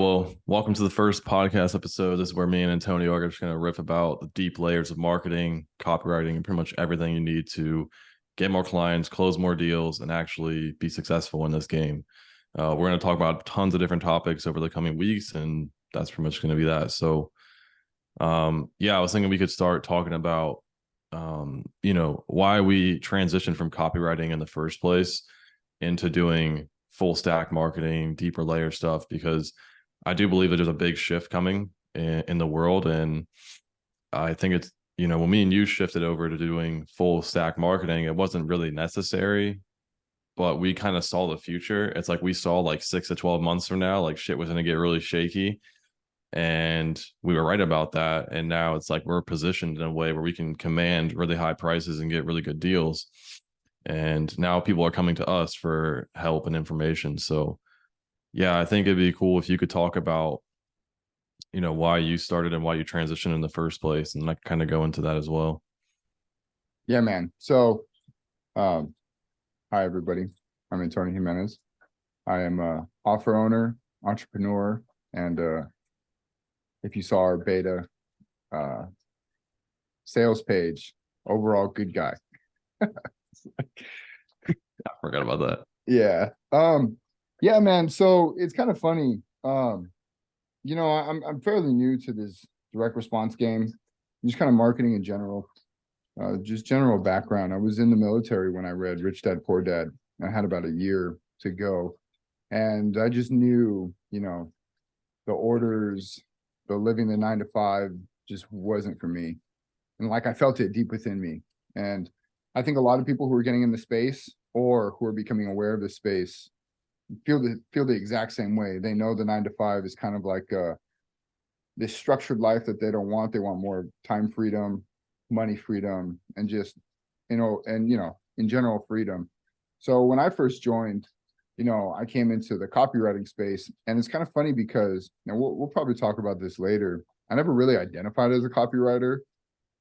well, welcome to the first podcast episode. This is where me and Antonio are just going to riff about the deep layers of marketing, copywriting, and pretty much everything you need to get more clients, close more deals, and actually be successful in this game. We're going to talk about tons of different topics over the coming weeks, and that's pretty much going to be that. So, I was thinking we could start talking about, why we transitioned from copywriting in the first place into doing full stack marketing, deeper layer stuff, because I do believe that there's a big shift coming in the world. And I think it's, when me and you shifted over to doing full stack marketing, it wasn't really necessary, but we kind of saw the future. It's like we saw like 6 to 12 months from now, like shit was going to get really shaky. And we were right about that. And now it's like we're positioned in a way where we can command really high prices and get really good deals. And now people are coming to us for help and information. So, yeah, I think it'd be cool if you could talk about, why you started and why you transitioned in the first place. And I kind of go into that as well. Yeah, man. So, hi, everybody. I'm Antonio Jimenez. I am a offer owner, entrepreneur, and if you saw our beta sales page, overall good guy. I forgot about that. Yeah. Yeah, man. So it's kind of funny. I'm fairly new to this direct response game, just kind of marketing in general, just general background. I was in the military when I read Rich Dad Poor Dad. I had about a year to go, and I just knew, the orders, the living the 9 to 5 just wasn't for me. And like I felt it deep within me. And I think a lot of people who are getting in the space or who are becoming aware of the space feel the exact same way. They know the 9 to 5 is kind of like this structured life that they don't want. They want more time freedom, money freedom, and just, in general freedom. So when I first joined, I came into the copywriting space, and it's kind of funny because, we'll probably talk about this later. I never really identified as a copywriter.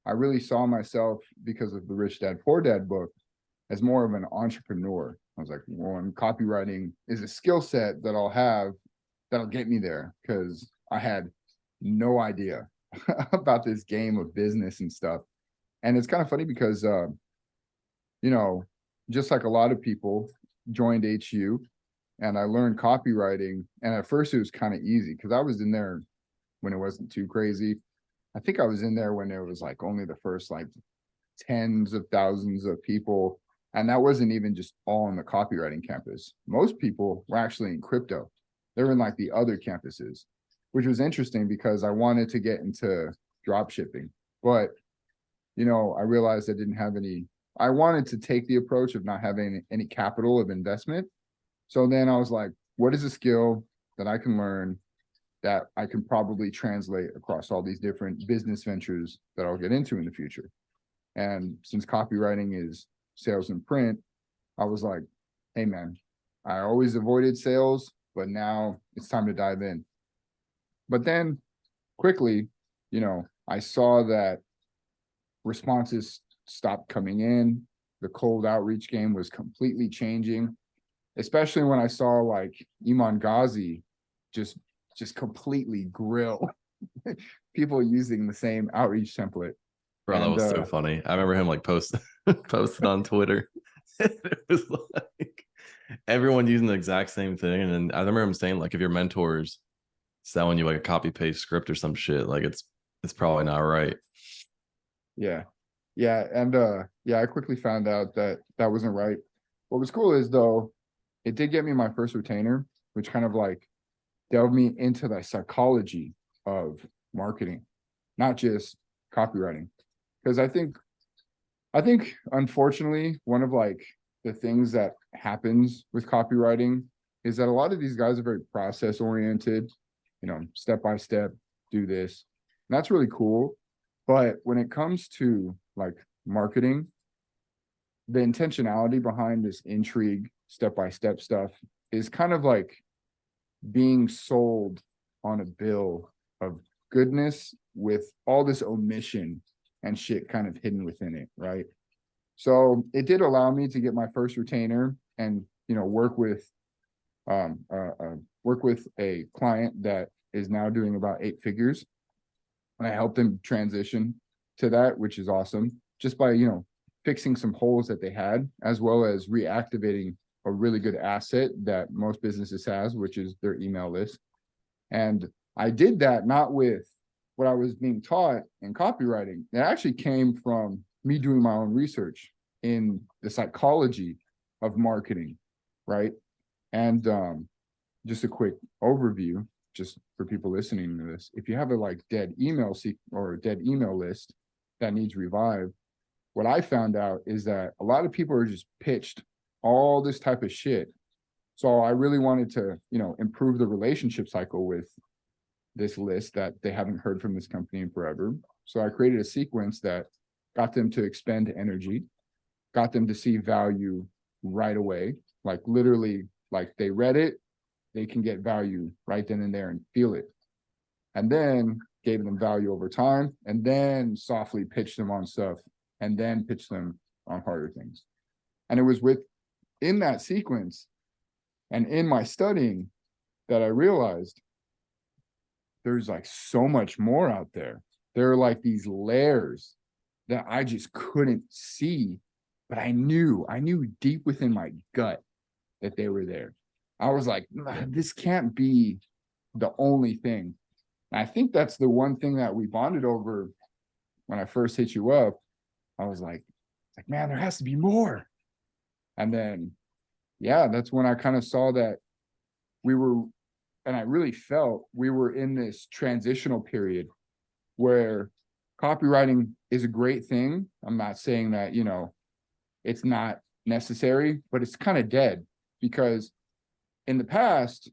I really saw myself, because of the Rich Dad Poor Dad book, as more of an entrepreneur. I was like, well, copywriting is a skill set that I'll have that'll get me there, because I had no idea about this game of business and stuff. And it's kind of funny because, just like a lot of people, joined HU and I learned copywriting. And at first it was kind of easy because I was in there when it wasn't too crazy. I think I was in there when there was like only the first like tens of thousands of people. And that wasn't even just all on the copywriting campus. Most people were actually in crypto. They were in like the other campuses, which was interesting because I wanted to get into drop shipping. But, I realized I didn't have I wanted to take the approach of not having any capital of investment. So then I was like, what is a skill that I can learn that I can probably translate across all these different business ventures that I'll get into in the future? And since copywriting is sales and print, I was like, hey, man, I always avoided sales, but now it's time to dive in. But then quickly, I saw that responses stopped coming in. The cold outreach game was completely changing, especially when I saw like Iman Ghazi just completely grill people using the same outreach template. Bro, that was so funny. I remember him like posted on Twitter. It was like everyone using the exact same thing. And then I remember him saying, like, if your mentor's selling you like a copy paste script or some shit, like it's probably not right. Yeah. And I quickly found out that wasn't right. What was cool is, though, it did get me my first retainer, which kind of like delved me into the psychology of marketing, not just copywriting. Because I think unfortunately, one of like the things that happens with copywriting is that a lot of these guys are very process oriented, step by step, do this. And that's really cool. But when it comes to like marketing, the intentionality behind this intrigue, step by step stuff is kind of like being sold on a bill of goodness with all this omission and shit kind of hidden within it, right? So it did allow me to get my first retainer and, work with a work with a client that is now doing about 8 figures. And I helped them transition to that, which is awesome, just by, fixing some holes that they had, as well as reactivating a really good asset that most businesses has, which is their email list. And I did that not with what I was being taught in copywriting. It actually came from me doing my own research in the psychology of marketing, right? And just a quick overview, just for people listening to this. If you have a dead email or a dead email list that needs revived, what I found out is that a lot of people are just pitched all this type of shit. So I really wanted to, improve the relationship cycle with this list that they haven't heard from this company in forever. So I created a sequence that got them to expend energy, got them to see value right away. Like literally, like they read it, they can get value right then and there and feel it. And then gave them value over time, and then softly pitched them on stuff, and then pitched them on harder things. And it was in that sequence and in my studying that I realized there's so much more out there. There are these layers that I just couldn't see, but I knew deep within my gut that they were there. I was like, this can't be the only thing. And I think that's the one thing that we bonded over when I first hit you up. I was like, man, there has to be more. And then, yeah, that's when I kind of saw that and I really felt we were in this transitional period where copywriting is a great thing. I'm not saying that, it's not necessary, but it's kind of dead, because in the past,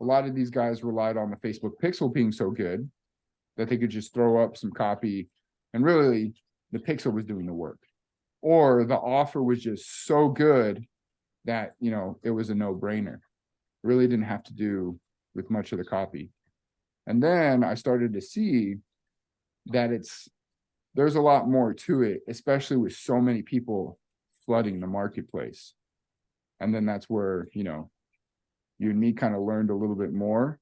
a lot of these guys relied on the Facebook pixel being so good that they could just throw up some copy, and really the pixel was doing the work, or the offer was just so good that, it was a no-brainer. Really didn't have to do with much of the copy. And then I started to see that there's a lot more to it, especially with so many people flooding the marketplace. And then that's where, you and me kind of learned a little bit more.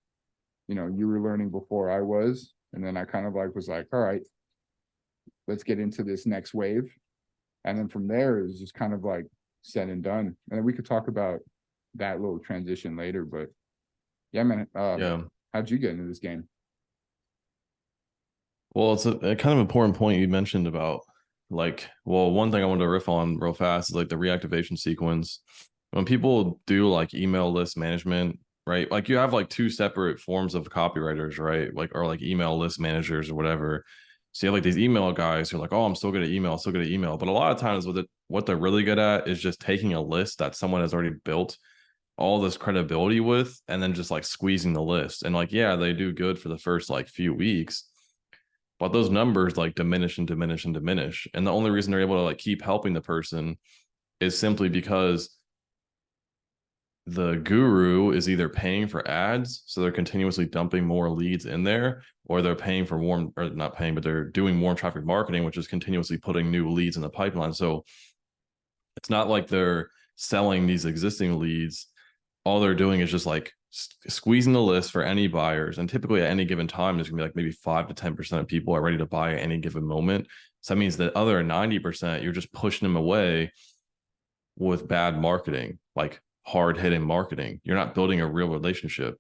You were learning before I was, and then I kind of was like, all right, let's get into this next wave. And then from there, it was just kind of said and done. And then we could talk about that little transition later, but yeah, man. Yeah. How'd you get into this game? Well, it's a kind of important point you mentioned about one thing I wanted to riff on real fast is the reactivation sequence. When people do email list management, right? You have two separate forms of copywriters, right? Or email list managers or whatever. So you have these email guys who are oh, I'm still good at email, still good at email. But a lot of times what they're really good at is just taking a list that someone has already built all this credibility with, and then just squeezing the list. And yeah, they do good for the first few weeks, but those numbers diminish and diminish and diminish. And the only reason they're able to keep helping the person is simply because the guru is either paying for ads, so they're continuously dumping more leads in there, or they're paying for not paying, but they're doing warm traffic marketing, which is continuously putting new leads in the pipeline. So it's not like they're selling these existing leads. All they're doing is just squeezing the list for any buyers. And typically at any given time, there's gonna be maybe 5 to 10% of people are ready to buy at any given moment. So that means that other 90%, you're just pushing them away with bad marketing, hard hitting marketing. You're not building a real relationship.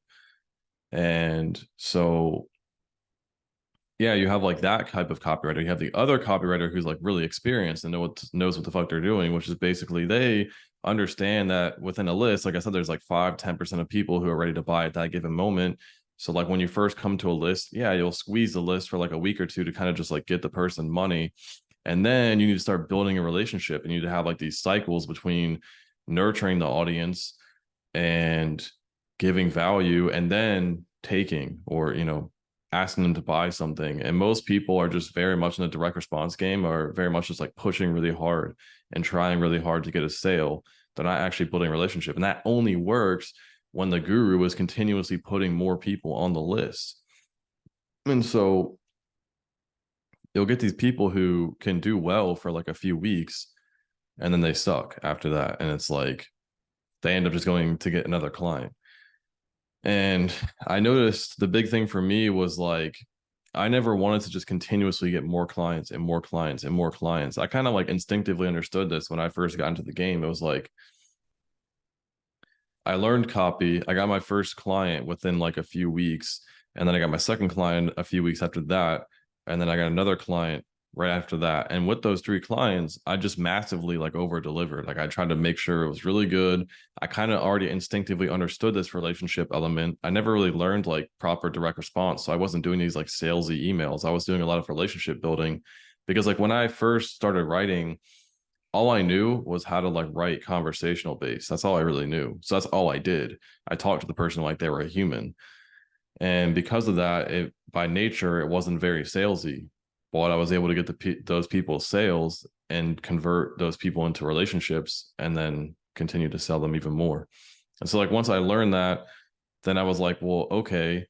And so, yeah, you have that type of copywriter. You have the other copywriter who's really experienced and knows what the fuck they're doing, which is basically they understand that within a list, like I said, there's 5-10% of people who are ready to buy at that given moment. So when you first come to a list, yeah, you'll squeeze the list for a week or two to kind of just get the person money. And then you need to start building a relationship, and you need to have these cycles between nurturing the audience and giving value, and then taking, or asking them to buy something. And most people are just very much in the direct response game, or very much just pushing really hard and trying really hard to get a sale. They're not actually building a relationship, and that only works when the guru is continuously putting more people on the list. And so you'll get these people who can do well for a few weeks, and then they suck after that. And it's they end up just going to get another client. And I noticed the big thing for me was like, I never wanted to just continuously get more clients and more clients and more clients. I kind of like instinctively understood this when I first got into the game. It was like, I learned copy. I got my first client within like a few weeks. And then I got my second client a few weeks after that. And then I got another client right after that. And with those three clients, I just massively like over delivered. Like I tried to make sure it was really good. I kind of already instinctively understood this relationship element. I never really learned like proper direct response. So I wasn't doing these like salesy emails. I was doing a lot of relationship building because like when I first started writing, all I knew was how to like write conversational base. That's all I really knew. So that's all I did. I talked to the person like they were a human. And because of that, it by nature, it wasn't very salesy. But I was able to get those people sales and convert those people into relationships and then continue to sell them even more. And so like once I learned that, then I was like, well, okay,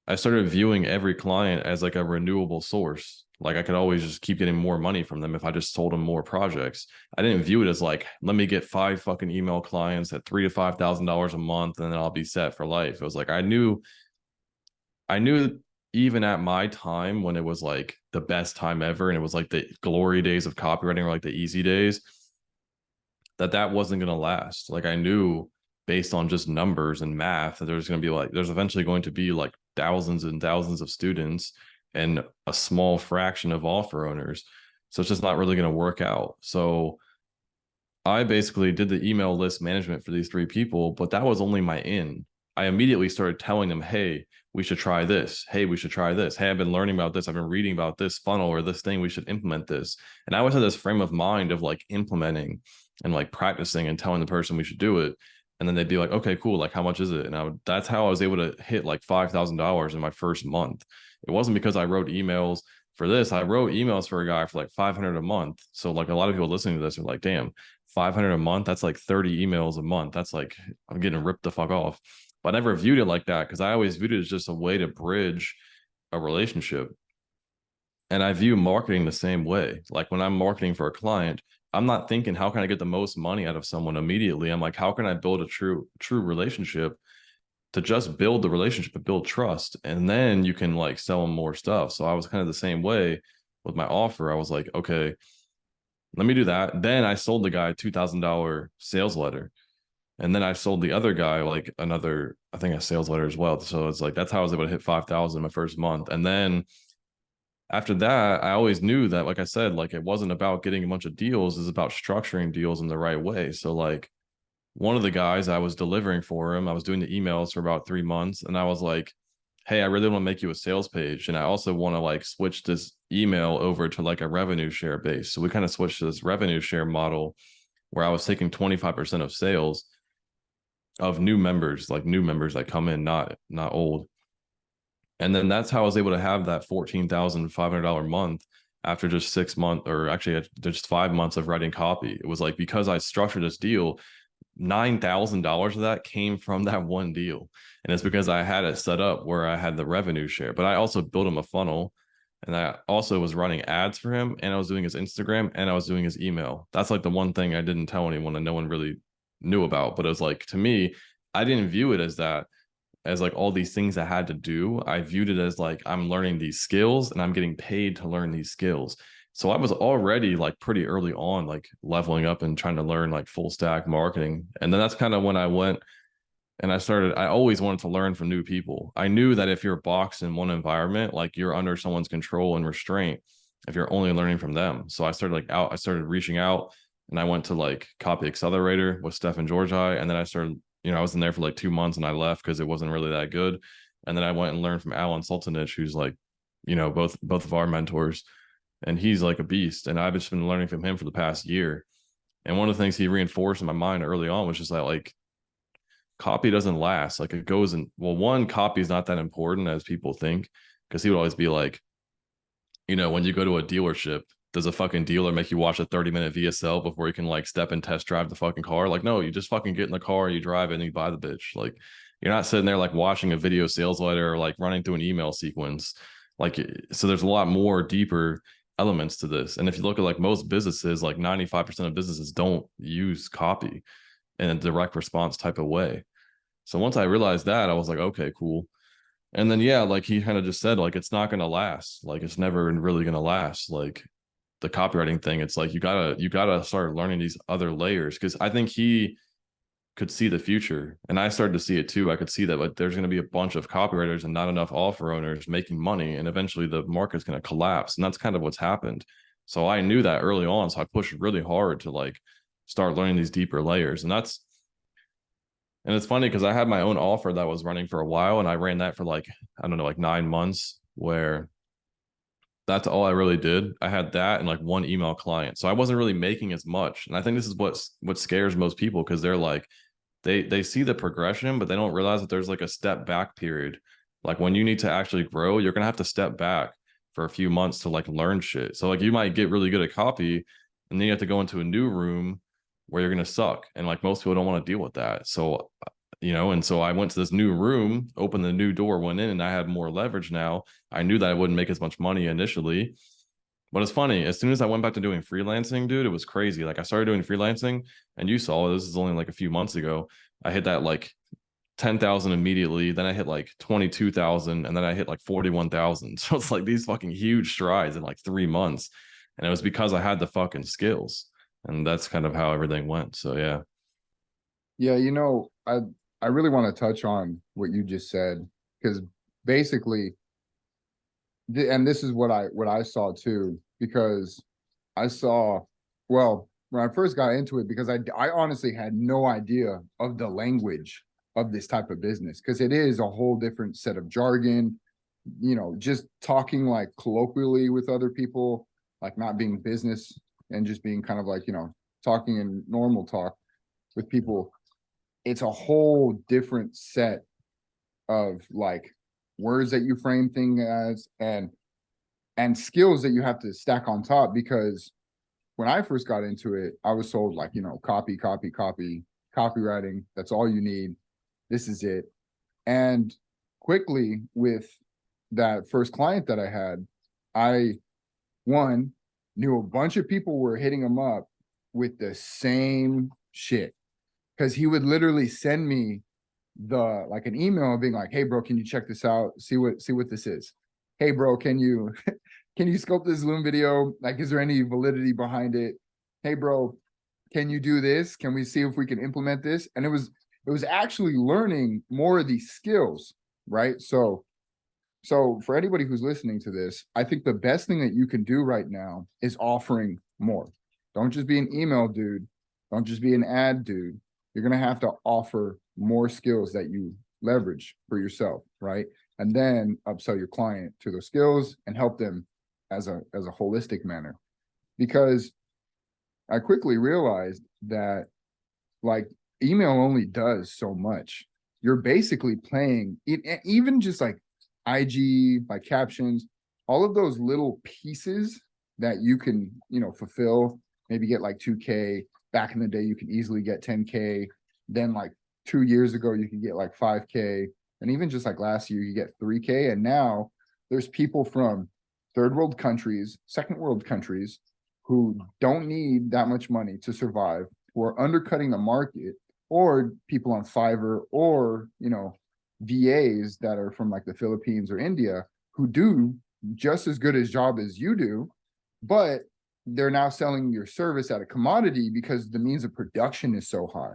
I started viewing every client as like a renewable source. Like I could always just keep getting more money from them if I just sold them more projects. I didn't view it as like, let me get 5 fucking email clients at $3,000 to $5,000 a month and then I'll be set for life. It was like I knew even at my time when it was like the best time ever and it was like the glory days of copywriting or like the easy days, that wasn't going to last. Like I knew based on just numbers and math that there's going to be like there's eventually going to be like thousands and thousands of students and a small fraction of offer owners. So it's just not really going to work out. So I basically did the email list management for these three people, but that was only my in. I immediately started telling them, hey, we should try this. Hey, we should try this. Hey, I've been learning about this. I've been reading about this funnel or this thing. We should implement this. And I always had this frame of mind of like implementing and like practicing and telling the person we should do it. And then they'd be like, okay, cool. Like, how much is it? And that's how I was able to hit like $5,000 in my first month. It wasn't because I wrote emails for this. I wrote emails for a guy for like 500 a month. So like a lot of people listening to this are like, damn, 500 a month, that's like 30 emails a month. That's like I'm getting ripped the fuck off. But I never viewed it like that because I always viewed it as just a way to bridge a relationship. And I view marketing the same way. Like when I'm marketing for a client, I'm not thinking how can I get the most money out of someone immediately. I'm like, how can I build a true relationship to just build the relationship and build trust, and then you can like sell them more stuff. So I was kind of the same way with my offer. I was like, okay, let me do that. Then I sold the guy a $2,000 sales letter. And then I sold the other guy like another, I think a sales letter as well. So it's like that's how I was able to hit 5,000 my first month. And then after that, I always knew that, like I said, like it wasn't about getting a bunch of deals, it's about structuring deals in the right way. So like one of the guys I was delivering for him, I was doing the emails for about 3 months, and I was like, hey, I really want to make you a sales page. And I also want to like switch this email over to like a revenue share base. So we kind of switched to this revenue share model where I was taking 25% of sales of new members, like new members that come in, not old. And then that's how I was able to have that $14,500 month after just 6 months, or actually just 5 months of writing copy. It was like because I structured this deal, $9,000 of that came from that one deal. And it's because I had it set up where I had the revenue share, but I also built him a funnel, and I also was running ads for him, and I was doing his Instagram, and I was doing his email. That's like the one thing I didn't tell anyone and no one really knew about. But it was like, to me, I didn't view it as that, as like all these things I had to do. I viewed it as like I'm learning these skills and I'm getting paid to learn these skills. So I was already like pretty early on, like leveling up and trying to learn like full stack marketing. And then that's kind of when I went and I always wanted to learn from new people. I knew that if you're boxed in one environment, like you're under someone's control and restraint if you're only learning from them. So I started reaching out, and I went to like Copy Accelerator with Steph and Georgi. And then I started, I was in there for like 2 months and I left because it wasn't really that good. And then I went and learned from Alan Sultanich, who's like, both of our mentors. And he's like a beast. And I've just been learning from him for the past year. And one of the things he reinforced in my mind early on was just that like copy doesn't last. Like it goes and well, one, copy is not that important as people think, because he would always be like, when you go to a dealership, does a fucking dealer make you watch a 30-minute VSL before you can like step and test drive the fucking car? Like, no, you just fucking get in the car, you drive it, and you buy the bitch. Like, you're not sitting there like watching a video sales letter or like running through an email sequence. Like, so there's a lot more deeper elements to this. And if you look at like most businesses, like 95% of businesses don't use copy in a direct response type of way. So once I realized that, I was like, okay, cool. And then yeah, like he kind of just said, like it's not gonna last. Like it's never really gonna last. Like the copywriting thing, it's like you gotta start learning these other layers. Cause I think he could see the future. And I started to see it too. I could see that like there's gonna be a bunch of copywriters and not enough offer owners making money. And eventually the market's gonna collapse. And that's kind of what's happened. So I knew that early on. So I pushed really hard to like start learning these deeper layers. And it's funny because I had my own offer that was running for a while, and I ran that for like, I don't know, like 9 months, where that's all I really did. I had that and like one email client. So I wasn't really making as much. And I think this is what scares most people, because they're like, they see the progression, but they don't realize that there's like a step back period. Like when you need to actually grow, you're gonna have to step back for a few months to like learn shit. So like you might get really good at copy, and then you have to go into a new room where you're gonna suck. And like most people don't want to deal with that. So and so I went to this new room, opened the new door, went in, and I had more leverage now. I knew that I wouldn't make as much money initially. But it's funny, as soon as I went back to doing freelancing, dude, it was crazy. Like I started doing freelancing, and you saw this is only like a few months ago. I hit that like 10,000 immediately, then I hit like 22,000, and then I hit like 41,000. So it's like these fucking huge strides in like 3 months. And it was because I had the fucking skills. And that's kind of how everything went. So yeah. Yeah, I really want to touch on what you just said, because basically, and this is what I saw too, because I saw, well, when I first got into it, because I honestly had no idea of the language of this type of business, because it is a whole different set of jargon, just talking like colloquially with other people, like not being business and just being kind of like, talking in normal talk with people. It's a whole different set of like words that you frame things as, and skills that you have to stack on top. Because when I first got into it, I was sold like, copy, copy, copy, copywriting. That's all you need. This is it. And quickly, with that first client that I had, I, one, knew a bunch of people were hitting him up with the same shit, because he would literally send me like an email being like, hey bro, can you check this out, see what this is? Hey bro, can you can you scope this Loom video, like is there any validity behind it? Hey bro, can you do this, can we see if we can implement this? And it was actually learning more of these skills, right? So for anybody who's listening to this, I think the best thing that you can do right now is offering more. Don't just be an email dude, don't just be an ad dude. You're going to have to offer more skills that you leverage for yourself, right? And then upsell your client to those skills and help them as a holistic manner. Because I quickly realized that like email only does so much. You're basically playing it, even just like IG, like captions, all of those little pieces that you can, fulfill, maybe get like 2K. Back in the day, you could easily get 10K. Then like 2 years ago, you could get like 5K. And even just like last year, you get 3K. And now there's people from third world countries, second world countries, who don't need that much money to survive, who are undercutting the market, or people on Fiverr, or, VAs that are from like the Philippines or India, who do just as good a job as you do, but they're now selling your service at a commodity because the means of production is so high.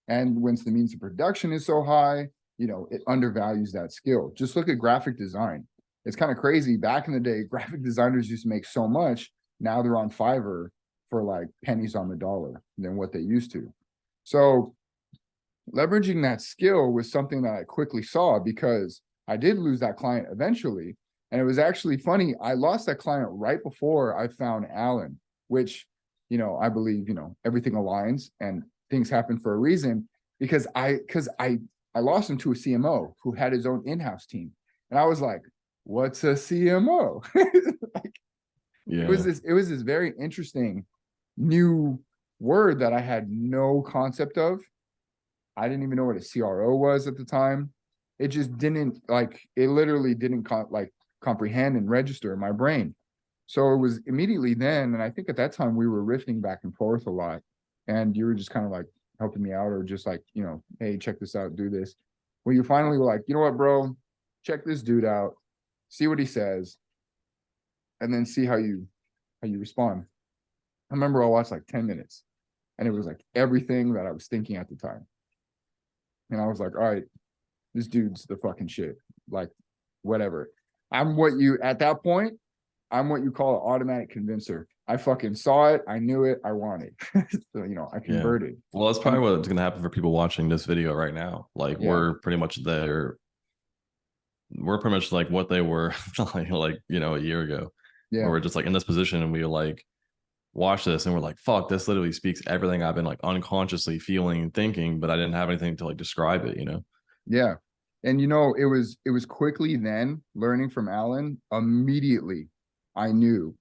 And once the means of production is so high, it undervalues that skill. Just look at graphic design. It's kind of crazy. Back in the day, graphic designers used to make so much. Now they're on Fiverr for like pennies on the dollar than what they used to. So leveraging that skill was something that I quickly saw, because I did lose that client eventually. And it was actually funny. I lost that client right before I found Alan, which, I believe, everything aligns and things happen for a reason, because I lost him to a CMO who had his own in-house team. And I was like, what's a CMO? Like, Yeah. it was this very interesting new word that I had no concept of. I didn't even know what a CRO was at the time. It just didn't it literally didn't comprehend and register in my brain. So it was immediately then. And I think at that time we were riffing back and forth a lot. And you were just kind of like, helping me out, or just like, hey, check this out, do this. When you finally were like, you know what, bro, check this dude out, see what he says, and then see how you respond. I remember I watched like 10 minutes, and it was like everything that I was thinking at the time. And I was like, all right, this dude's the fucking shit. Like, whatever. At that point, I'm what you call an automatic convincer. I fucking saw it. I knew it. I wanted. So, I Yeah. converted. Well, that's probably what's going to happen for people watching this video right now. Like Yeah. we're pretty much there. We're pretty much like what they were like a year ago, where Yeah. we're just like in this position and we like watch this and we're like, fuck, this literally speaks everything I've been like unconsciously feeling and thinking, but I didn't have anything to like describe it. Yeah. And it was quickly then learning from Alan, immediately I knew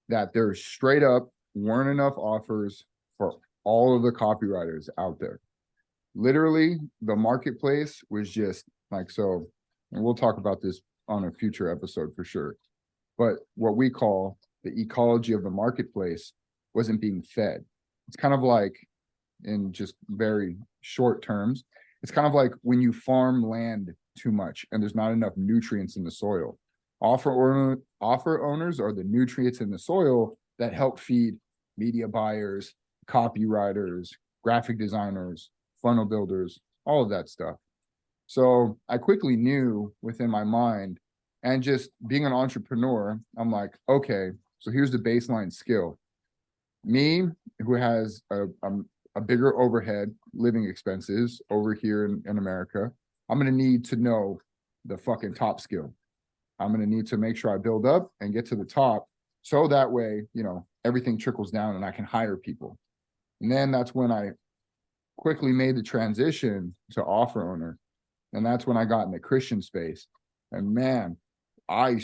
that there straight up weren't enough offers for all of the copywriters out there. Literally, the marketplace was just like, so, and we'll talk about this on a future episode for sure. But what we call the ecology of the marketplace wasn't being fed. It's kind of like, in just very short terms, it's kind of like when you farm land too much and there's not enough nutrients in the soil. Offer owners are the nutrients in the soil that help feed media buyers, copywriters, graphic designers, funnel builders, all of that stuff. So I quickly knew within my mind, and just being an entrepreneur, I'm like, okay, so here's the baseline skill. Me, who has a bigger overhead living expenses over here in America, I'm going to need to know the fucking top skill. I'm going to need to make sure I build up and get to the top. So that way, everything trickles down and I can hire people. And then that's when I quickly made the transition to offer owner. And that's when I got in the Christian space. And man, I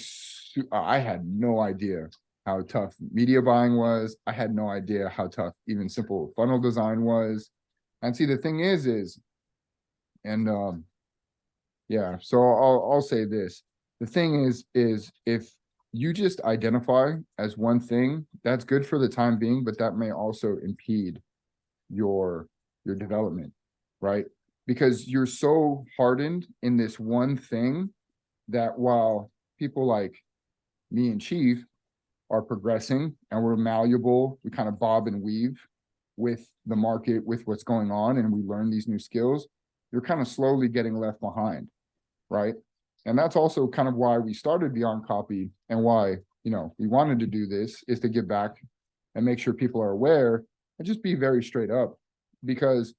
had no idea how tough media buying was. I had no idea how tough even simple funnel design was. And see, the thing is, and yeah, so I'll say this. The thing is if you just identify as one thing, that's good for the time being, but that may also impede your development, right? Because you're so hardened in this one thing that while people like me and Chief are progressing and we're malleable, we kind of bob and weave with the market, with what's going on, and we learn these new skills, you're kind of slowly getting left behind, right? And that's also kind of why we started Beyond Copy, and why, we wanted to do this, is to give back and make sure people are aware and just be very straight up. Because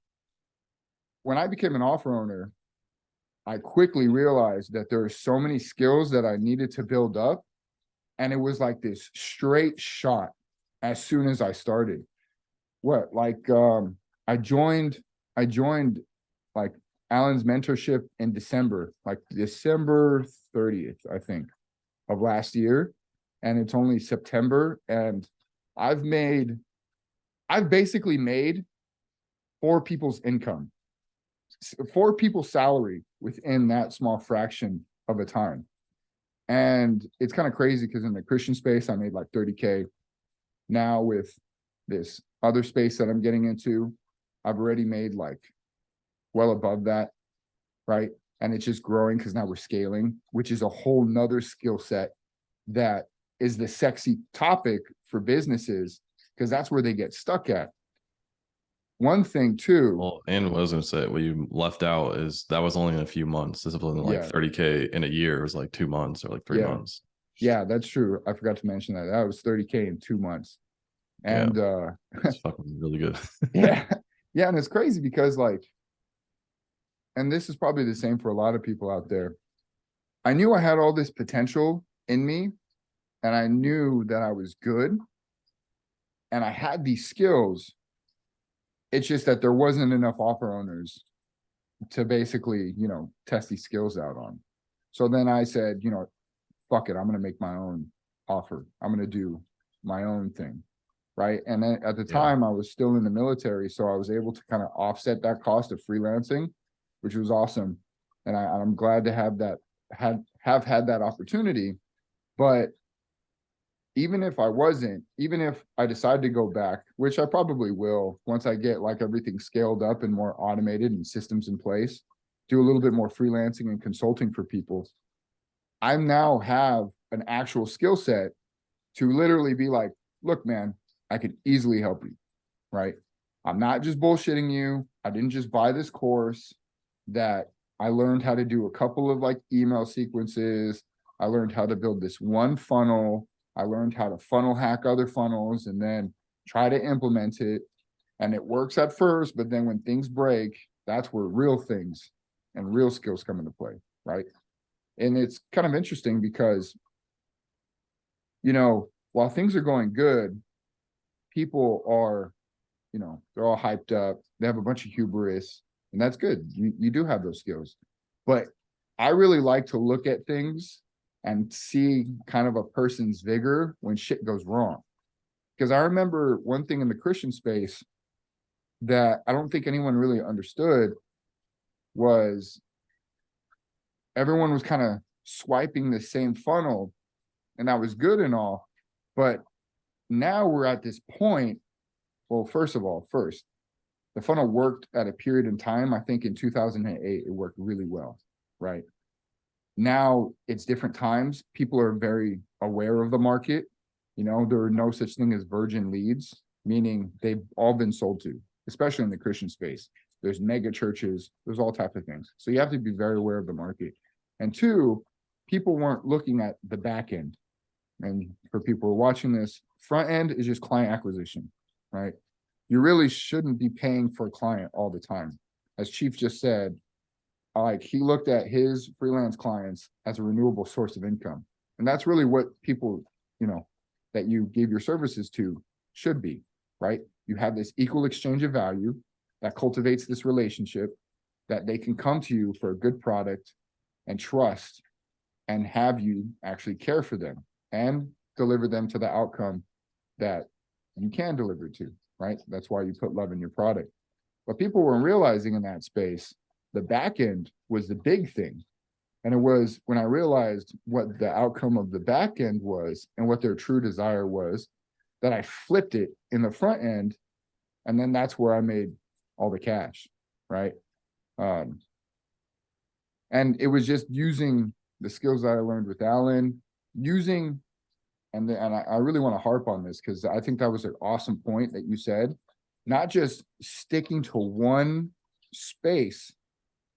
when I became an offer owner, I quickly realized that there are so many skills that I needed to build up. And it was like this straight shot as soon as I started. I joined like Alan's mentorship in December, like December 30th, I think, of last year. And it's only September. And I've basically made 4 people's income, 4 people's salary within that small fraction of a time. And it's kind of crazy because in the Christian space, I made like 30K. Now with this other space that I'm getting into, I've already made like well above that, right? And it's just growing because now we're scaling, which is a whole nother skill set that is the sexy topic for businesses, because that's where they get stuck at. One thing too. Well, and what I was going to say, what you left out is that was only in a few months. This wasn't like Yeah. 30K in a year. It was like 2 months or like 3 months. Yeah, that's true. I forgot to mention that. That was 30K in 2 months. And it's fucking really good. yeah. Yeah. And it's crazy because and this is probably the same for a lot of people out there. I knew I had all this potential in me, and I knew that I was good, and I had these skills. It's just that there wasn't enough offer owners to basically, test these skills out on. So then I said, fuck it, I'm going to make my own offer. I'm going to do my own thing. Right. And then at the time I was still in the military. So I was able to kind of offset that cost of freelancing, which was awesome. And I'm glad to have that, have had that opportunity. But even if I wasn't, even if I decide to go back, which I probably will once I get like everything scaled up and more automated and systems in place, do a little bit more freelancing and consulting for people. I now have an actual skill set to literally be like, look, man, I could easily help you, right? I'm not just bullshitting you. I didn't just buy this course. That I learned how to do a couple of like email sequences. I learned how to build this one funnel. I learned how to funnel hack other funnels and then try to implement it. And it works at first, but then when things break, that's where real things and real skills come into play, right? And it's kind of interesting because, you know, while things are going good, people are, you know, they're all hyped up. They have a bunch of hubris, and that's good. You do have those skills. But I really like to look at things and see kind of a person's vigor when shit goes wrong. Because I remember one thing in the Christian space that I don't think anyone really understood was everyone was kind of swiping the same funnel, and that was good and all. But now we're at this point. Well, first, the funnel worked at a period in time. I think in 2008, it worked really well, right? Now it's different times. People are very aware of the market. You know, there are no such thing as virgin leads, meaning they've all been sold to, especially in the Christian space. There's mega churches, there's all types of things. So you have to be very aware of the market. And two, people weren't looking at the back end. And for people who are watching this, front end is just client acquisition, right? You really shouldn't be paying for a client all the time. As Chief just said, like he looked at his freelance clients as a renewable source of income. And that's really what people, you know, that you give your services to should be, right? You have this equal exchange of value that cultivates this relationship that they can come to you for a good product and trust and have you actually care for them and deliver them to the outcome that you can deliver to, right? That's why you put love in your product. But people weren't realizing in that space, the back end was the big thing. And it was when I realized what the outcome of the back end was and what their true desire was, that I flipped it in the front end. And then that's where I made all the cash, right? And it was just using the skills that I learned with Alan, and I really want to harp on this because I think that was an awesome point that you said, not just sticking to one space,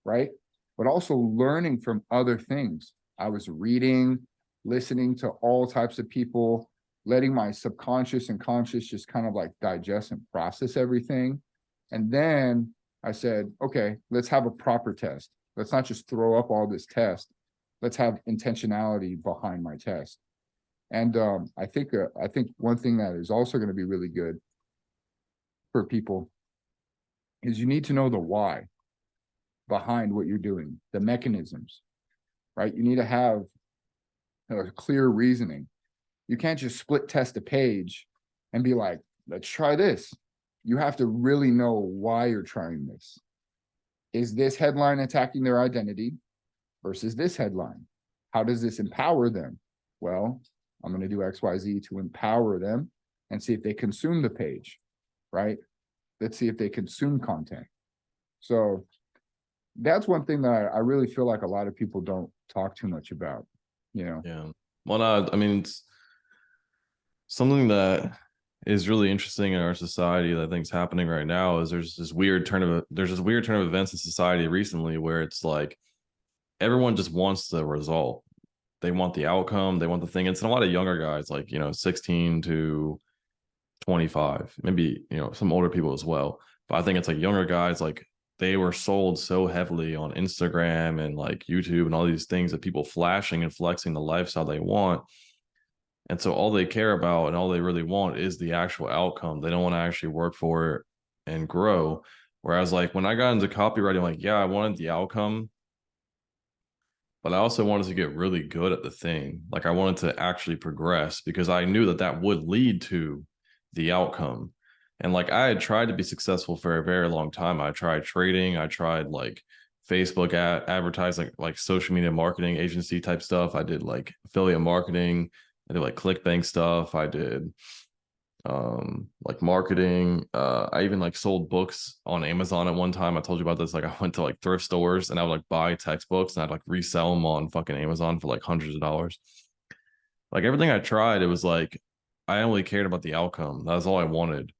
right? But also learning from other things. I was reading, listening to all types of people, letting my subconscious and conscious just kind of like digest and process everything. And then I said, okay, let's have a proper test. Let's not just throw up all this test. Let's have intentionality behind my test. And I think one thing that is also going to be really good for people is you need to know the why behind what you're doing, the mechanisms, right? You need to have a clear reasoning. You can't just split test a page and be like, let's try this. You have to really know why you're trying this. Is this headline attacking their identity versus this headline? How does this empower them? Well, I'm going to do XYZ to empower them and see if they consume the page, right? Let's see if they consume content. So that's one thing that I really feel like a lot of people don't talk too much about, you know? Yeah. Well, no, I mean, it's something that is really interesting in our society that I think is happening right now is there's this weird turn of events in society recently where it's like everyone just wants the result. They want the outcome, they want the thing. It's a lot of younger guys, like, you know, 16 to 25, maybe, you know, some older people as well. But I think it's like younger guys, like they were sold so heavily on Instagram and like YouTube and all these things that people flashing and flexing the lifestyle they want. And so all they care about and all they really want is the actual outcome. They don't want to actually work for it and grow. Whereas like when I got into copywriting, like, yeah, I wanted the outcome, but I also wanted to get really good at the thing. Like I wanted to actually progress because I knew that that would lead to the outcome. And like I had tried to be successful for a very long time. I tried trading. I tried like Facebook advertising, like social media marketing agency type stuff. I did like affiliate marketing, I did like ClickBank stuff. I did like marketing. I even like sold books on Amazon at one time. I told you about this. Like I went to like thrift stores and I would like buy textbooks and I'd like resell them on fucking Amazon for like hundreds of dollars. Like everything I tried, it was like I only cared about the outcome. That was all I wanted.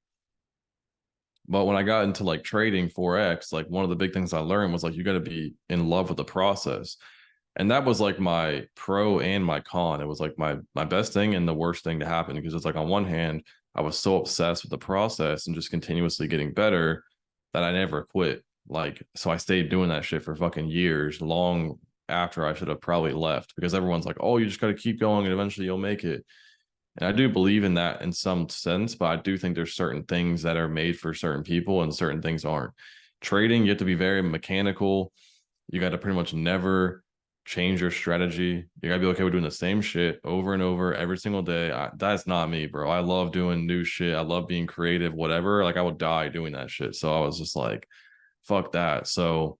But when I got into like trading Forex, like one of the big things I learned was like you got to be in love with the process. And that was like my pro and my con. It was like my best thing and the worst thing to happen because it's like on one hand, I was so obsessed with the process and just continuously getting better that I never quit. Like so I stayed doing that shit for fucking years, long after I should have probably left because everyone's like, "Oh, you just got to keep going and eventually you'll make it." And I do believe in that in some sense, but I do think there's certain things that are made for certain people and certain things aren't. Trading, you have to be very mechanical. You got to pretty much never change your strategy. You got to be okay with doing the same shit over and over every single day. That's not me, bro. I love doing new shit. I love being creative, whatever. Like I would die doing that shit. So I was just like, fuck that. So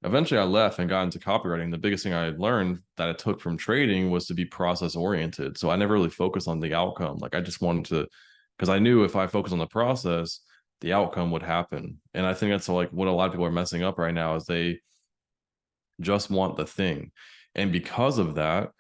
eventually I left and got into copywriting. The biggest thing I learned that I took from trading was to be process oriented. So I never really focused on the outcome. Like I just wanted to, because I knew if I focus on the process, the outcome would happen. And I think that's like what a lot of people are messing up right now is they just want the thing. And because of that,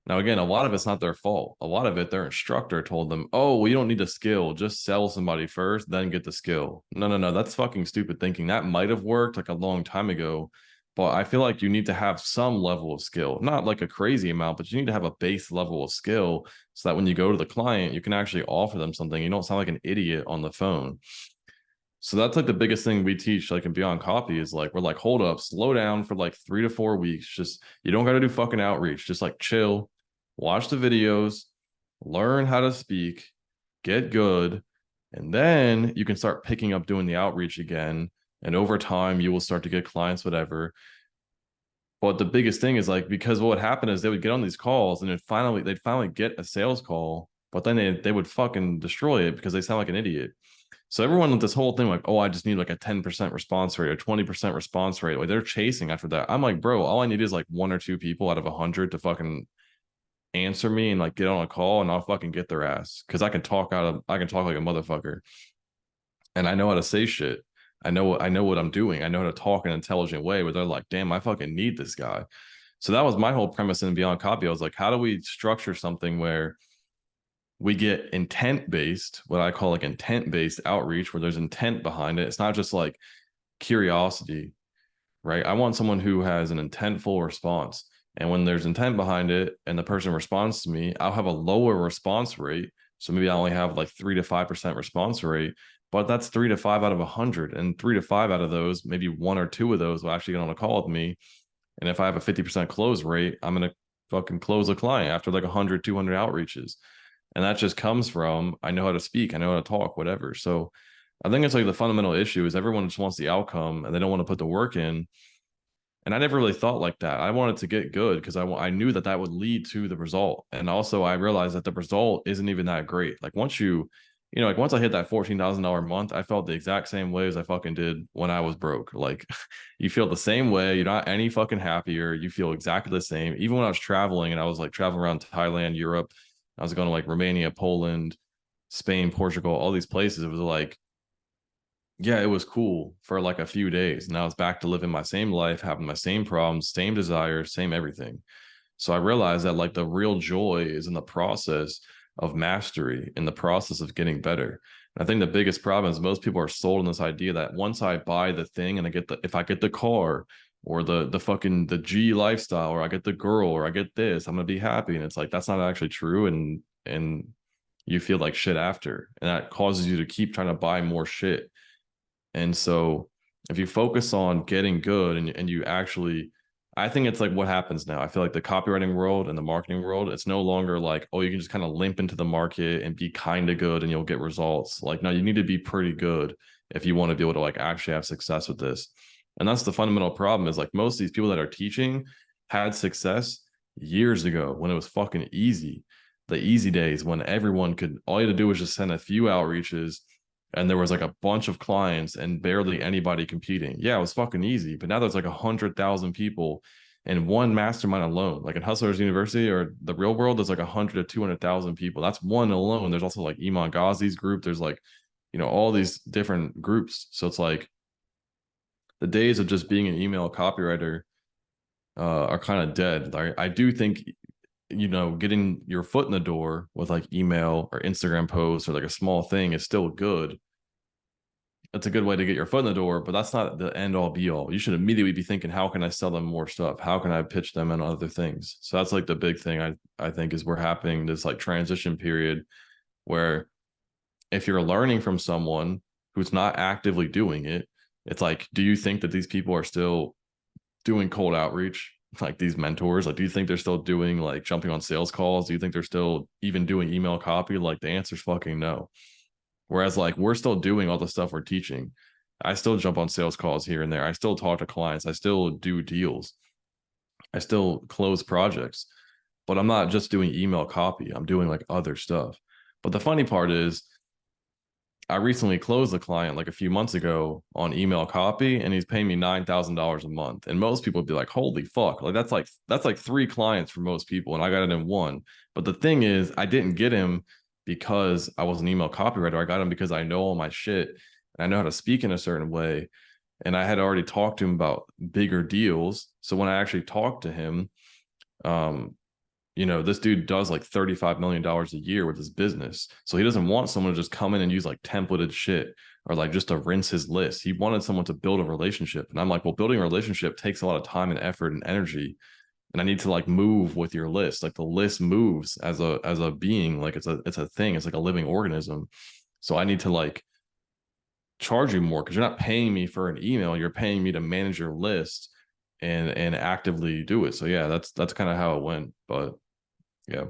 now, again, a lot of it's not their fault. A lot of it, their instructor told them, oh, well, you don't need a skill. Just sell somebody first, then get the skill. No, no, no. That's fucking stupid thinking. That might have worked like a long time ago, but I feel like you need to have some level of skill, not like a crazy amount, but you need to have a base level of skill so that when you go to the client, you can actually offer them something. You don't sound like an idiot on the phone. So that's like the biggest thing we teach, like in Beyond Copy, is like we're like, hold up, slow down for like 3 to 4 weeks. Just you don't got to do fucking outreach. Just like chill, watch the videos, learn how to speak, get good, and then you can start picking up doing the outreach again. And over time, you will start to get clients, whatever. But the biggest thing is like because what would happen is they would get on these calls and they'd finally get a sales call, but then they would fucking destroy it because they sound like an idiot. So everyone with this whole thing, like, oh, I just need like a 10% response rate or 20% response rate. Like they're chasing after that. I'm like, bro, all I need is like one or two people out of 100 to fucking answer me and like get on a call and I'll fucking get their ass. Cause I can talk like a motherfucker. And I know how to say shit. I know what I'm doing. I know how to talk in an intelligent way where they're like, damn, I fucking need this guy. So that was my whole premise in Beyond Copy. I was like, how do we structure something where we get intent based, what I call like intent based outreach, where there's intent behind it. It's not just like curiosity, right? I want someone who has an intentful response. And when there's intent behind it and the person responds to me, I'll have a lower response rate. So maybe I only have like 3 to 5% response rate, but that's 3 to 5 out of 100. And 3 to 5 out of those, maybe one or two of those will actually get on a call with me. And if I have a 50% close rate, I'm going to fucking close a client after like 100, 200 outreaches. And that just comes from I know how to speak, I know how to talk, whatever. So I think it's like the fundamental issue is everyone just wants the outcome and they don't want to put the work in. And I never really thought like that. I wanted to get good because I knew that that would lead to the result. And also I realized that the result isn't even that great. Like once like once I hit that $14,000 a month, I felt the exact same way as I fucking did when I was broke. Like you feel the same way. You're not any fucking happier. You feel exactly the same. Even when I was traveling and I was like traveling around Thailand, Europe, I was going to like Romania, Poland, Spain, Portugal, all these places. It was like, yeah, it was cool for like a few days. And I was back to living my same life, having my same problems, same desires, same everything. So I realized that like the real joy is in the process of mastery, in the process of getting better. And I think the biggest problem is most people are sold on this idea that once I buy the thing and if I get the car or the fucking the G lifestyle or I get the girl or I get this, I'm gonna be happy. And it's like that's not actually true. And you feel like shit after. And that causes you to keep trying to buy more shit. And so if you focus on getting good and you actually, I think it's like what happens now. I feel like the copywriting world and the marketing world, it's no longer like, oh, you can just kind of limp into the market and be kind of good and you'll get results. Like, no, you need to be pretty good if you want to be able to like actually have success with this. And that's the fundamental problem is like most of these people that are teaching had success years ago when it was fucking easy. The easy days when everyone could, all you had to do was just send a few outreaches and there was like a bunch of clients and barely anybody competing. Yeah, it was fucking easy. But now there's like 100,000 people And one mastermind alone, like in Hustlers University or the real world, there's like 100 to 200,000 people. That's one alone. There's also like Iman Ghazi's group. There's like, all these different groups. So it's like the days of just being an email copywriter are kind of dead. I do think, getting your foot in the door with like email or Instagram posts or like a small thing is still good. It's a good way to get your foot in the door, but that's not the end all be all. You should immediately be thinking, how can I sell them more stuff? How can I pitch them and other things? So that's like the big thing I think is we're happening this like transition period where if you're learning from someone who's not actively doing it, it's like, do you think that these people are still doing cold outreach? Like these mentors, like, do you think they're still doing like jumping on sales calls? Do you think they're still even doing email copy? Like the answer is fucking no. Whereas like we're still doing all the stuff we're teaching. I still jump on sales calls here and there. I still talk to clients. I still do deals. I still close projects, but I'm not just doing email copy. I'm doing like other stuff. But the funny part is I recently closed a client like a few months ago on email copy, and he's paying me $9,000 a month. And most people would be like, "Holy fuck!" Like that's like 3 clients for most people, and I got it in one. But the thing is, I didn't get him because I was an email copywriter. I got him because I know all my shit and I know how to speak in a certain way. And I had already talked to him about bigger deals. So when I actually talked to him, um, this dude does like $35 million a year with his business. So he doesn't want someone to just come in and use like templated shit or like just to rinse his list. He wanted someone to build a relationship. And I'm like, well, building a relationship takes a lot of time and effort and energy. And I need to like move with your list. Like the list moves as a being, like it's a thing. It's like a living organism. So I need to like charge you more because you're not paying me for an email. You're paying me to manage your list and actively do it. So yeah, that's kind of how it went. But yeah.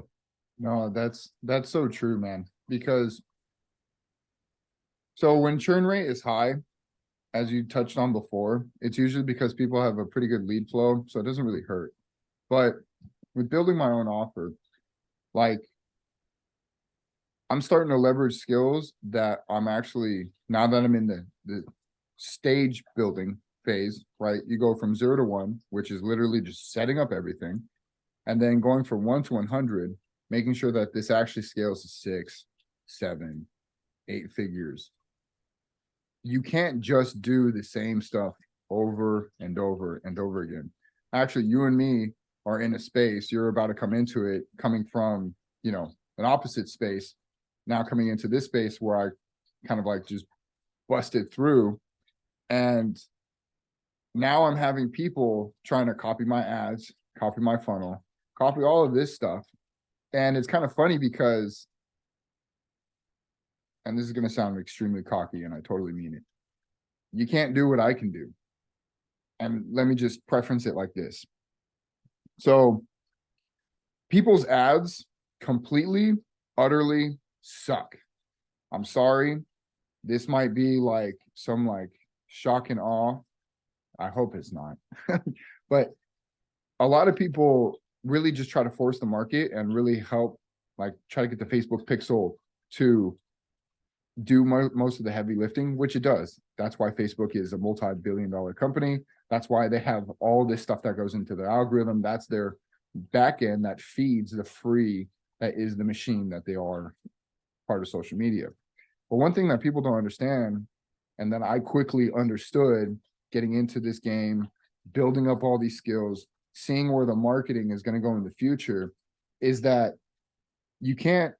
No, that's so true, man. Because so when churn rate is high, as you touched on before, it's usually because people have a pretty good lead flow, so it doesn't really hurt. But with building my own offer, like I'm starting to leverage skills that I'm actually, now that I'm in the stage building phase, right? You go from 0 to 1, which is literally just setting up everything, and then going from 1 to 100, making sure that this actually scales to 6, 7, 8 figures. You can't just do the same stuff over and over and over again. Actually, you and me are in a space, you're about to come into it, coming from, an opposite space, now coming into this space where I kind of like just busted through. And now I'm having people trying to copy my ads, copy my funnel, copy all of this stuff. And it's kind of funny because, and this is going to sound extremely cocky, and I totally mean it, you can't do what I can do. And let me just preference it like this. So people's ads completely, utterly suck. I'm sorry. This might be like some like shock and awe. I hope it's not. But a lot of people really just try to force the market and really help, like try to get the Facebook pixel to do most of the heavy lifting, which it does. That's why Facebook is a multi-billion-dollar company. That's why they have all this stuff that goes into their algorithm. That's their backend that feeds the free, that is the machine that they are part of social media. But one thing that people don't understand, and that I quickly understood getting into this game, building up all these skills, seeing where the marketing is going to go in the future, is that you can't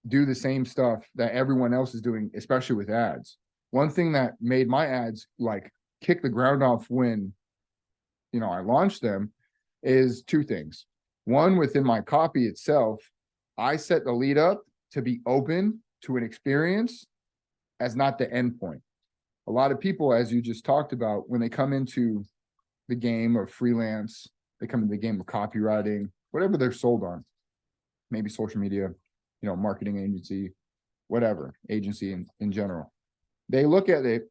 do the same stuff that everyone else is doing, especially with ads. One thing that made my ads like kick the ground off when, I launched them is 2 things. One, within my copy itself, I set the lead up to be open to an experience as not the end point. A lot of people, as you just talked about, when they come into the game of freelance, they come into the game of copywriting, whatever they're sold on, maybe social media, marketing agency, whatever, agency in general. They look at it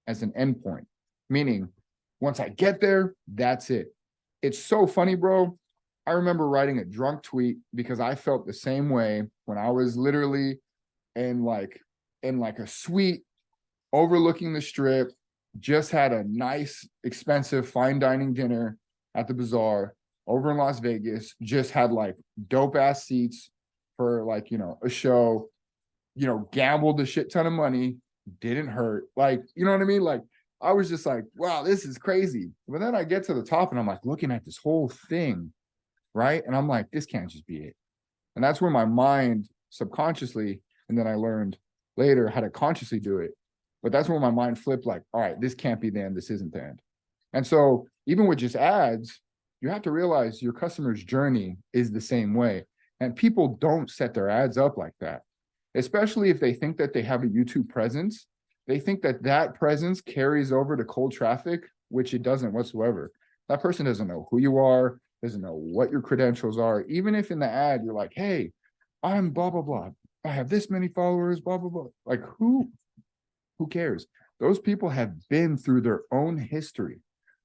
as an endpoint, meaning once I get there, that's it. It's so funny, bro. I remember writing a drunk tweet because I felt the same way when I was literally in like a suite overlooking the strip, just had a nice, expensive, fine dining dinner, at the bazaar over in Las Vegas, just had like dope ass seats for like, a show, gambled a shit ton of money, didn't hurt. Like, you know what I mean? Like, I was just like, wow, this is crazy. But then I get to the top and I'm like looking at this whole thing, right? And I'm like, this can't just be it. And that's where my mind subconsciously, and then I learned later how to consciously do it. But that's when my mind flipped like, all right, this can't be the end. This isn't the end. And so even with just ads, you have to realize your customer's journey is the same way. And people don't set their ads up like that, especially if they think that they have a YouTube presence. They think that that presence carries over to cold traffic, which it doesn't whatsoever. That person doesn't know who you are, doesn't know what your credentials are. Even if in the ad you're like, hey, I'm blah, blah, blah. I have this many followers, blah, blah, blah. Like who cares? Those people have been through their own history.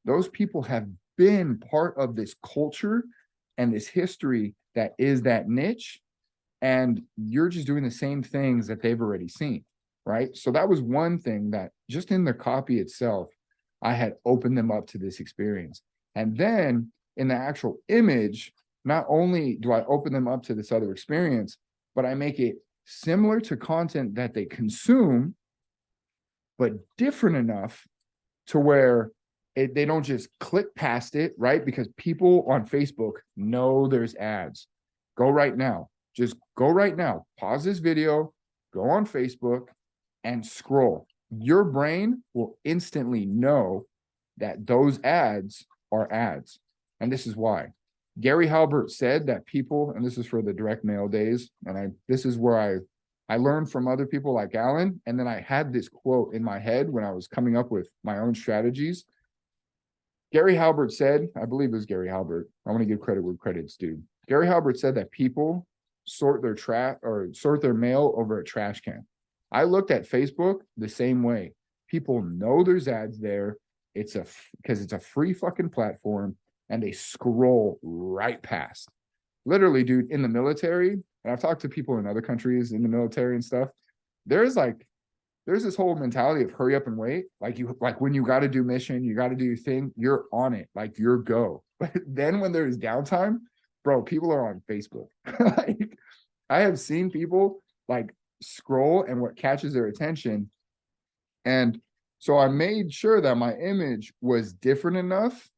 Those people have been part of this culture and this history that is that niche. And you're just doing the same things that they've already seen, right? So that was one thing that just in the copy itself, I had opened them up to this experience. And then in the actual image, not only do I open them up to this other experience, but I make it similar to content that they consume, but different enough to where they don't just click past it, right? Because people on Facebook know there's ads. Go right now. Just go right now. Pause this video, go on Facebook and scroll. Your brain will instantly know that those ads are ads. And this is why. Gary Halbert said that people, and this is for the direct mail days, and this is where I learned from other people like Alan, and then I had this quote in my head when I was coming up with my own strategies. Gary Halbert said, I believe it was Gary Halbert. I want to give credit where credit's due. Gary Halbert said that people sort their mail over a trash can. I looked at Facebook the same way. People know there's ads there. Because it's a free fucking platform, and they scroll right past. Literally, dude, in the military, and I've talked to people in other countries in the military and stuff, there's this whole mentality of hurry up and wait. Like when you got to do mission, you got to do your thing, you're on it, like you're go. But then when there's downtime, bro, people are on Facebook. Like I have seen people like scroll and what catches their attention. And so I made sure that my image was different enough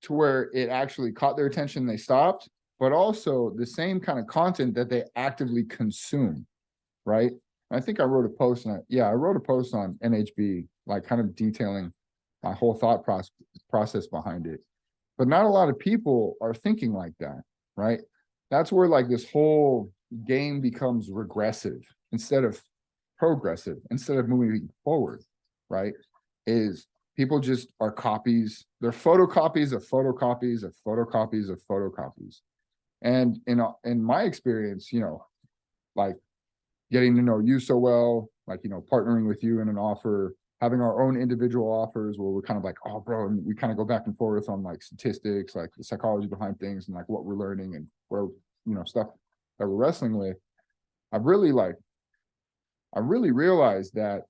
to where it actually caught their attention, they stopped, but also the same kind of content that they actively consume, right? I think I wrote a post on it. I wrote a post on NHB, like kind of detailing my whole thought process behind it. But not a lot of people are thinking like that, right? That's where like this whole game becomes regressive instead of progressive, instead of moving forward, right? Is people just are copies, they're photocopies of photocopies of photocopies of photocopies. And in my experience, like getting to know you so well, like, partnering with you in an offer, having our own individual offers where we're kind of like, oh, bro, and we kind of go back and forth on like statistics, like the psychology behind things and like what we're learning and where, stuff that we're wrestling with. I really realized that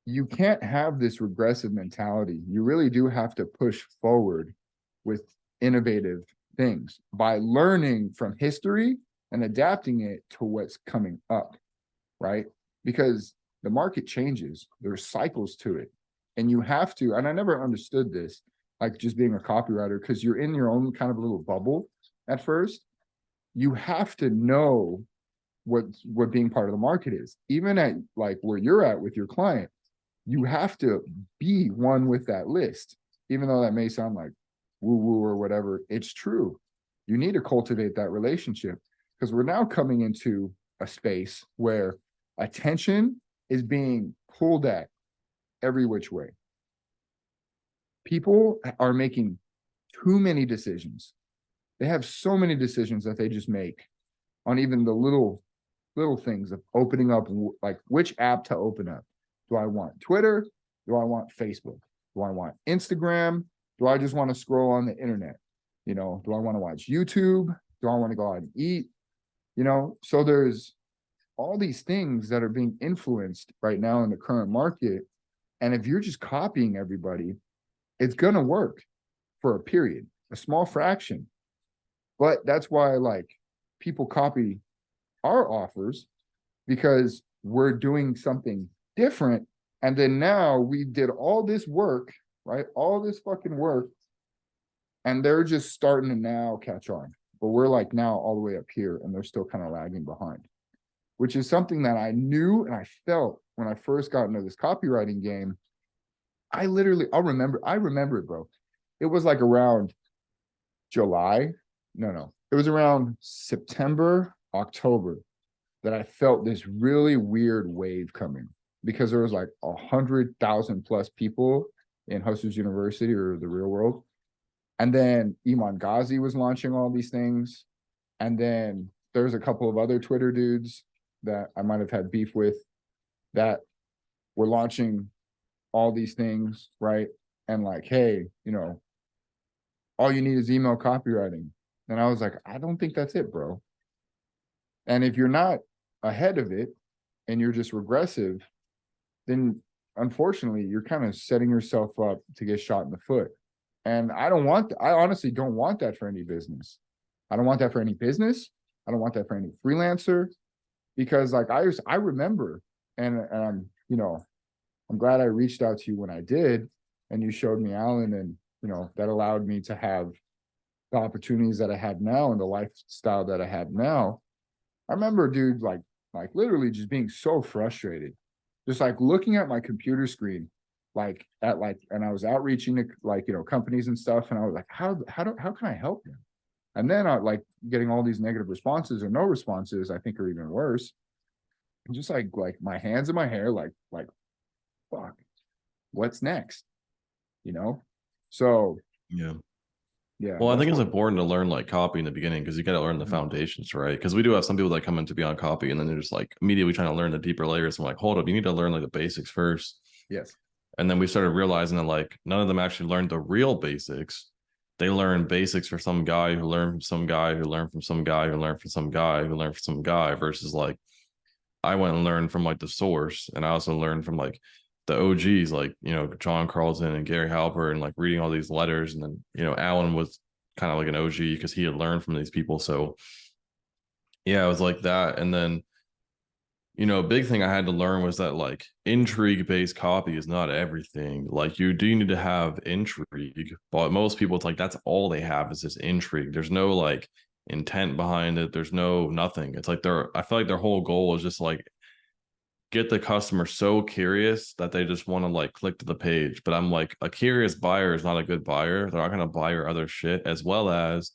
you can't have this regressive mentality. You really do have to push forward with innovative things by learning from history and adapting it to what's coming up, right? Because the market changes, there's cycles to it. And you have to, and I never understood this, like just being a copywriter, because you're in your own kind of little bubble at first. You have to know what being part of the market is. Even at like where you're at with your client, you have to be one with that list, even though that may sound like woo-woo or whatever. It's true. You need to cultivate that relationship because we're now coming into a space where attention is being pulled at every which way. People are making too many decisions. They have so many decisions that they just make on even the little things of opening up, like which app to open up. Do I want Twitter? Do I want Facebook? Do I want Instagram? Do I just want to scroll on the internet? Do I want to watch YouTube? Do I want to go out and eat? So there's all these things that are being influenced right now in the current market. And if you're just copying everybody, it's gonna work for a period, a small fraction. But that's why like people copy our offers, because we're doing something different. And then now we did all this work, right? All this fucking work. And they're just starting to now catch on. But we're like now all the way up here and they're still kind of lagging behind, which is something that I knew and I felt when I first got into this copywriting game. I remember it, bro. It was like around July. No. It was around September, October that I felt this really weird wave coming, because there was like 100,000 plus people in Hustlers University or the real world. And then Iman Ghazi was launching all these things. And then there's a couple of other Twitter dudes that I might have had beef with that were launching all these things, right? And like, hey, all you need is email copywriting. And I was like, I don't think that's it, bro. And if you're not ahead of it and you're just regressive, then unfortunately you're kind of setting yourself up to get shot in the foot. And I honestly don't want that for any business. I don't want that for any business. I don't want that for any freelancer, because like I remember, and I'm glad I reached out to you when I did, and you showed me Alan, and that allowed me to have the opportunities that I have now and the lifestyle that I have now. I remember, dude, like literally just being so frustrated, just like looking at my computer screen, and I was outreaching to companies and stuff, and I was like, how can I help them? And then I like getting all these negative responses or no responses, I think are even worse. And just like my hands in my hair, like fuck, what's next? So Yeah. yeah, Well, I that's think it's what. important to learn like copy in the beginning because you got to learn the foundations, right? Because we do have some people that come in to be on copy and then they're just like immediately trying to learn the deeper layers. I'm like, hold up, you need to learn like the basics first. Yes. And then we started realizing that like none of them actually learned the real basics. They learned basics for some guy who learned from some guy who learned from some guy who learned from some guy who learned from some guy versus like I went and learned from like the source. And I also learned from like the OGs, like, John Carlton and Gary Halper, and like reading all these letters. And then, Alan was kind of like an OG because he had learned from these people. So yeah, it was like that. And then, a big thing I had to learn was that like intrigue based copy is not everything. Like you do need to have intrigue, but most people, it's like that's all they have is this intrigue. There's no like intent behind it. There's no nothing. It's like I feel like their whole goal is just like get the customer so curious that they just want to like click to the page. But I'm like, a curious buyer is not a good buyer. They're not going to buy your other shit, as well as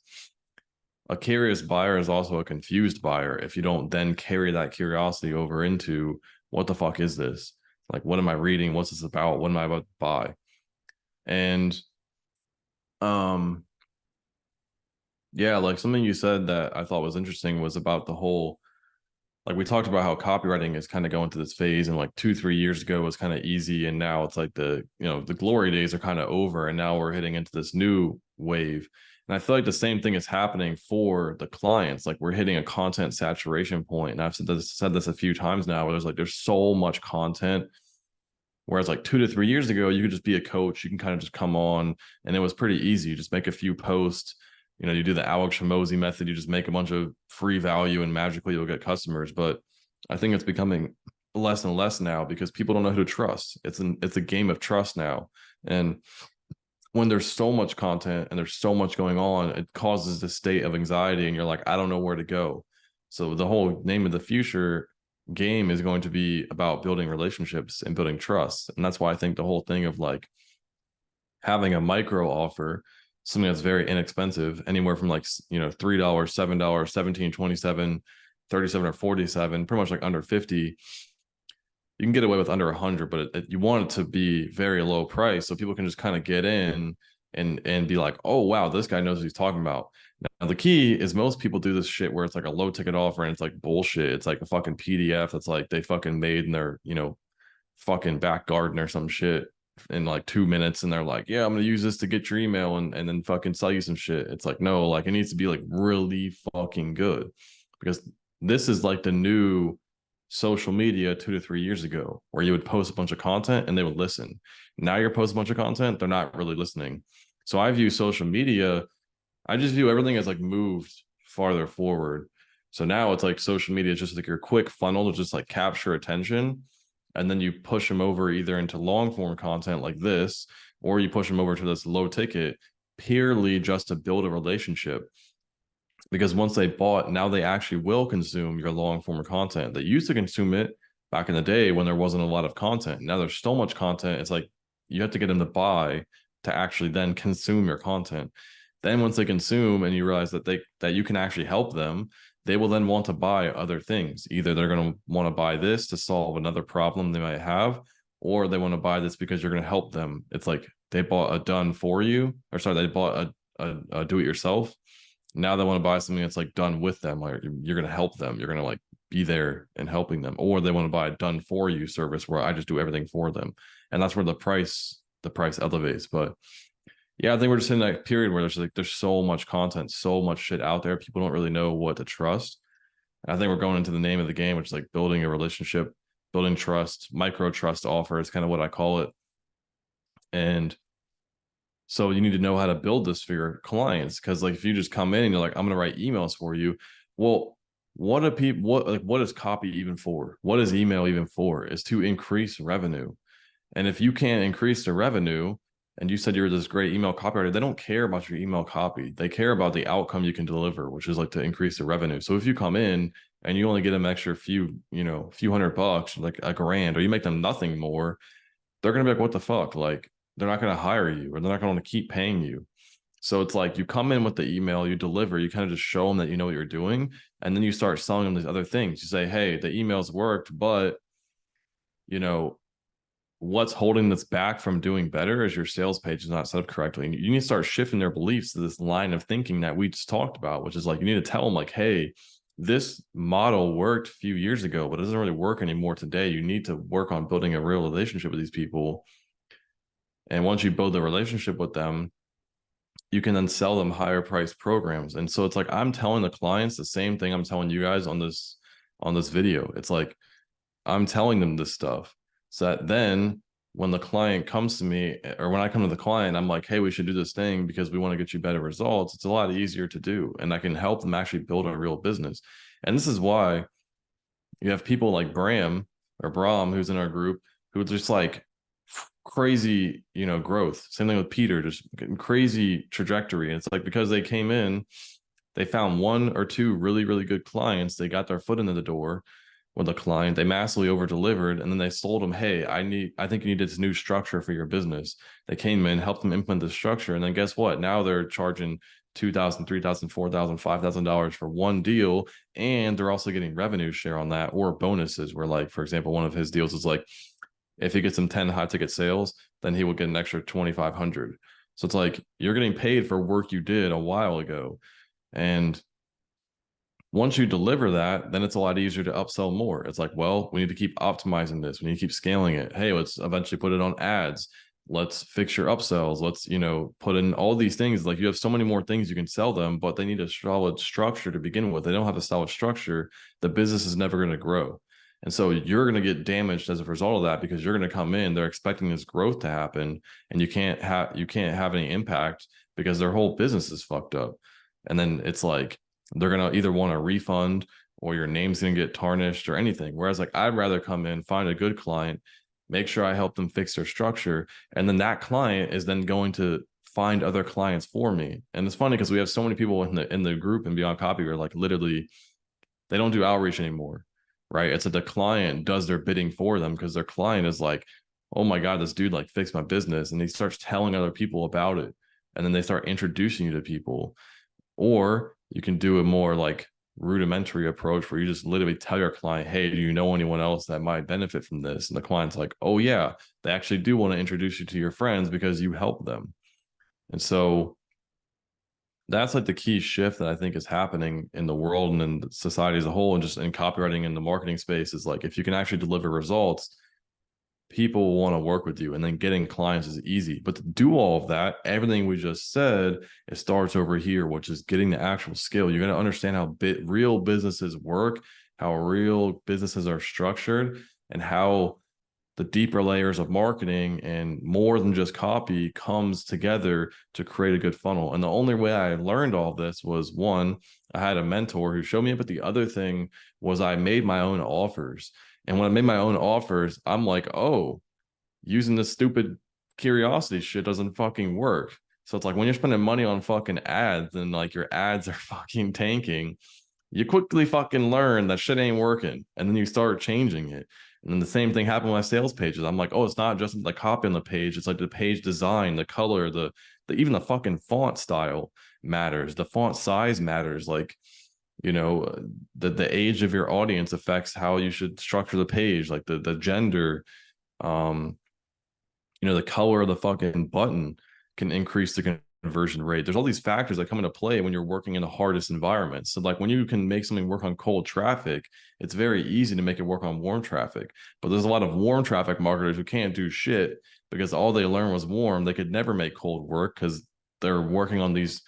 a curious buyer is also a confused buyer if you don't then carry that curiosity over into what the fuck is this? Like, what am I reading? What's this about? What am I about to buy? And yeah, like something you said that I thought was interesting was about the whole, like we talked about how copywriting is kind of going through this phase, and like 2-3 years ago was kind of easy, and now it's like the glory days are kind of over, and now we're hitting into this new wave. And I feel like the same thing is happening for the clients. Like we're hitting a content saturation point, and I've said this a few times now, where there's so much content. Whereas like 2 to 3 years ago, you could just be a coach. You can kind of just come on, and it was pretty easy. You just make a few posts. You do the Alex Hormozi method. You just make a bunch of free value, and magically you'll get customers. But I think it's becoming less and less now because people don't know who to trust. It's a game of trust now, and when there's so much content and there's so much going on, it causes this state of anxiety, and you're like, I don't know where to go. So the whole name of the future game is going to be about building relationships and building trust. And that's why I think the whole thing of like having a micro offer, something that's very inexpensive, anywhere from like, $3, $7, 17, 27, 37, or 47, pretty much like under 50, you can get away with under 100, but you want it to be very low price so people can just kind of get in and be like, oh wow, this guy knows what he's talking about. Now the key is most people do this shit where it's like a low ticket offer and it's like bullshit. It's like a fucking PDF that's like they fucking made in their fucking back garden or some shit in like 2 minutes, and they're like, yeah, I'm gonna use this to get your email and then fucking sell you some shit. It's like, no, like it needs to be like really fucking good, because this is like the new social media 2 to 3 years ago, where you would post a bunch of content and they would listen. Now you're posting a bunch of content, they're not really listening. So I view social media, I just view everything as like moved farther forward. So now it's like social media is just like your quick funnel to just like capture attention. And then you push them over either into long form content like this, or you push them over to this low ticket purely just to build a relationship. Because once they bought, now they actually will consume your long form content. They used to consume it back in the day when there wasn't a lot of content. Now there's so much content. It's like you have to get them to buy to actually then consume your content. Then once they consume and you realize that you can actually help them, they will then want to buy other things. Either they're going to want to buy this to solve another problem they might have, or they want to buy this because you're going to help them. It's like they bought a done for you, or sorry, they bought a do it yourself. Now they want to buy something that's like done with them. Like you're going to help them. You're going to like be there and helping them, or they want to buy a done for you service where I just do everything for them. And that's where the price elevates. But yeah, I think we're just in that period where there's so much content, so much shit out there. People don't really know what to trust. And I think we're going into the name of the game, which is like building a relationship, building trust, micro trust offer is kind of what I call it. And so you need to know how to build this for your clients. Cause like if you just come in and you're like, I'm gonna write emails for you. Well, what do people what is copy even for? What is email even for? Is to increase revenue. And if you can't increase the revenue, and you said you're this great email copywriter, they don't care about your email copy. They care about the outcome you can deliver, which is like to increase the revenue. So if you come in and you only get them extra few $100, like $1,000, or you make them nothing more, they're gonna be like, what the fuck? Like they're not gonna hire you, or they're not gonna want to keep paying you. So it's like you come in with the email, you deliver, you kind of just show them that you know what you're doing, and then you start selling them these other things. You say, hey, the emails worked, but you know, what's holding this back from doing better is your sales page is not set up correctly. And you need to start shifting their beliefs to this line of thinking that we just talked about, which is like, you need to tell them like, hey, this model worked a few years ago, but it doesn't really work anymore today. You need to work on building a real relationship with these people. And once you build a relationship with them, you can then sell them higher price programs. And so it's like, I'm telling the clients the same thing I'm telling you guys on this video. It's like, I'm telling them this stuff so that then when the client comes to me, or when I come to the client, I'm like, hey, we should do this thing because we want to get you better results. It's a lot easier to do. And I can help them actually build a real business. And this is why you have people like Bram or Brahm, who's in our group, who just like crazy, growth. Same thing with Peter, just crazy trajectory. And it's like, because they came in, they found one or two really, really good clients. They got their foot into the door with a client, they massively over delivered, and then they sold them, hey, I think you need this new structure for your business. They came in, helped them implement the structure, and then guess what? Now they're charging $2,000, $3,000, $4,000, $5,000 for one deal, and they're also getting revenue share on that, or bonuses, where like, for example, one of his deals is like, if he gets them 10 high ticket sales, then he will get an extra 2,500. So it's like you're getting paid for work you did a while ago. And once you deliver that, then it's a lot easier to upsell more. It's like, well, we need to keep optimizing this. We need to keep scaling it. Hey, let's eventually put it on ads. Let's fix your upsells. Let's, put in all these things. Like you have so many more things you can sell them, but they need a solid structure to begin with. They don't have a solid structure. The business is never going to grow. And so you're going to get damaged as a result of that, because you're going to come in, they're expecting this growth to happen, and you can't have any impact because their whole business is fucked up. And then it's like, they're going to either want a refund, or your name's going to get tarnished, or anything. Whereas like, I'd rather come in, find a good client, make sure I help them fix their structure. And then that client is then going to find other clients for me. And it's funny because we have so many people in the group and Beyond Copy where like literally they don't do outreach anymore, right? It's that the client does their bidding for them, because their client is like, oh my God, this dude like fixed my business. And he starts telling other people about it. And then they start introducing you to people. Or you can do a more like rudimentary approach where you just literally tell your client, hey, do you know anyone else that might benefit from this? And the client's like, oh yeah, they actually do want to introduce you to your friends because you help them. And so that's like the key shift that I think is happening in the world and in society as a whole, and just in copywriting in the marketing space, is like, if you can actually deliver results, people want to work with you, and then getting clients is easy. But to do all of that, everything we just said, it starts over here, which is getting the actual skill. You're going to understand how real businesses work, how real businesses are structured, and how the deeper layers of marketing and more than just copy comes together to create a good funnel. And the only way I learned all this was, one, I had a mentor who showed me it, but the other thing was I made my own offers. And when I made my own offers, I'm like, oh, using this stupid curiosity shit doesn't fucking work. So it's like when you're spending money on fucking ads and like your ads are fucking tanking, you quickly fucking learn that shit ain't working. And then you start changing it. And then the same thing happened with my sales pages. I'm like, oh, it's not just the copy on the page. It's like the page design, the color, the even the fucking font style matters. The font size matters. Like, you know, the age of your audience affects how you should structure the page, like the gender, um, you know, the color of the fucking button can increase the conversion rate. There's all these factors that come into play when you're working in the hardest environments. So like when you can make something work on cold traffic, it's very easy to make it work on warm traffic. But there's a lot of warm traffic marketers who can't do shit because all they learned was warm. They could never make cold work because they're working on these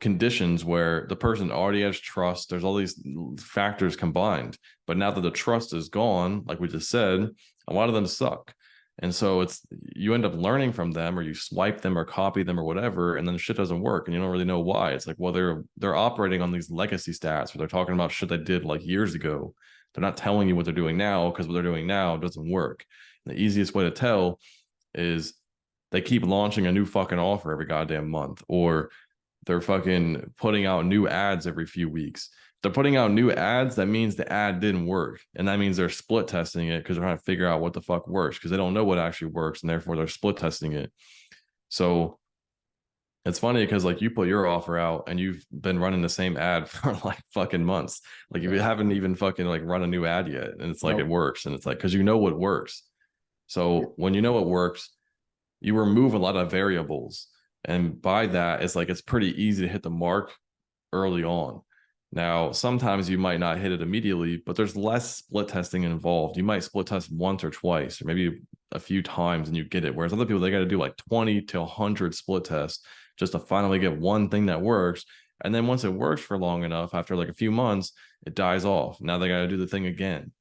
conditions where the person already has trust. There's all these factors combined. But now that the trust is gone, like we just said, a lot of them suck. And so it's, you end up learning from them, or you swipe them or copy them or whatever, and then shit doesn't work and you don't really know why. It's like, well, they're operating on these legacy stats where they're talking about shit they did like years ago. They're not telling you what they're doing now because what they're doing now doesn't work. And the easiest way to tell is they keep launching a new fucking offer every goddamn month, or they're fucking putting out new ads every few weeks. They're putting out new ads, that means the ad didn't work. And that means they're split testing it because they're trying to figure out what the fuck works, because they don't know what actually works, and therefore they're split testing it. So it's funny because like you put your offer out and you've been running the same ad for like fucking months. Like you haven't even fucking like run a new ad yet. And it's like, it works. And it's like, because you know what works. So when you know what works, you remove a lot of variables. And by that, it's like it's pretty easy to hit the mark early on. Now, sometimes you might not hit it immediately, but there's less split testing involved. You might split test once or twice, or maybe a few times, and you get it. Whereas other people, they got to do like 20 to 100 split tests just to finally get one thing that works. And then once it works for long enough, after like a few months, it dies off. Now they got to do the thing again.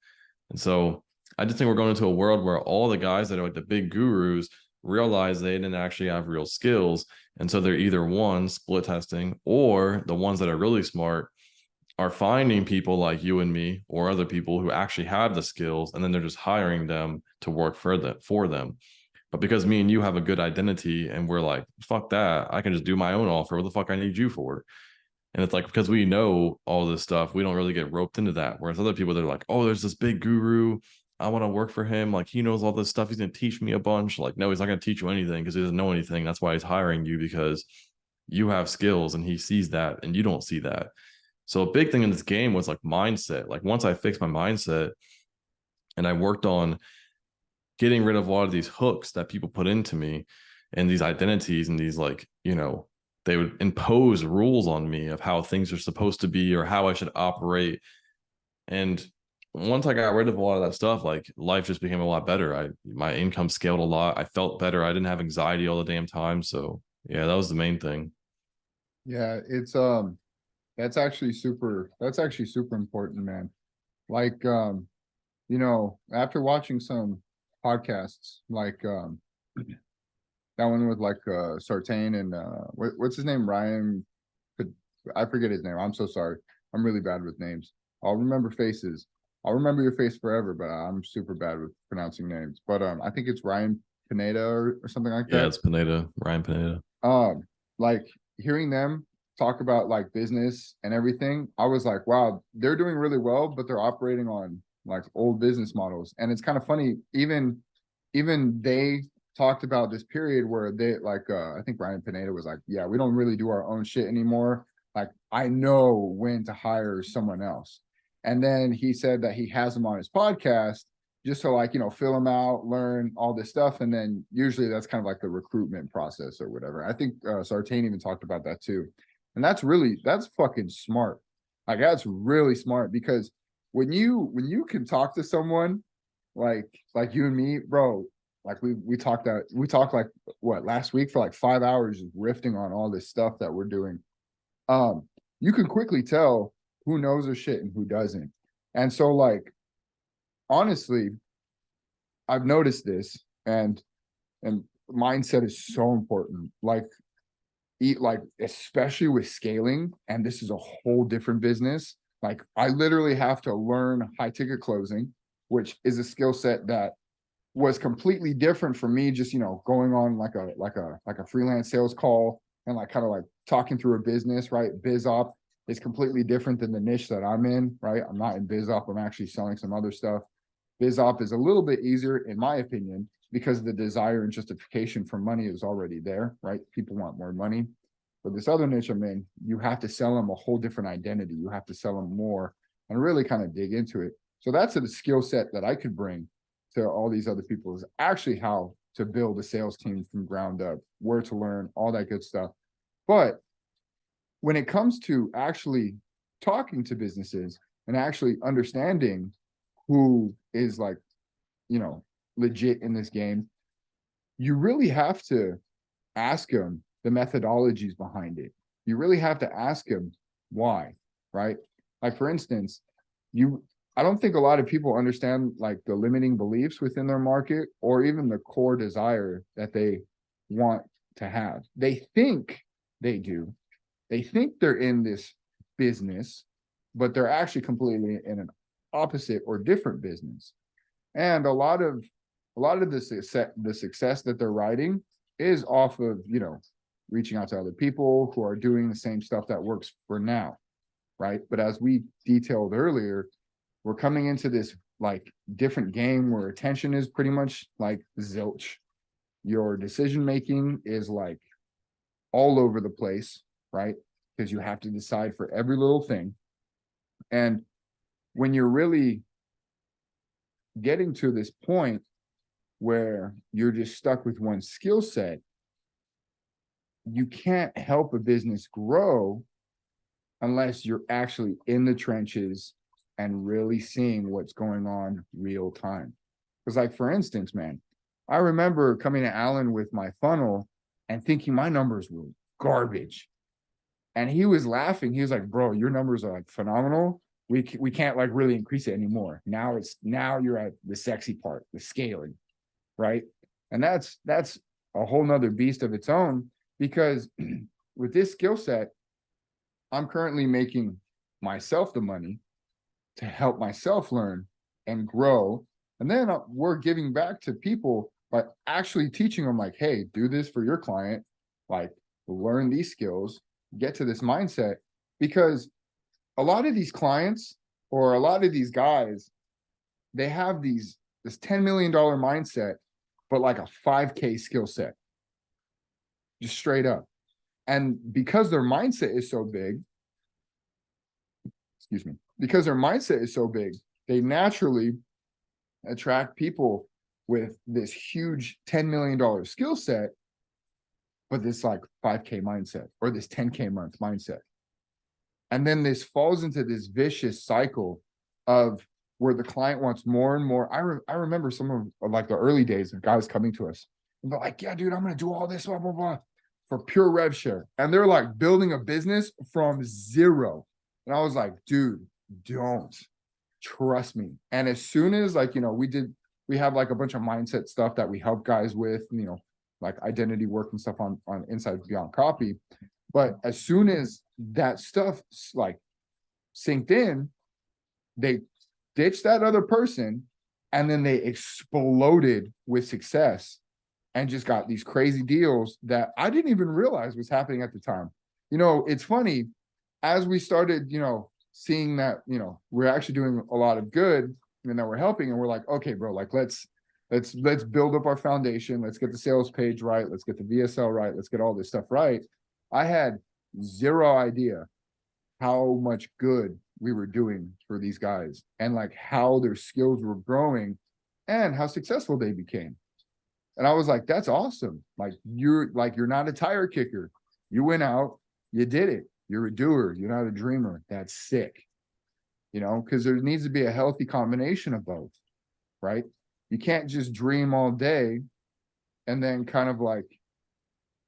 And so I just think we're going into a world where all the guys that are like the big gurus realize they didn't actually have real skills. And so they're either one, split testing, or the ones that are really smart are finding people like you and me or other people who actually have the skills, and then they're just hiring them to work for them. But because me and you have a good identity and we're like, fuck that, I can just do my own offer. What the fuck I need you for? And it's like, because we know all this stuff, we don't really get roped into that. Whereas other people, they're like, oh, there's this big guru, I want to work for him. Like, he knows all this stuff. He's going to teach me a bunch. Like, no, he's not going to teach you anything because he doesn't know anything. That's why he's hiring you, because you have skills and he sees that and you don't see that. So a big thing in this game was like mindset. Like once I fixed my mindset and I worked on getting rid of a lot of these hooks that people put into me and these identities and these, like, you know, they would impose rules on me of how things are supposed to be or how I should operate. And once I got rid of a lot of that stuff, like life just became a lot better. My income scaled a lot. I felt better. I didn't have anxiety all the damn time. So yeah, that was the main thing. Yeah, it's that's actually super important, man. Like you know, after watching some podcasts like that one with like Sartain and what's his name? Ryan, I forget his name. I'm so sorry. I'm really bad with names. I'll remember faces. I'll remember your face forever, but I'm super bad with pronouncing names. But I think it's Ryan Pineda or something like Yeah, that. it's Pineda, Ryan Pineda. Like hearing them talk about like business and everything, I was like, wow, they're doing really well, but they're operating on like old business models. And it's kind of funny, even they talked about this period where they like I think Ryan Pineda was like, yeah, we don't really do our own shit anymore. Like, I know when to hire someone else. And then he said that he has them on his podcast just to, like, you know, fill them out, learn all this stuff. And then usually that's kind of like the recruitment process or whatever. I think Sartain even talked about that too. And that's fucking smart. Like, that's really smart, because when you can talk to someone like you and me, bro, like we talked like what, last week for like 5 hours just riffing on all this stuff that we're doing. You can quickly tell who knows their shit and who doesn't. And so like, honestly, I've noticed this, and mindset is so important. Like, especially with scaling, and this is a whole different business. Like, I literally have to learn high ticket closing, which is a skill set that was completely different for me, just going on like a freelance sales call and like kind of like talking through a business, right? Biz op is completely different than the niche that I'm in, right? I'm not in biz op, I'm actually selling some other stuff. Biz op is a little bit easier in my opinion, because the desire and justification for money is already there, right? People want more money. But this other niche I'm in, you have to sell them a whole different identity. You have to sell them more and really kind of dig into it. So that's a skill set that I could bring to all these other people, is actually how to build a sales team from ground up, where to learn, all that good stuff. But when it comes to actually talking to businesses and actually understanding who is like, legit in this game, you really have to ask them the methodologies behind it. You really have to ask them why, right? Like, for instance, I don't think a lot of people understand like the limiting beliefs within their market, or even the core desire that they want to have. They think they do. They think they're in this business, but they're actually completely in an opposite or different business. And a lot of the success that they're riding is off of, reaching out to other people who are doing the same stuff that works for now, right? But as we detailed earlier, we're coming into this like different game where attention is pretty much like zilch. Your decision making is like all over the place, right? Because you have to decide for every little thing. And when you're really getting to this point where you're just stuck with one skill set, you can't help a business grow unless you're actually in the trenches and really seeing what's going on real time. Because, like, for instance, man, I remember coming to Alan with my funnel and thinking my numbers were garbage. And he was laughing. He was like, bro, your numbers are like phenomenal. We can't like really increase it anymore. Now you're at the sexy part, the scaling, right? And that's a whole nother beast of its own, because with this skill set, I'm currently making myself the money to help myself learn and grow. And then we're giving back to people by actually teaching them like, hey, do this for your client, like learn these skills, get to this mindset. Because a lot of these clients, or a lot of these guys, they have this $10 million mindset, but like a 5K skill set, just straight up. And because their mindset is so big, because their mindset is so big, they naturally attract people with this huge $10 million skill set, but this like 5K mindset or this 10K month mindset. And then this falls into this vicious cycle of where the client wants more and more. I remember some of like the early days of guys coming to us and they're like, yeah, dude, I'm going to do all this, blah, blah, blah, for pure rev share. And they're like building a business from zero. And I was like, dude, don't, trust me. And as soon as like, we have like a bunch of mindset stuff that we help guys with, like identity work and stuff on Inside Beyond Copy. But as soon as that stuff like synced in, they ditched that other person, and then they exploded with success and just got these crazy deals that I didn't even realize was happening at the time. It's funny, as we started, seeing that, we're actually doing a lot of good and that we're helping, and we're like, okay, bro, like let's build up our foundation. Let's get the sales page right. Let's get the VSL right. Let's get all this stuff right. I had zero idea how much good we were doing for these guys, and like how their skills were growing and how successful they became. And I was like, that's awesome. Like, you're not a tire kicker. You went out, you did it. You're a doer. You're not a dreamer. That's sick. Because there needs to be a healthy combination of both, right? You can't just dream all day and then kind of like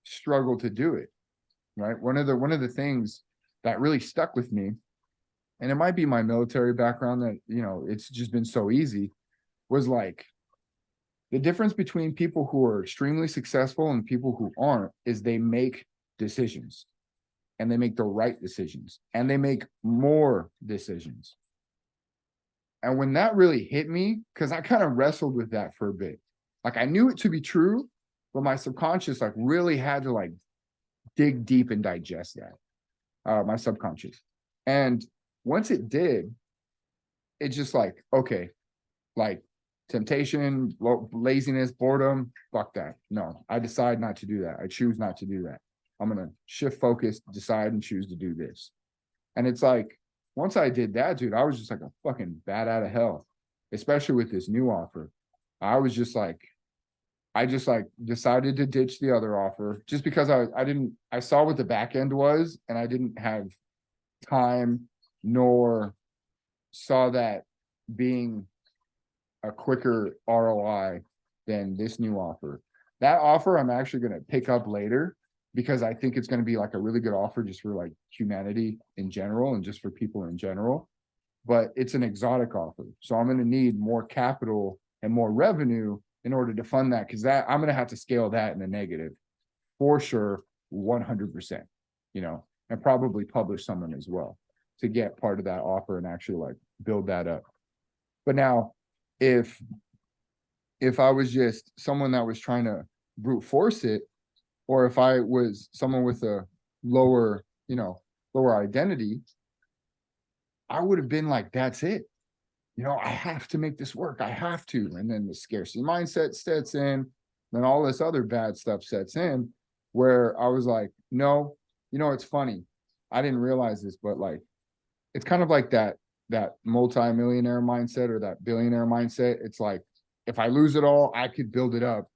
struggle to do it, right? One of the things that really stuck with me and it might be my military background that, it's just been so easy, was like the difference between people who are extremely successful and people who aren't is they make decisions, and they make the right decisions, and they make more decisions. And when that really hit me, because I kind of wrestled with that for a bit, like I knew it to be true, but my subconscious like really had to like dig deep and digest that, my subconscious. And once it did, it just like, okay, like temptation, laziness, boredom, fuck that. No, I decide not to do that. I choose not to do that. I'm going to shift focus, decide and choose to do this. And it's like, once I did that, dude, I was just like a fucking bat out of hell, especially with this new offer. I was just like, I just like decided to ditch the other offer just because I saw what the back end was, and I didn't have time nor saw that being a quicker ROI than this new offer. That offer I'm actually going to pick up later because I think it's going to be like a really good offer just for like humanity in general and just for people in general. But it's an exotic offer. So I'm going to need more capital and more revenue in order to fund that, because that I'm going to have to scale that in the negative for sure, 100%, and probably publish someone as well to get part of that offer and actually like build that up. But now, if I was just someone that was trying to brute force it, or if I was someone with a lower, lower identity, I would have been like, that's it. I have to make this work. I have to. And then the scarcity mindset sets in, then all this other bad stuff sets in, where I was like, no, it's funny. I didn't realize this, but like, it's kind of like that multi-millionaire mindset or that billionaire mindset. It's like, if I lose it all, I could build it up.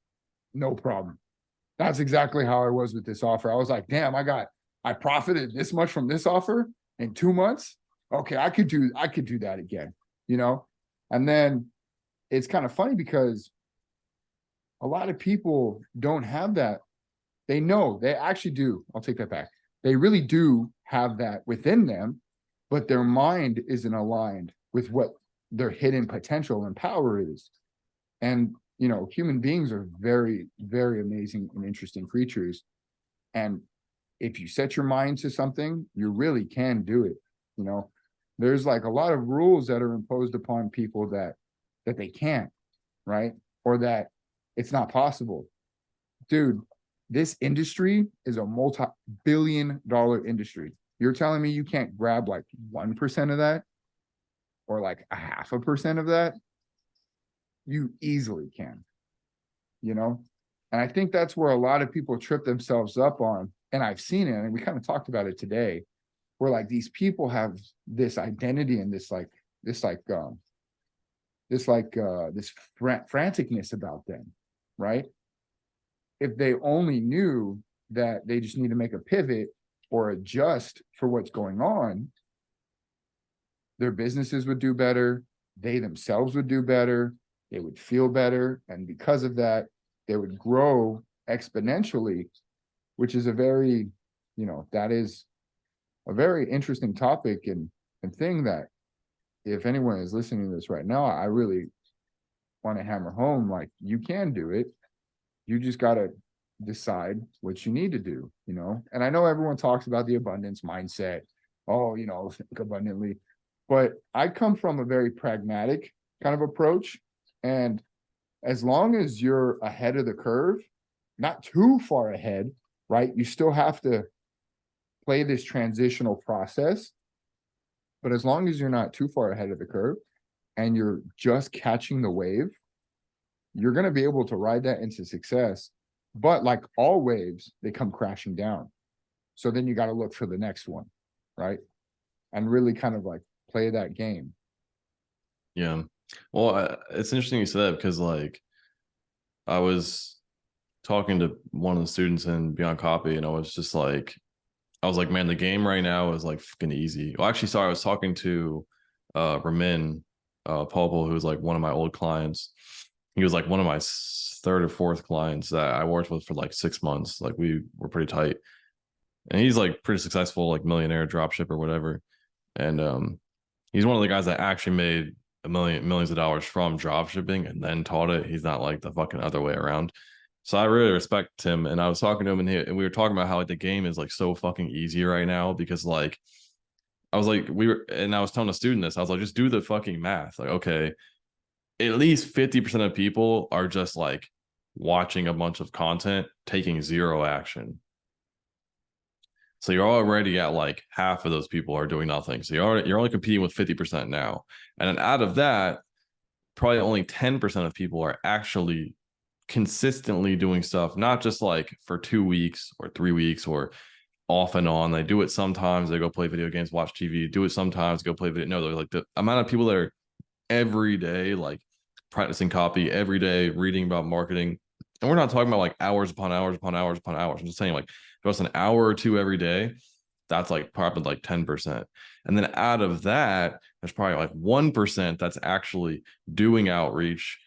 No problem. That's exactly how I was with this offer. I was like, damn, I profited this much from this offer in 2 months. Okay, I could do that again, And then it's kind of funny because a lot of people don't have that. They know, they actually do. I'll take that back. They really do have that within them, but their mind isn't aligned with what their hidden potential and power is. And, human beings are very, very amazing and interesting creatures. And if you set your mind to something, you really can do it. There's like a lot of rules that are imposed upon people that they can't, right? Or that it's not possible. Dude, this industry is a multi-billion-dollar industry. You're telling me you can't grab like 1% of that or like a 0.5% of that? You easily can, And I think that's where a lot of people trip themselves up on. And I've seen it, and we kind of talked about it today, where like these people have this identity and this franticness about them, right? If they only knew that they just need to make a pivot or adjust for what's going on, their businesses would do better. They themselves would do better. They would feel better. And because of that, they would grow exponentially, which is that is a very interesting topic and thing that if anyone is listening to this right now, I really want to hammer home, like, you can do it. You just got to decide what you need to do, And I know everyone talks about the abundance mindset. Oh, think abundantly. But I come from a very pragmatic kind of approach. And as long as you're ahead of the curve, not too far ahead, right? You still have to play this transitional process. But as long as you're not too far ahead of the curve and you're just catching the wave, you're going to be able to ride that into success. But like all waves, they come crashing down. So then you got to look for the next one, right? And really kind of like play that game. Yeah. Well, it's interesting you said that because like I was talking to one of the students in Beyond Copy, and I was like, man, the game right now is like fucking easy. Well, actually, sorry, I was talking to Ramin Popel, who's like one of my old clients. He was like one of my third or fourth clients that I worked with for like 6 months. Like we were pretty tight. And he's like pretty successful, like millionaire dropship or whatever. And He's one of the guys that actually made millions of dollars from drop shipping and then taught it. He's not like the fucking other way around. So I really respect him. And I was talking to him and we were talking about how like the game is like so fucking easy right now because like I was like, I was telling a student this. I was like, just do the fucking math. Like, okay, at least 50% of people are just like watching a bunch of content, taking zero action. So you're already at like half of those people are doing nothing. So you're only competing with 50% now. And then out of that, probably only 10% of people are actually consistently doing stuff, not just like for 2 weeks or 3 weeks or off and on. They do it sometimes, they go play video games, watch TV, do it sometimes, go play video. No, they're like the amount of people that are every day, like practicing copy every day, reading about marketing. And we're not talking about like hours upon hours upon hours upon hours. I'm just saying, like, just an hour or two every day, that's like probably like 10%. And then out of that, there's probably like 1% that's actually doing outreach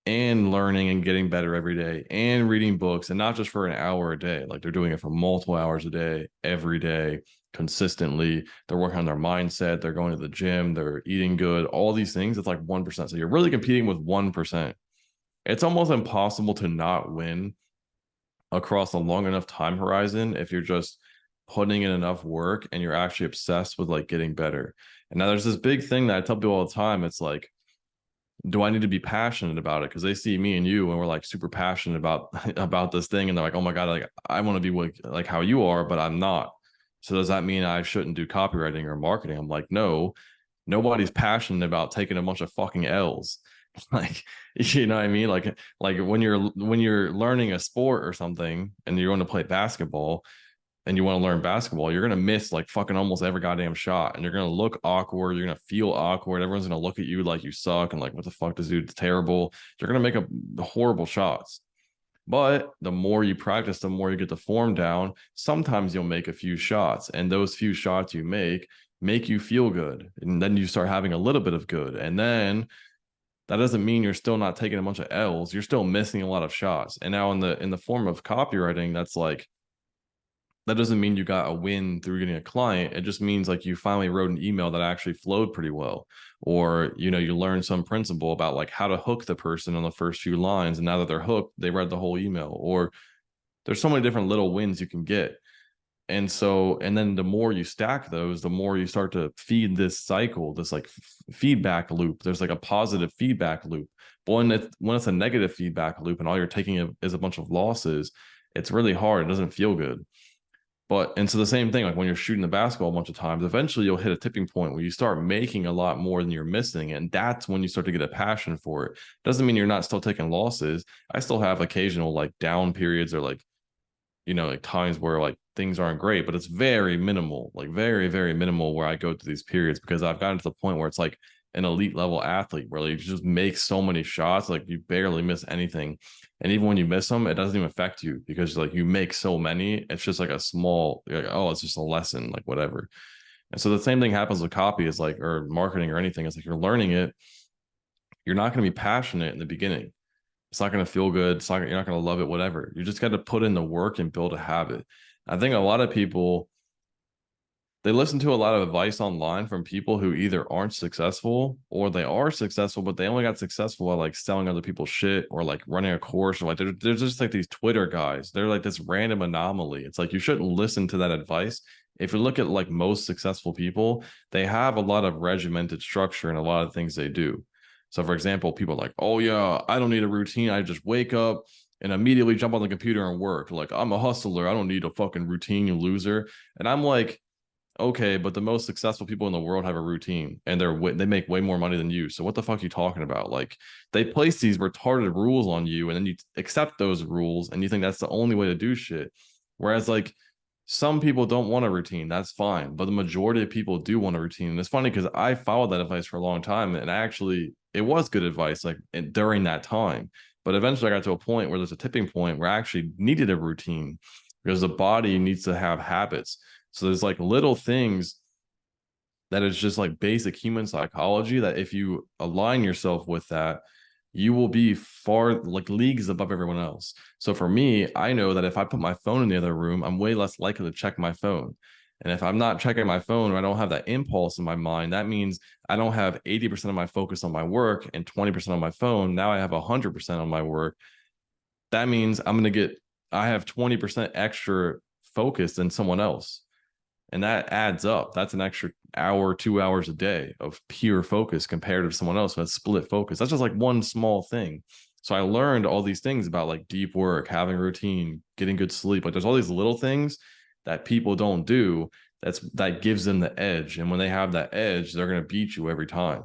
and learning and getting better every day and reading books, and not just for an hour a day. Like they're doing it for multiple hours a day, every day, consistently. They're working on their mindset. They're going to the gym. They're eating good. All these things. It's like 1%. So you're really competing with 1%. It's almost impossible to not win across a long enough time horizon if you're just putting in enough work and you're actually obsessed with like getting better. And now there's this big thing that I tell people all the time. It's like, do I need to be passionate about it? Because they see me and you and we're like super passionate about this thing, and they're like, oh my god, like I want to be like how you are, but I'm not. So does that mean I shouldn't do copywriting or marketing? I'm like, no, nobody's passionate about taking a bunch of fucking L's. Like, you know what I mean? Like when you're learning a sport or something and you want to play basketball and you want to learn basketball, you're going to miss like fucking almost every goddamn shot. And you're going to look awkward. You're going to feel awkward. Everyone's going to look at you like you suck and like, what the fuck, this dude's terrible. You're going to make horrible shots. But the more you practice, the more you get the form down. Sometimes you'll make a few shots, and those few shots you make you feel good. And then you start having a little bit of good. And then that doesn't mean you're still not taking a bunch of L's. You're still missing a lot of shots. And now in the form of copywriting, that's like, that doesn't mean you got a win through getting a client. It just means like you finally wrote an email that actually flowed pretty well. Or, you know, you learned some principle about like how to hook the person on the first few lines. And now that they're hooked, they read the whole email. Or there's so many different little wins you can get. And so, and then the more you stack those, the more you start to feed this cycle, this like feedback loop. There's like a positive feedback loop. But when it's a negative feedback loop and all you're taking is a bunch of losses, it's really hard. It doesn't feel good. But, and so the same thing, like when you're shooting the basketball a bunch of times, eventually you'll hit a tipping point where you start making a lot more than you're missing. And that's when you start to get a passion for it. Doesn't mean you're not still taking losses. I still have occasional like down periods or like, you know, like times where like things aren't great, but it's very minimal, like very, very minimal where I go through these periods, because I've gotten to the point where it's like an elite level athlete where you just make so many shots, like you barely miss anything. And even when you miss them, it doesn't even affect you because like you make so many, it's just like a small, like, oh, it's just a lesson, like whatever. And so the same thing happens with copy, is like, or marketing or anything. It's like you're learning it. You're not going to be passionate in the beginning. It's not going to feel good. You're not going to love it, whatever. You just got to put in the work and build a habit. I think a lot of people, they listen to a lot of advice online from people who either aren't successful or they are successful, but they only got successful at like selling other people's shit or like running a course, or like they're just like these Twitter guys. They're like this random anomaly. It's like you shouldn't listen to that advice. If you look at like most successful people, they have a lot of regimented structure in a lot of things they do. So for example, people are like, oh yeah, I don't need a routine. I just wake up and immediately jump on the computer and work. Like, I'm a hustler. I don't need a fucking routine, you loser. And I'm like, okay, but the most successful people in the world have a routine and they make way more money than you. So what the fuck are you talking about? Like, they place these retarded rules on you and then you accept those rules and you think that's the only way to do shit. Whereas like some people don't want a routine, that's fine, but the majority of people do want a routine. And it's funny because I followed that advice for a long time, and actually it was good advice like during that time. But eventually I got to a point where there's a tipping point where I actually needed a routine because the body needs to have habits. So there's like little things that is just like basic human psychology that if you align yourself with that, you will be far like leagues above everyone else. So for me, I know that if I put my phone in the other room, I'm way less likely to check my phone. And if I'm not checking my phone or I don't have that impulse in my mind, that means I don't have 80% of my focus on my work and 20% on my phone. Now I have 100% on my work. That means I have 20% extra focus than someone else. And that adds up. That's an extra hour, 2 hours a day of pure focus compared to someone else who has split focus. That's just like one small thing. So I learned all these things about like deep work, having a routine, getting good sleep. Like there's all these little things that people don't do that gives them the edge. And when they have that edge, they're going to beat you every time.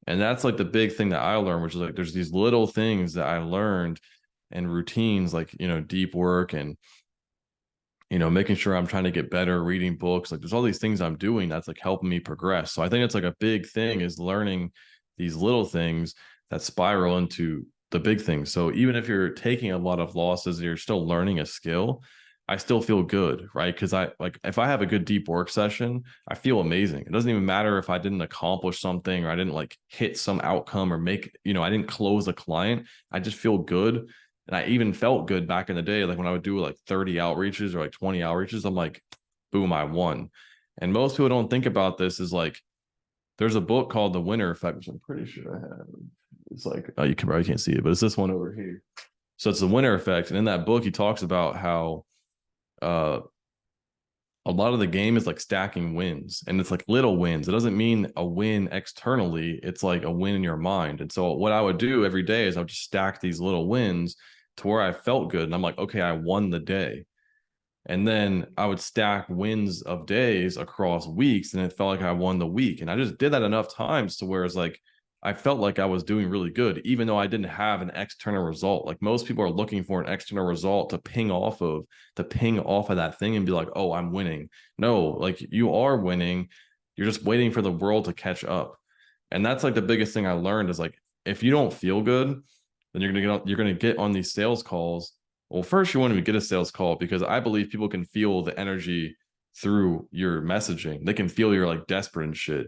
And that's like the big thing that I learned, which is like there's these little things that I learned and routines, like, deep work and making sure I'm trying to get better, reading books. Like there's all these things I'm doing that's like helping me progress. So I think it's like a big thing is learning these little things that spiral into the big things. So even if you're taking a lot of losses, you're still learning a skill. I still feel good, right? Because if I have a good deep work session, I feel amazing. It doesn't even matter if I didn't accomplish something or I didn't like hit some outcome or I didn't close a client. I just feel good. And I even felt good back in the day, like when I would do like 30 outreaches or like 20 outreaches, I'm like, boom, I won. And most people don't think about this is like, there's a book called The Winner Effect, which I'm pretty sure I have. It's like, oh, you probably can't see it, but it's this one over here. So it's The Winner Effect. And in that book, he talks about how a lot of the game is like stacking wins, and it's like little wins. It doesn't mean a win externally. It's like a win in your mind. And so what I would do every day is I would just stack these little wins to where I felt good. And I'm like, okay, I won the day. And then I would stack wins of days across weeks, and it felt like I won the week. And I just did that enough times to where it's like I felt like I was doing really good, even though I didn't have an external result. Like most people are looking for an external result to ping off of that thing and be like, oh, I'm winning. No, like you are winning. You're just waiting for the world to catch up. And that's like the biggest thing I learned is like, if you don't feel good, then you're gonna get on these sales calls. Well, first you want to get a sales call because I believe people can feel the energy through your messaging. They can feel you're like desperate and shit.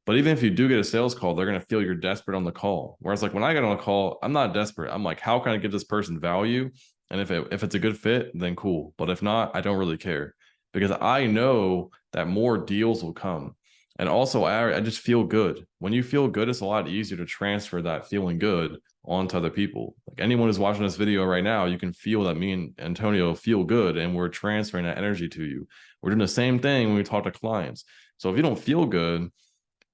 But even if you do get a sales call, they're going to feel you're desperate on the call. Whereas like when I get on a call, I'm not desperate. I'm like, how can I give this person value? And if it's a good fit, then cool. But if not, I don't really care because I know that more deals will come. And also I just feel good. When you feel good, it's a lot easier to transfer that feeling good onto other people. Like anyone who's watching this video right now, you can feel that me and Antonio feel good and we're transferring that energy to you. We're doing the same thing when we talk to clients. So if you don't feel good,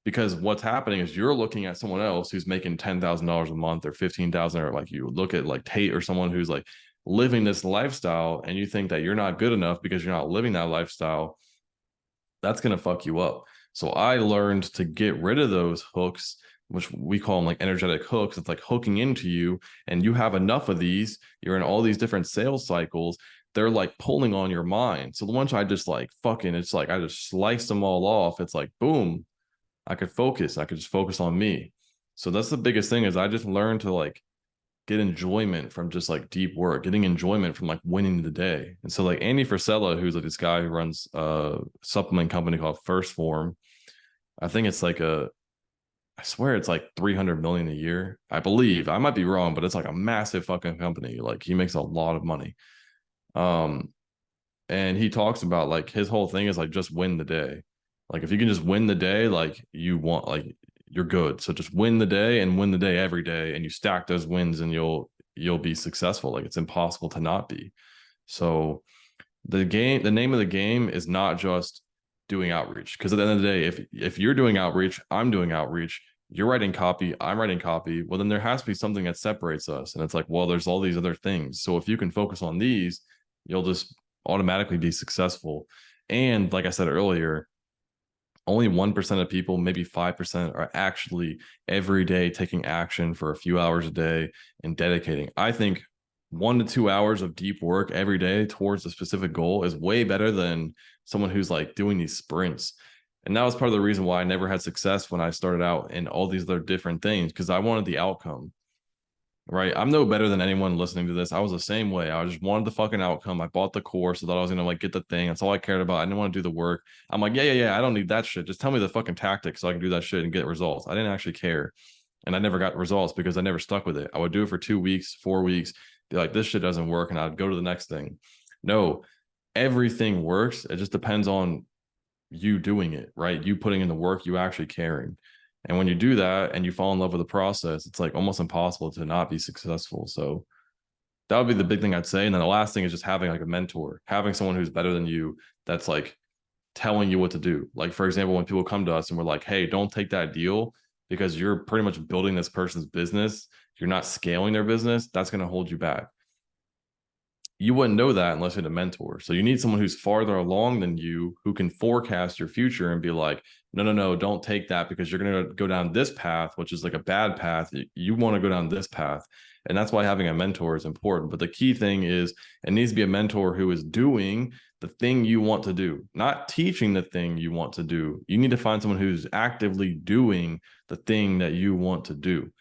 because what's happening is you're looking at someone else who's making $10,000 a month or 15,000, or like you look at like Tate or someone who's like living this lifestyle and you think that you're not good enough because you're not living that lifestyle. That's going to fuck you up. So I learned to get rid of those hooks, which we call them like energetic hooks. It's like hooking into you, and you have enough of these. You're in all these different sales cycles. They're like pulling on your mind. So the ones I just like fucking, it's like I just slice them all off. It's like, boom, I could focus. I could just focus on me. So that's the biggest thing is I just learned to like get enjoyment from just like deep work, getting enjoyment from like winning the day. And so like Andy Frisella, who's like this guy who runs a supplement company called First Form, I think it's like I swear it's like 300 million a year. I believe I might be wrong, but it's like a massive fucking company. Like he makes a lot of money. And he talks about like his whole thing is like just win the day. Like if you can just win the day, like you want, like you're good. So just win the day and win the day every day, and you stack those wins, and you'll be successful. Like it's impossible to not be. So the name of the game is not just doing outreach, because at the end of the day, if you're doing outreach, I'm doing outreach, you're writing copy, I'm writing copy, well then there has to be something that separates us. And it's like, well, there's all these other things. So if you can focus on these, you'll just automatically be successful. And like I said earlier, only 1% of people, maybe 5%, are actually every day taking action for a few hours a day and dedicating. I think 1 to 2 hours of deep work every day towards a specific goal is way better than someone who's like doing these sprints. And that was part of the reason why I never had success when I started out in all these other different things, because I wanted the outcome. Right. I'm no better than anyone listening to this. I was the same way. I just wanted the fucking outcome. I bought the course. I thought I was going to like get the thing. That's all I cared about. I didn't want to do the work. I'm like, yeah. I don't need that shit. Just tell me the fucking tactics so I can do that shit and get results. I didn't actually care. And I never got results because I never stuck with it. I would do it for 2 weeks, 4 weeks, be like, this shit doesn't work. And I'd go to the next thing. No, everything works. It just depends on you doing it, right? You putting in the work, you actually caring. And when you do that and you fall in love with the process, it's like almost impossible to not be successful. So that would be the big thing I'd say. And then the last thing is just having like a mentor, having someone who's better than you that's like telling you what to do. Like, for example, when people come to us and we're like, hey, don't take that deal because you're pretty much building this person's business, you're not scaling their business, that's going to hold you back. You wouldn't know that unless you had a mentor. So you need someone who's farther along than you, who can forecast your future and be like, no, don't take that because you're going to go down this path, which is like a bad path. You want to go down this path. And that's why having a mentor is important. But the key thing is it needs to be a mentor who is doing the thing you want to do, not teaching the thing you want to do. You need to find someone who's actively doing the thing that you want to do,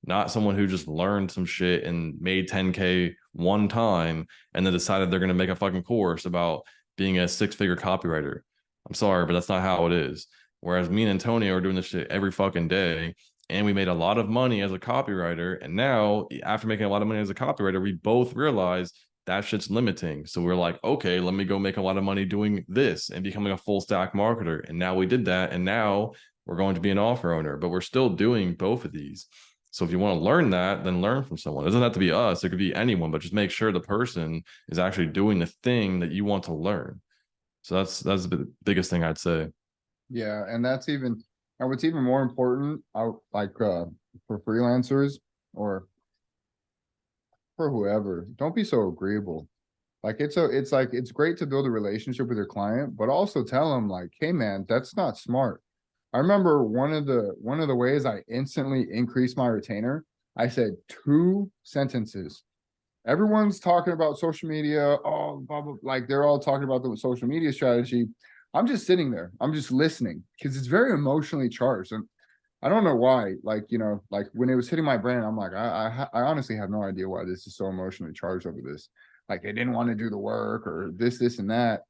not someone who just learned some shit and made 10K one time and then decided they're going to make a fucking course about being a 6-figure copywriter. I'm sorry, but that's not how it is. Whereas me and Antonio are doing this shit every fucking day, and we made a lot of money as a copywriter. And now, after making a lot of money as a copywriter, we both realized that shit's limiting. So we're like, okay, let me go make a lot of money doing this and becoming a full stack marketer. And now we did that. And now we're going to be an offer owner, but we're still doing both of these. So if you want to learn that, then learn from someone. It doesn't have to be us. It could be anyone, but just make sure the person is actually doing the thing that you want to learn. So that's the biggest thing I'd say. Yeah, and that's even, and what's even more important, for freelancers or for whoever, don't be so agreeable. Like it's like it's great to build a relationship with your client, but also tell them like, hey man, that's not smart. I remember one of the ways I instantly increased my retainer, I said 2 sentences. Everyone's talking about social media, oh, blah, blah, like they're all talking about the social media strategy. I'm just sitting there. I'm just listening because it's very emotionally charged. And I don't know why. Like, like when it was hitting my brain, I'm like, I honestly have no idea why this is so emotionally charged over this. Like they didn't want to do the work or this, and that.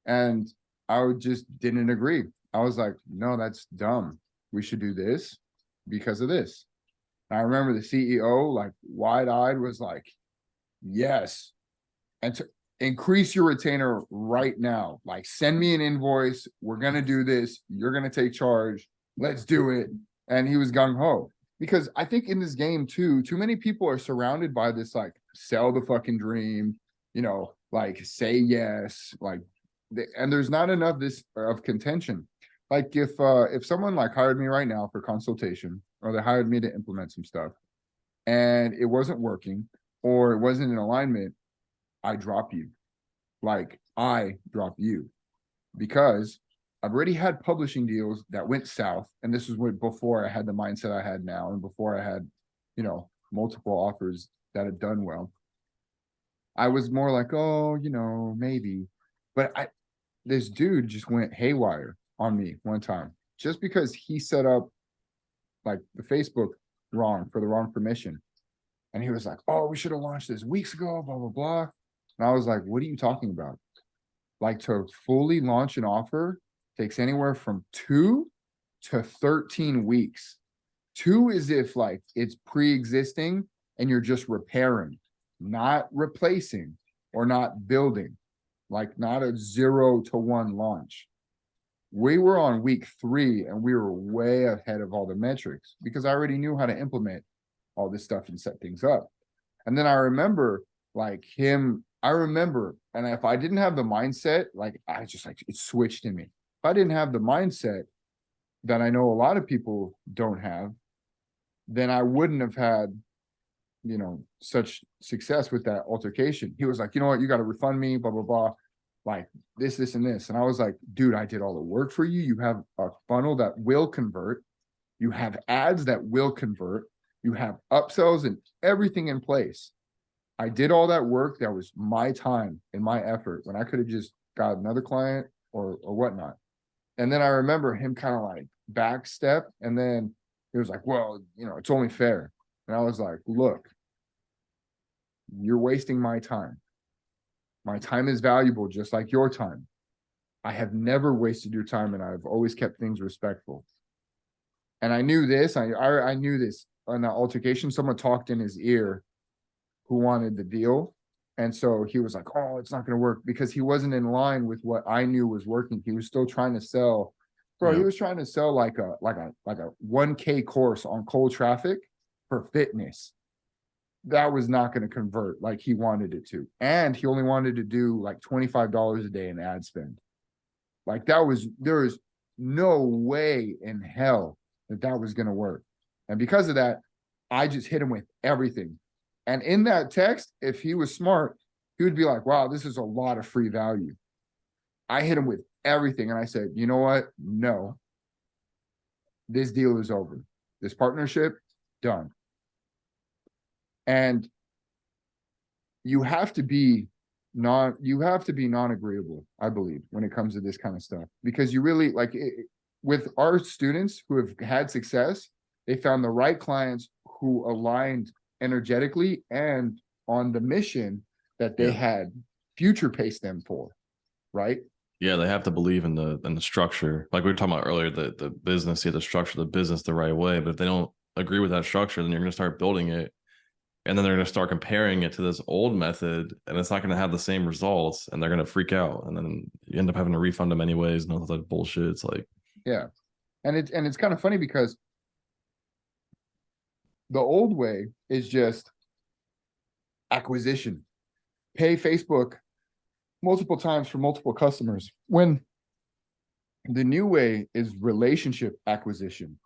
And just didn't agree. I was like, no, that's dumb. We should do this because of this. And I remember the CEO, like wide eyed, was like, yes. And to increase your retainer right now, like send me an invoice. We're going to do this. You're going to take charge. Let's do it. And he was gung ho because I think in this game too many people are surrounded by this, like sell the fucking dream, like say yes, like, and there's not enough this of contention. Like if someone like hired me right now for consultation or they hired me to implement some stuff and it wasn't working or it wasn't in alignment, I drop you. Like I drop you because I've already had publishing deals that went south. And this was before I had the mindset I had now and before I had, multiple offers that had done well. I was more like, oh, maybe. But this dude just went haywire on me one time just because he set up like the Facebook wrong for the wrong permission. And he was like, oh, we should have launched this weeks ago, blah, blah, blah. And I was like, what are you talking about? Like to fully launch an offer takes anywhere from 2 to 13 weeks. 2 is if like it's pre-existing and you're just repairing, not replacing or not building, like not a 0 to 1 launch. We were on week 3 and we were way ahead of all the metrics because I already knew how to implement all this stuff and set things up. And then I remember and if I didn't have the mindset, like I just like it switched in me. If I didn't have the mindset that I know a lot of people don't have, then I wouldn't have had, such success with that altercation. He was like, you know what, you got to refund me, blah, blah, blah. Like this, and this. And I was like, dude, I did all the work for you. You have a funnel that will convert. You have ads that will convert. You have upsells and everything in place. I did all that work. That was my time and my effort when I could have just got another client or whatnot. And then I remember him kind of like backstep. And then he was like, well, it's only fair. And I was like, look, you're wasting my time. My time is valuable, just like your time. I have never wasted your time and I've always kept things respectful. And I knew this. I knew this on that altercation. Someone talked in his ear who wanted the deal. And so he was like, oh, it's not going to work because he wasn't in line with what I knew was working. He was still trying to sell, bro. He Yep. was trying to sell like a 1K course on cold traffic for fitness. That was not going to convert like he wanted it to. And he only wanted to do like $25 a day in ad spend. Like there was no way in hell that that was going to work. And because of that, I just hit him with everything. And in that text, if he was smart, he would be like, wow, this is a lot of free value. I hit him with everything. And I said, you know what? No, this deal is over. This partnership, done. And you have to be non-agreeable, I believe, when it comes to this kind of stuff, because you really like it, with our students who have had success, they found the right clients who aligned energetically and on the mission that they Yep. had future paced them for, right? Yeah, they have to believe in the structure. Like we were talking about earlier, the business, you have to structure the business the right way. But if they don't agree with that structure, then you're going to start building it, and then they're going to start comparing it to this old method, and it's not going to have the same results, and they're going to freak out, and then you end up having to refund them anyways, and all that bullshit. It's like, Yeah, and it's kind of funny because the old way is just acquisition, pay Facebook multiple times for multiple customers, when the new way is relationship acquisition.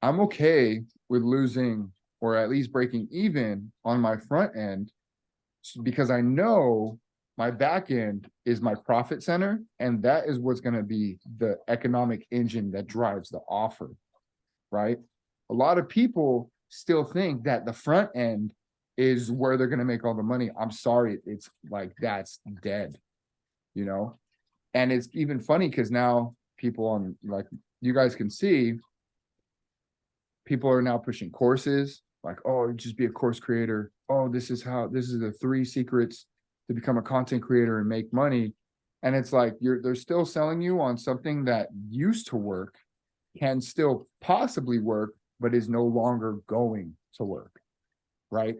I'm okay with losing or at least breaking even on my front end because I know my back end is my profit center, and that is what's going to be the economic engine that drives the offer, right? A lot of people still think that the front end is where they're going to make all the money. I'm sorry, it's like that's dead, you know? And it's even funny because now people on, like, you guys can see, people are now pushing courses like, oh, just be a course creator. Oh, this is the 3 secrets to become a content creator and make money. And it's like they're still selling you on something that used to work, can still possibly work, but is no longer going to work, right?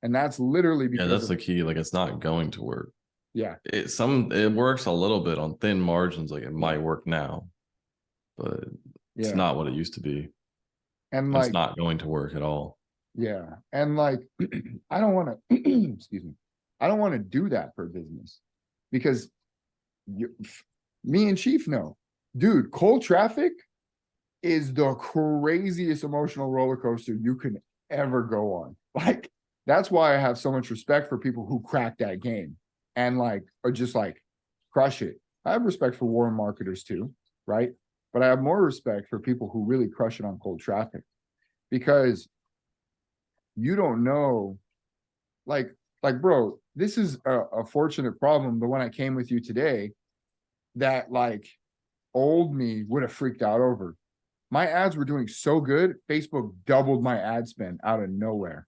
And that's literally yeah, because that's of, the key. Like, it's not going to work. yeah, It works a little bit on thin margins. Like, it yeah, might work now, but it's yeah. not what it used to be, And and it's like, not going to work at all. yeah, and like, I don't want to, excuse me, I don't want to do that for business because you, me and Chief know, dude, cold traffic is the craziest emotional roller coaster you can ever go on. Like, that's why I have so much respect for people who crack that game and like are just like crush it. I have respect for warm marketers too, right? But I have more respect for people who really crush it on cold traffic, because you don't know, like bro, this is a fortunate problem, the one I came with you today, that like old me would have freaked out over. My ads were doing so good, Facebook doubled my ad spend out of nowhere.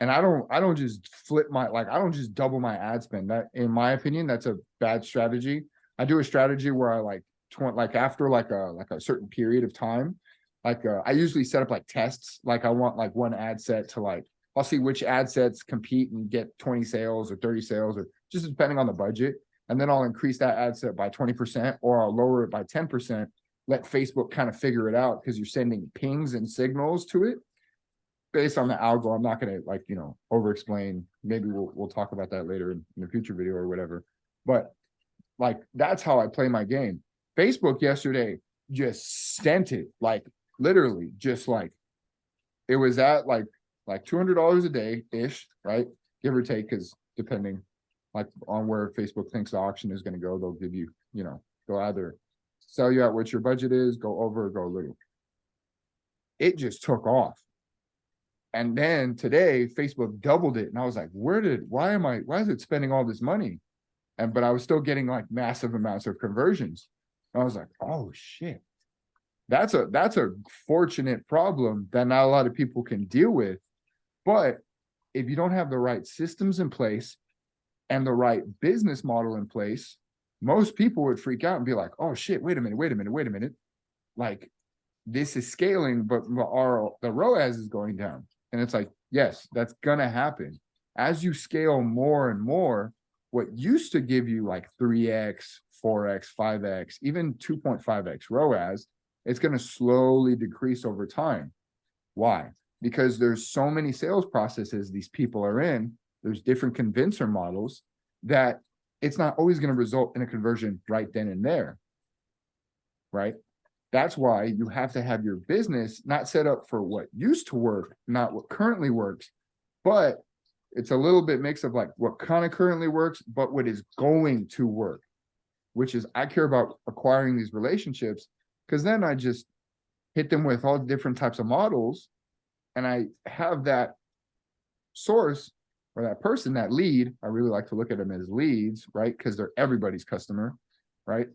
And I don't just flip my, like, I don't just double my ad spend. That, in my opinion, that's a bad strategy. I do a strategy where I like like after like a certain period of time, like I usually set up like tests. Like I want like one ad set to like, I'll see which ad sets compete and get 20 sales or 30 sales, or just depending on the budget. And then I'll increase that ad set by 20%, or I'll lower it by 10%. Let Facebook kind of figure it out, because you're sending pings and signals to it based on the algo. I'm not going to, like, over explain. Maybe we'll talk about that later in a future video or whatever. But like, that's how I play my game. Facebook yesterday just sent it, like literally just like, it was at like $200 a day ish, right? Give or take, because depending like on where Facebook thinks the auction is going to go, they'll give you, they'll either sell you at what your budget is, go over or go little. It just took off. And then today, Facebook doubled it. And I was like, why is it spending all this money? But I was still getting like massive amounts of conversions. And I was like, oh shit. That's a fortunate problem that not a lot of people can deal with. But if you don't have the right systems in place and the right business model in place, most people would freak out and be like, oh shit, wait a minute. Like, this is scaling, but the ROAS is going down. And it's like, yes, that's gonna happen. As you scale more and more, what used to give you like 3x, 4x, 5x, even 2.5x ROAS, it's going to slowly decrease over time. Why? Because there's so many sales processes these people are in, there's different convincer models, that it's not always going to result in a conversion right then and there, right? That's why you have to have your business not set up for what used to work, not what currently works, but it's a little bit mix of like what kind of currently works, but what is going to work, which is I care about acquiring these relationships, because then I just hit them with all different types of models, and I have that source or that person, that lead. I really like to look at them as leads, right? Because they're everybody's customer, right?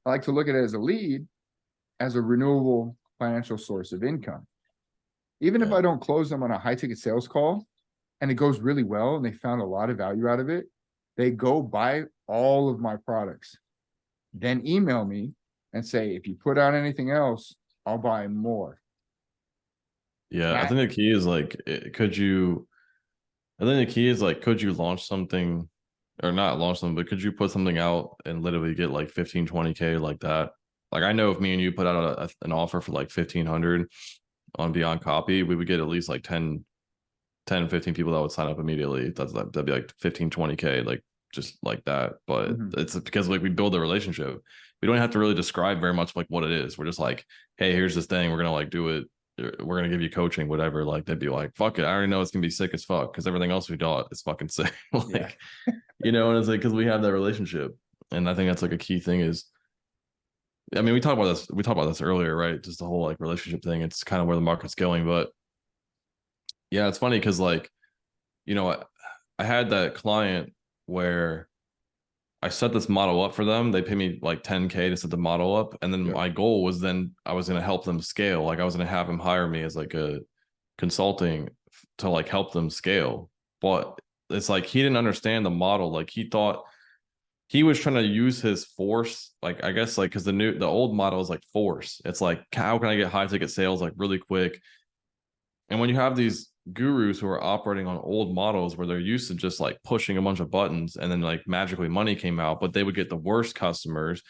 I like to look at it as a lead, as a renewable financial source of income. Even if I don't close them on a high ticket sales call and it goes really well and they found a lot of value out of it, they go buy all of my products, then email me and say, if you put out anything else, I'll buy more. Yeah, I That, think the key is like, could you? I think the key is like, could you launch something, or not launch something, but could you put something out and literally get like 15, 20K like that? Like, I know if me and you put out an offer for like 1,500 on Beyond Copy, we would get at least like 10, 15 people that would sign up immediately. That'd be like 15, 20K, like just like that. But it's because like we build a relationship. We don't have to really describe very much like what it is. We're just like, hey, here's this thing. We're gonna like do it. We're gonna give you coaching, whatever. Like they'd be like, fuck it. I already know it's gonna be sick as fuck because everything else we do is fucking sick. Like, and it's like because we have that relationship. And I think that's like a key thing is, I mean, we talked about this earlier, right? Just the whole like relationship thing. It's kind of where the market's going. But yeah, it's funny because like, I had that client where I set this model up for them. They pay me like 10K to set the model up. And then my goal was then I was going to help them scale. Like I was going to have him hire me as like a consulting to like help them scale. But it's like he didn't understand the model. Like he thought he was trying to use his force. Like I guess like because the old model is like force. It's like how can I get high ticket sales like really quick? And when you have these gurus who are operating on old models where they're used to just like pushing a bunch of buttons and then like magically money came out, but they would get the worst customers.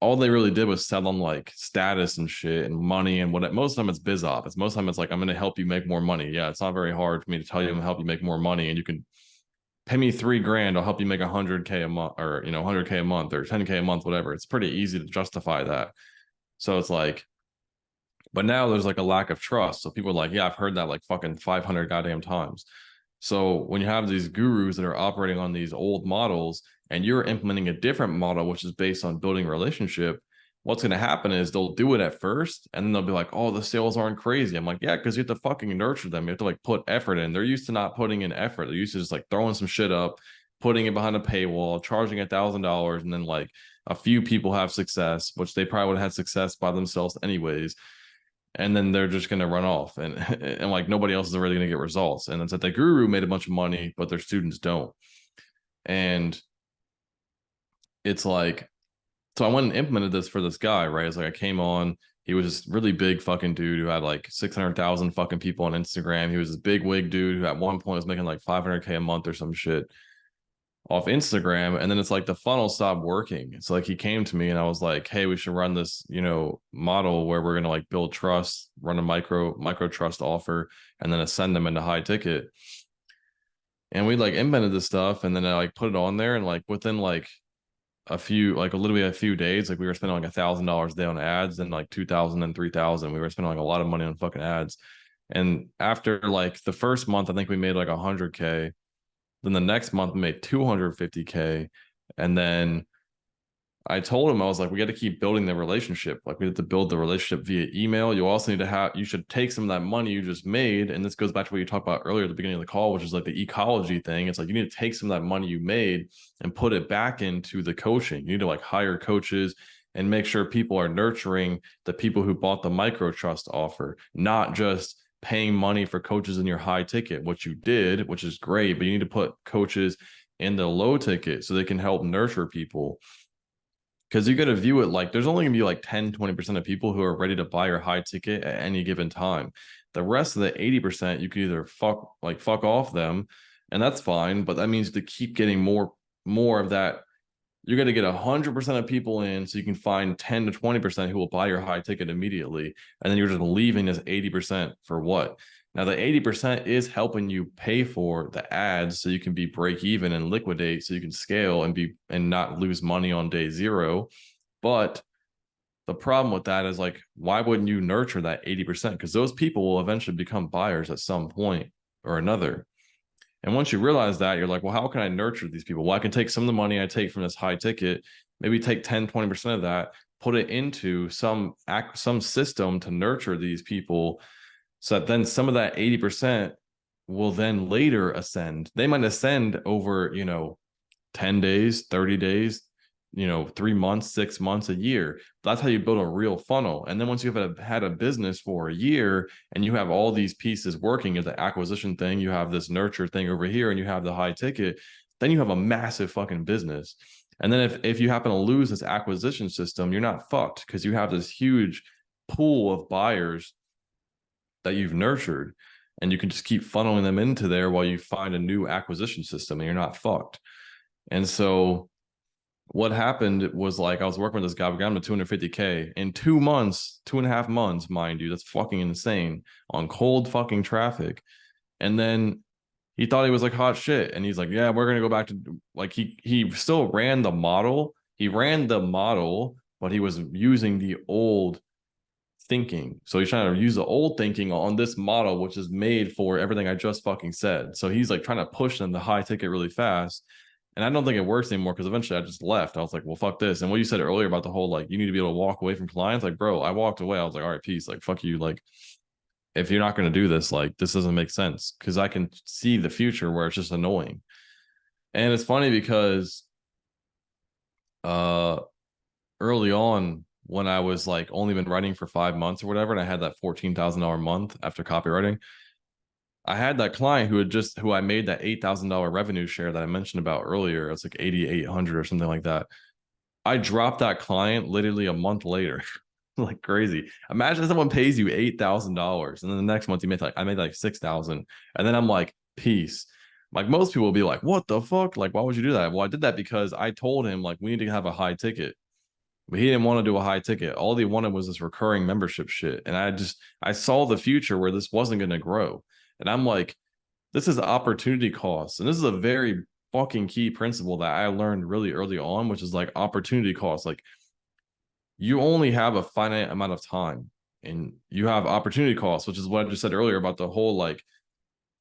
All they really did was sell them like status and shit and money and what. Most of the time it's biz op. Most of the time it's like, I'm going to help you make more money. Yeah, it's not very hard for me to tell you I'm going to help you make more money, and you can pay me $3,000. I'll help you make 100K a month, or 100K a month, or 10K a month, whatever. It's pretty easy to justify that. So it's like, but now there's like a lack of trust. So people are like, yeah, I've heard that like fucking 500 goddamn times. So when you have these gurus that are operating on these old models and you're implementing a different model, which is based on building a relationship, what's going to happen is they'll do it at first and then they'll be like, oh, the sales aren't crazy. I'm like, yeah, because you have to fucking nurture them. You have to like put effort in. They're used to not putting in effort. They're used to just like throwing some shit up, putting it behind a paywall, charging $1,000. And then like a few people have success, which they probably would have had success by themselves anyways, and then they're just going to run off, and and like nobody else is really going to get results. And it's that the guru made a bunch of money but their students don't. And it's like, so I went and implemented this for this guy, right? It's like I came on, he was this really big fucking dude who had like 600,000 fucking people on Instagram. He was this big wig dude who at one point was making like 500K a month or some shit off Instagram. And then it's like the funnel stopped working. It's like he came to me and I was like, hey, we should run this, model where we're going to like build trust, run a micro trust offer, and then ascend them into high ticket. And we like implemented this stuff, and then I like put it on there, and like within like literally a few days, like we were spending like $1,000 a day on ads, and like 2,000 and 3,000. We were spending like a lot of money on fucking ads. And after like the first month, I think we made like 100K. Then the next month we made 250K. And then I told him, I was like, we got to keep building the relationship. Like we have to build the relationship via email. You also need to you should take some of that money you just made. And this goes back to what you talked about earlier at the beginning of the call, which is like the ecology thing. It's like, you need to take some of that money you made and put it back into the coaching. You need to like hire coaches and make sure people are nurturing the people who bought the micro trust offer, not just paying money for coaches in your high ticket, which you did, which is great, but you need to put coaches in the low ticket so they can help nurture people. Because you got to view it like there's only gonna be like 10-20% of people who are ready to buy your high ticket at any given time. The rest of the 80%, you can either fuck off them, And that's fine, but that means to keep getting more of that, you're going to get 100% of people in, so you can find 10 to 20% who will buy your high ticket immediately. And then you're just leaving this 80% for what? Now, the 80% is helping you pay for the ads so you can be break even and liquidate, so you can scale and not lose money on day zero. But the problem with that is, like, why wouldn't you nurture that 80%? Because those people will eventually become buyers at some point or another. And once you realize that, you're like, well, how can I nurture these people? Well, I can take some of the money I take from this high ticket, maybe take 10, 20% of that, put it into some system to nurture these people, so that then some of that 80% will then later ascend. They might ascend over, 10 days, 30 days, 3 months, 6 months, a year. That's how you build a real funnel. And then once you've had a business for a year and you have all these pieces working, as the acquisition thing, you have this nurture thing over here, and you have the high ticket, then you have a massive fucking business. And then if you happen to lose this acquisition system, you're not fucked, because you have this huge pool of buyers that you've nurtured, and you can just keep funneling them into there while you find a new acquisition system, and you're not fucked. And so what happened was, like, I was working with this guy. We got him to 250K in 2 months, 2.5 months, mind you. That's fucking insane, on cold fucking traffic. And then he thought he was like hot shit. And he's like, yeah, we're going to go back to, like, he still ran the model. He ran the model, but he was using the old thinking. So he's trying to use the old thinking on this model, which is made for everything I just fucking said. So he's like trying to push them the high ticket really fast. And I don't think it works anymore, because eventually I just left. I was like, well, fuck this. And what you said earlier about the whole, like, you need to be able to walk away from clients, like, bro, I walked away. I was like, all right, peace. Like, fuck you. Like, if you're not going to do this, like, this doesn't make sense, because I can see the future where it's just annoying. And it's funny because early on, when I was like only been writing for 5 months or whatever, and I had that $14,000 a month after copywriting, I had that client who I made that $8,000 revenue share that I mentioned about earlier. It's like 8,800 or something like that. I dropped that client literally a month later. Like, crazy. Imagine someone pays you $8,000, and then the next month I made like 6,000, and then I'm like, peace. Like, most people will be like, what the fuck? Like, why would you do that? Well, I did that because I told him, like, we need to have a high ticket. But he didn't want to do a high ticket. All he wanted was this recurring membership shit. And I saw the future where this wasn't going to grow. And I'm like, this is opportunity cost. And this is a very fucking key principle that I learned really early on, which is like opportunity cost. Like, you only have a finite amount of time, and you have opportunity costs, which is what I just said earlier about the whole, like,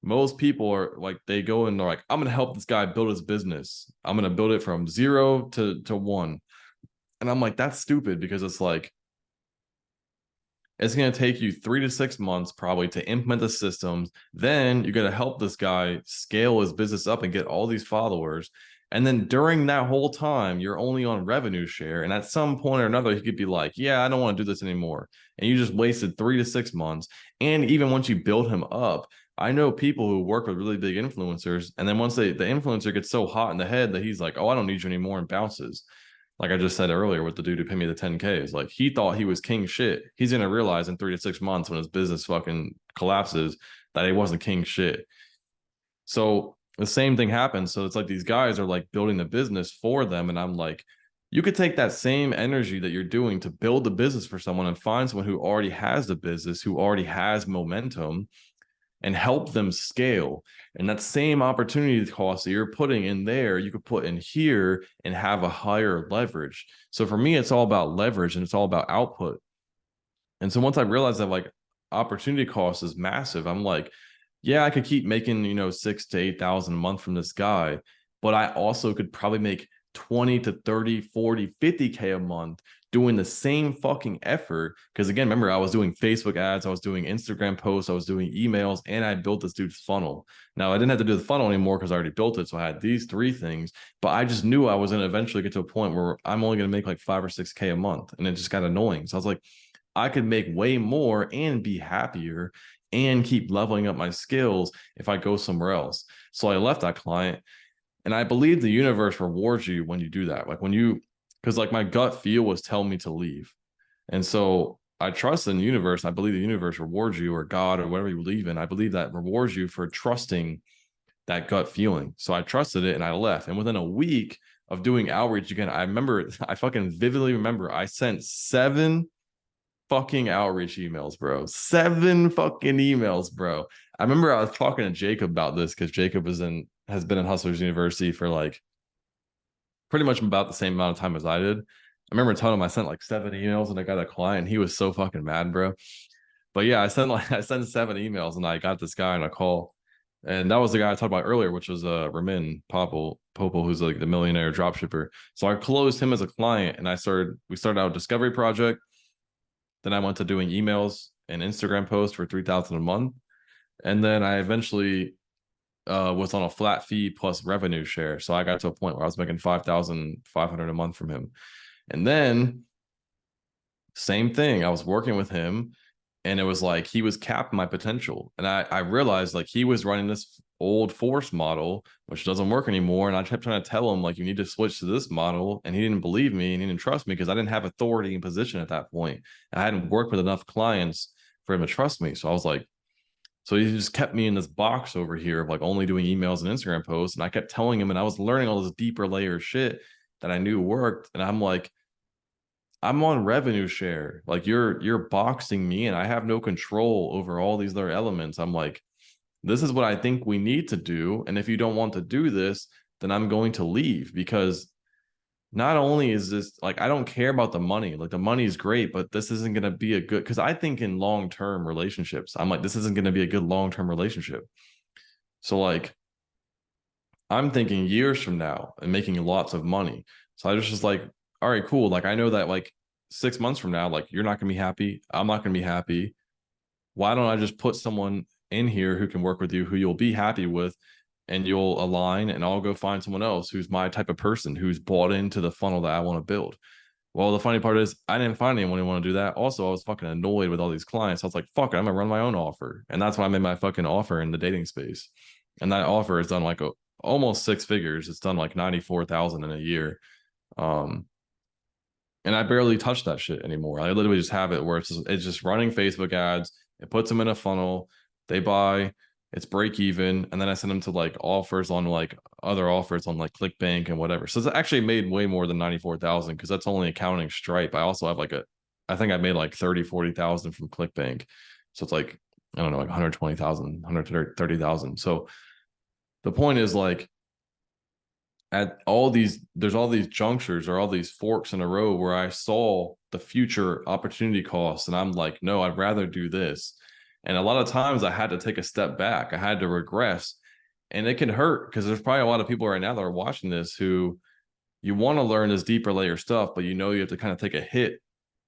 most people are like, they go and they're like, I'm going to help this guy build his business. I'm going to build it from 0 to 1. And I'm like, that's stupid, because it's like, it's going to take you 3 to 6 months probably to implement the systems. Then you're going to help this guy scale his business up and get all these followers. And then during that whole time, you're only on revenue share. And at some point or another, he could be like, yeah, I don't want to do this anymore. And you just wasted 3 to 6 months. And even once you build him up, I know people who work with really big influencers. And then once the influencer gets so hot in the head that he's like, oh, I don't need you anymore, and bounces. Like I just said earlier with the dude who paid me the 10K, is like, he thought he was king shit. He's going to realize in 3 to 6 months, when his business fucking collapses, that he wasn't king shit. So the same thing happens. So it's like these guys are like building the business for them. And I'm like, you could take that same energy that you're doing to build the business for someone and find someone who already has the business, who already has momentum, and help them scale. And that same opportunity cost that you're putting in there, you could put in here and have a higher leverage. So for me, it's all about leverage, and it's all about output. And so once I realized that, like, opportunity cost is massive, I'm like, yeah, I could keep making, 6 to 8,000 a month from this guy, but I also could probably make 20 to 30, 40, 50K a month doing the same fucking effort. Because again, remember, I was doing Facebook ads, I was doing Instagram posts, I was doing emails, and I built this dude's funnel. Now, I didn't have to do the funnel anymore because I already built it. So I had these 3 things, but I just knew I was going to eventually get to a point where I'm only going to make like 5 or 6K a month. And it just got annoying. So I was like, I could make way more and be happier and keep leveling up my skills if I go somewhere else. So I left that client. And I believe the universe rewards you when you do that. Like, because like my gut feel was telling me to leave. And so I trust in the universe. I believe the universe rewards you, or God, or whatever you believe in. I believe that rewards you for trusting that gut feeling. So I trusted it and I left. And within a week of doing outreach again, I remember, I fucking vividly remember I sent 7 fucking outreach emails, bro. 7 fucking emails, bro. I remember I was talking to Jacob about this because Jacob has been in Hustlers University for like pretty much about the same amount of time as I did. I remember telling him I sent like 7 emails and I got a client. He was so fucking mad, bro. But yeah, I sent 7 emails and I got this guy on a call. And that was the guy I talked about earlier, which was Ramin Popel, who's like the millionaire dropshipper. So I closed him as a client and we started out a discovery project. Then I went to doing emails and Instagram posts for 3,000 a month. And then I eventually was on a flat fee plus revenue share. So I got to a point where I was making 5,500 a month from him. And then same thing, I was working with him and it was like he was capping my potential. And I realized like he was running this old force model, which doesn't work anymore. And I kept trying to tell him like you need to switch to this model. And he didn't believe me and he didn't trust me because I didn't have authority and position at that point. And I hadn't worked with enough clients for him to trust me. So I was like, so he just kept me in this box over here of like only doing emails and Instagram posts. And I kept telling him, and I was learning all this deeper layer shit that I knew worked. And I'm like, I'm on revenue share. Like you're boxing me and I have no control over all these other elements. I'm like, this is what I think we need to do. And if you don't want to do this, then I'm going to leave because not only is this like, I don't care about the money. Like the money is great, but this isn't going to be a good, because I think in long-term relationships, I'm like, this isn't going to be a good long-term relationship. So like, I'm thinking years from now and making lots of money. So I was just like, all right, cool. Like I know that like 6 months from now, like you're not going to be happy. I'm not going to be happy. Why don't I just put someone in here who can work with you, who you'll be happy with, and you'll align, and I'll go find someone else who's my type of person, who's bought into the funnel that I want to build. Well, the funny part is I didn't find anyone who want to do that. Also, I was fucking annoyed with all these clients. I was like, fuck it, I'm gonna run my own offer. And that's why I made my fucking offer in the dating space. And that offer is done like almost 6 figures. It's done like 94,000 in a year. Um, and I barely touch that shit anymore. I literally just have it where it's just running Facebook ads. It puts them in a funnel. They buy. It's break even, and then I send them to like offers on like other offers on like ClickBank and whatever. So it's actually made way more than 94,000 because that's only accounting Stripe. I also have like I think I made like 30,000-40,000 from ClickBank. So it's like I don't know, like 120,000, 130,000. So the point is like at there's all these junctures or all these forks in a row where I saw the future opportunity costs and I'm like, no, I'd rather do this. And a lot of times I had to take a step back. I had to regress, and it can hurt because there's probably a lot of people right now that are watching this who you want to learn this deeper layer stuff, but you know you have to kind of take a hit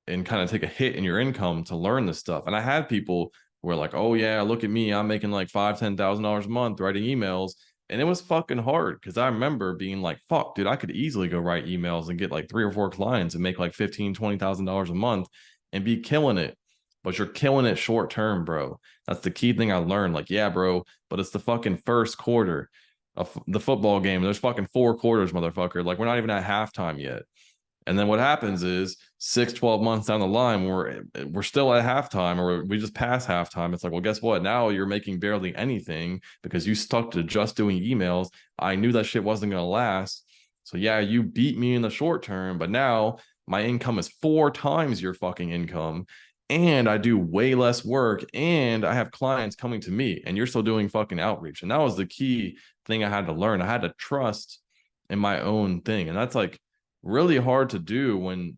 in your income to learn this stuff. And I had people who were like, oh yeah, look at me, I'm making like $5,000-$10,000 a month writing emails. And it was fucking hard because I remember being like, fuck, dude, I could easily go write emails and get like 3 or 4 clients and make like $15,000-$20,000 a month and be killing it. But you're killing it short term, bro. That's the key thing I learned. Like, yeah, bro, but it's the fucking first quarter of the football game. There's fucking 4 quarters, motherfucker. Like, we're not even at halftime yet. And then what happens is 6-12 months down the line, we're still at halftime or we just pass halftime. It's like, well, guess what? Now you're making barely anything because you stuck to just doing emails. I knew that shit wasn't going to last. So yeah, you beat me in the short term, but now my income is 4 times your fucking income. And I do way less work and I have clients coming to me and you're still doing fucking outreach. And that was the key thing I had to learn. I had to trust in my own thing. And that's like, really hard to do when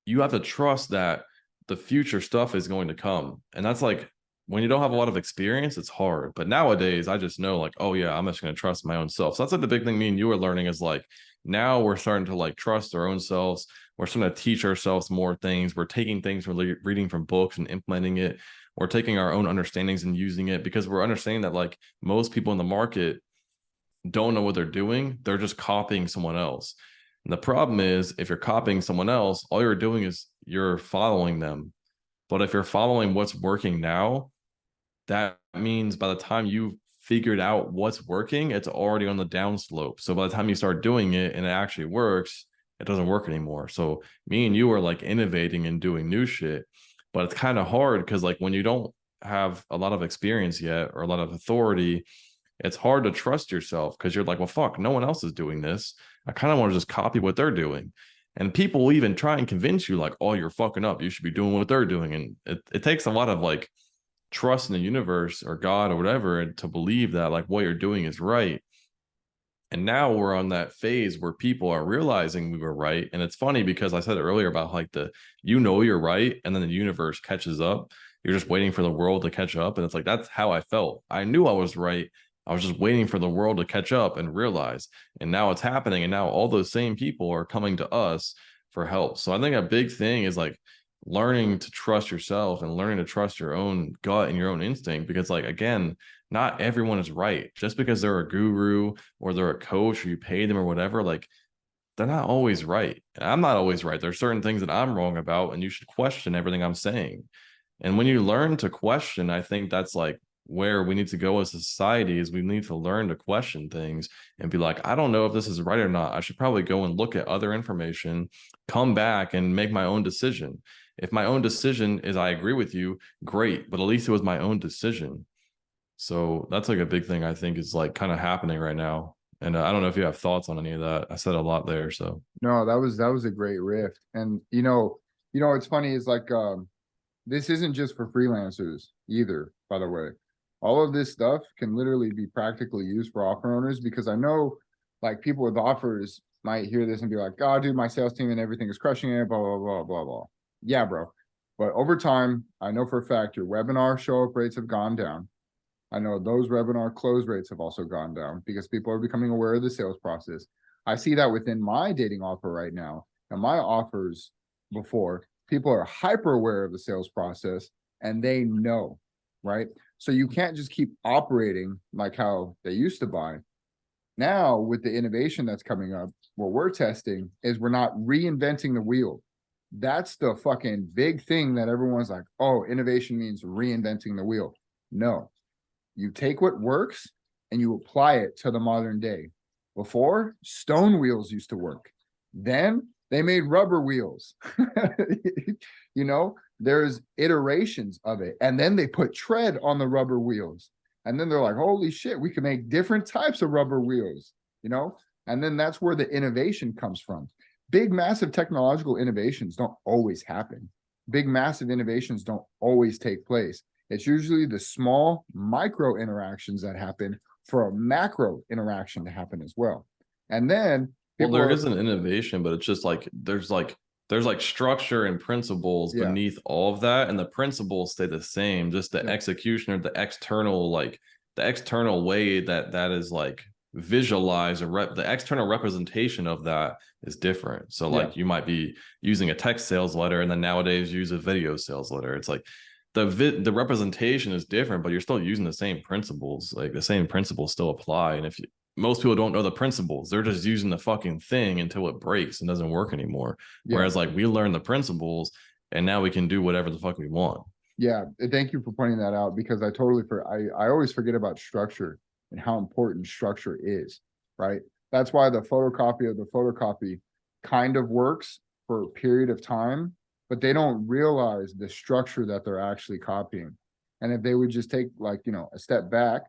you have to trust that the future stuff is going to come. And that's like when you don't have a lot of experience, it's hard. But nowadays, I just know like, oh yeah, I'm just going to trust my own self. So that's like the big thing me and you are learning is like now we're starting to like trust our own selves. We're starting to teach ourselves more things. We're taking things from reading from books and implementing it. We're taking our own understandings and using it because we're understanding that like most people in the market don't know what they're doing. They're just copying someone else. And the problem is if you're copying someone else, all you're doing is you're following them. But if you're following what's working now, that means by the time you've figured out what's working, it's already on the downslope. So by the time you start doing it and it actually works, it doesn't work anymore. So me and you are like innovating and doing new shit, but it's kind of hard because like when you don't have a lot of experience yet or a lot of authority, it's hard to trust yourself because you're like, well, fuck, no one else is doing this. I kind of want to just copy what they're doing. And people will even try and convince you, like, oh, you're fucking up. You should be doing what they're doing. And it takes a lot of like trust in the universe or God or whatever to believe that like what you're doing is right. And now we're on that phase where people are realizing we were right. And it's funny because I said earlier about like you're right. And then the universe catches up. You're just waiting for the world to catch up. And it's like, that's how I felt. I knew I was right. I was just waiting for the world to catch up and realize. And now it's happening. And now all those same people are coming to us for help. So I think a big thing is like learning to trust yourself and learning to trust your own gut and your own instinct. Because, like, again, not everyone is right. Just because they're a guru or they're a coach or you pay them or whatever, like they're not always right. And I'm not always right. There's certain things that I'm wrong about, and you should question everything I'm saying. And when you learn to question, I think that's like where we need to go as a society is we need to learn to question things and be like, I don't know if this is right or not. I should probably go and look at other information, come back and make my own decision. If my own decision is I agree with you, great, but at least it was my own decision. So that's like a big thing I think is like kind of happening right now. And I don't know if you have thoughts on any of that. I said a lot there. So No, that was a great riff. And it's funny is like this isn't just for freelancers either, by the way. All of this stuff can literally be practically used for offer owners because I know like people with offers might hear this and be like, oh, dude, my sales team and everything is crushing it, blah, blah, blah, blah, blah. Yeah, bro. But over time, I know for a fact your webinar show up rates have gone down. I know those webinar close rates have also gone down because people are becoming aware of the sales process. I see that within my dating offer right now and my offers before. People are hyper aware of the sales process and they know, right? So you can't just keep operating like how they used to buy. Now, with the innovation that's coming up, what we're testing is we're not reinventing the wheel. That's the fucking big thing that everyone's like, oh, innovation means reinventing the wheel. No, you take what works and you apply it to the modern day. Before, stone wheels used to work. Then they made rubber wheels. There's iterations of it. And then they put tread on the rubber wheels. And then they're like, holy shit, we can make different types of rubber wheels, And then that's where the innovation comes from. Big, massive technological innovations don't always happen. Big, massive innovations don't always take place. It's usually the small micro interactions that happen for a macro interaction to happen as well. And then there is an innovation, but it's just like there's like structure and principles beneath all of that, and the principles stay the same. Just the execution or the external way that is like visualized or the external representation of that is different. So like you might be using a text sales letter, and then nowadays use a video sales letter. It's like the representation is different, but you're still using the same principles. Like the same principles still apply. And most people don't know the principles, they're just using the fucking thing until it breaks and doesn't work anymore. Whereas like we learn the principles and now we can do whatever the fuck we want. Yeah, thank you for pointing that out because I always forget about structure and how important structure is, right? That's why the photocopy of the photocopy kind of works for a period of time, but they don't realize the structure that they're actually copying. And if they would just take like, a step back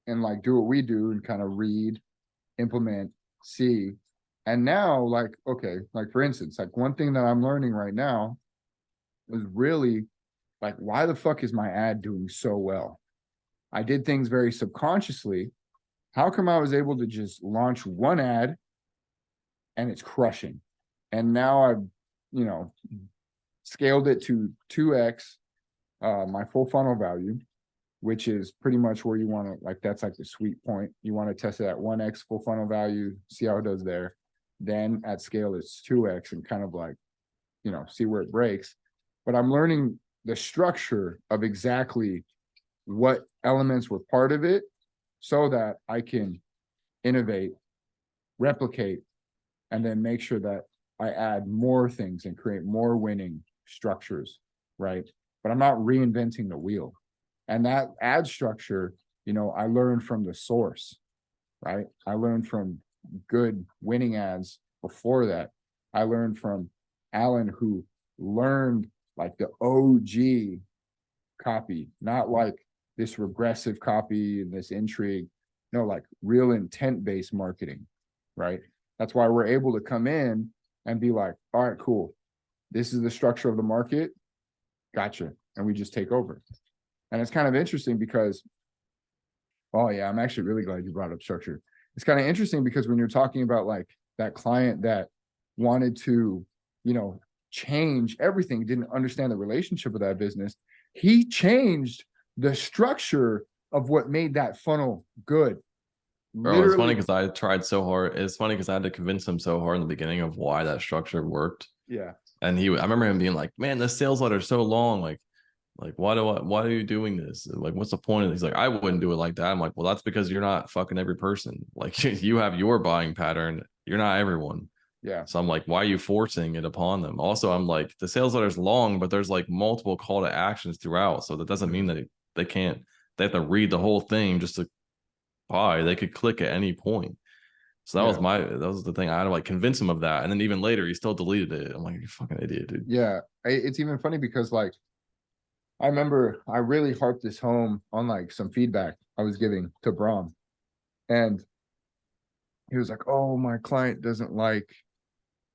and like do what we do and kind of read, implement, see. And now like, okay, like for instance, like one thing that I'm learning right now is really like, why the fuck is my ad doing so well? I did things very subconsciously. How come I was able to just launch one ad and it's crushing? And now I've, scaled it to 2x my full funnel value, which is pretty much where you want to, like, that's like the sweet point. You want to test it at 1x full funnel value, see how it does there. Then at scale, it's 2x and kind of like, see where it breaks. But I'm learning the structure of exactly what elements were part of it so that I can innovate, replicate, and then make sure that I add more things and create more winning structures, right? But I'm not reinventing the wheel. And that ad structure, I learned from the source, right? I learned from good winning ads before that. I learned from Alan, who learned like the OG copy, not like this regressive copy and this intrigue. No, like real intent-based marketing, right? That's why we're able to come in and be like, all right, cool. This is the structure of the market. Gotcha. And we just take over. And it's kind of interesting because, oh yeah, I'm actually really glad you brought up structure. It's kind of interesting because when you're talking about like that client that wanted to, change everything, didn't understand the relationship of that business, he changed the structure of what made that funnel good. Bro, it's funny Literally, because I tried so hard. It's funny because I had to convince him so hard in the beginning of why that structure worked. yeah, And I remember him being like, "Man, the sales letter is so long. Like, why are you doing this? Like, what's the point of this?" He's like, "I wouldn't do it like that." I'm like, "Well, that's because you're not fucking every person. Like, you have your buying pattern. You're not everyone." yeah, So I'm like, "Why are you forcing it upon them?" Also, I'm like, the sales letter is long, but there's like multiple call to actions throughout. So that doesn't mean that they can't. They have to read the whole thing just to buy. They could click at any point. So yeah, that was the thing. I had to like convince him of that. And then even later, he still deleted it. I'm like, "You fucking idiot, dude." yeah. It's even funny because like I remember I really harped this home on like some feedback I was giving to Brom. And he was like, "Oh, my client doesn't like,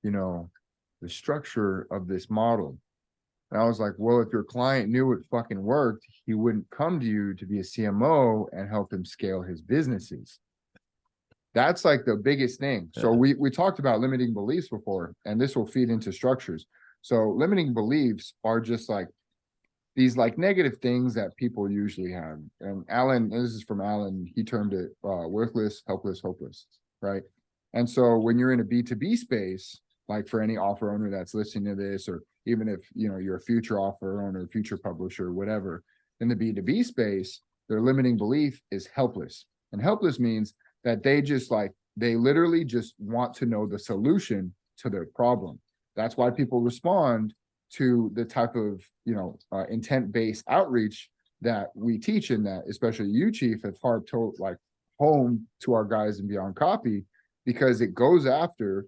you know, the structure of this model." And I was like, "Well, if your client knew it fucking worked, he wouldn't come to you to be a CMO and help him scale his businesses." That's like the biggest thing. So Yeah. we talked about limiting beliefs before, and this will feed into structures. So limiting beliefs are just like these like negative things that people usually have. And Alan, this is from Alan, he termed it worthless, helpless, hopeless, right? And so when you're in a B2B space, like for any offer owner that's listening to this, or even if you're a future offer owner, future publisher, whatever, in the B2B space, their limiting belief is helpless. And helpless means that they literally just want to know the solution to their problem. That's why people respond to the type of intent-based outreach that we teach, in that especially you, Chief, have harped like home to our guys and Beyond Copy, because it goes after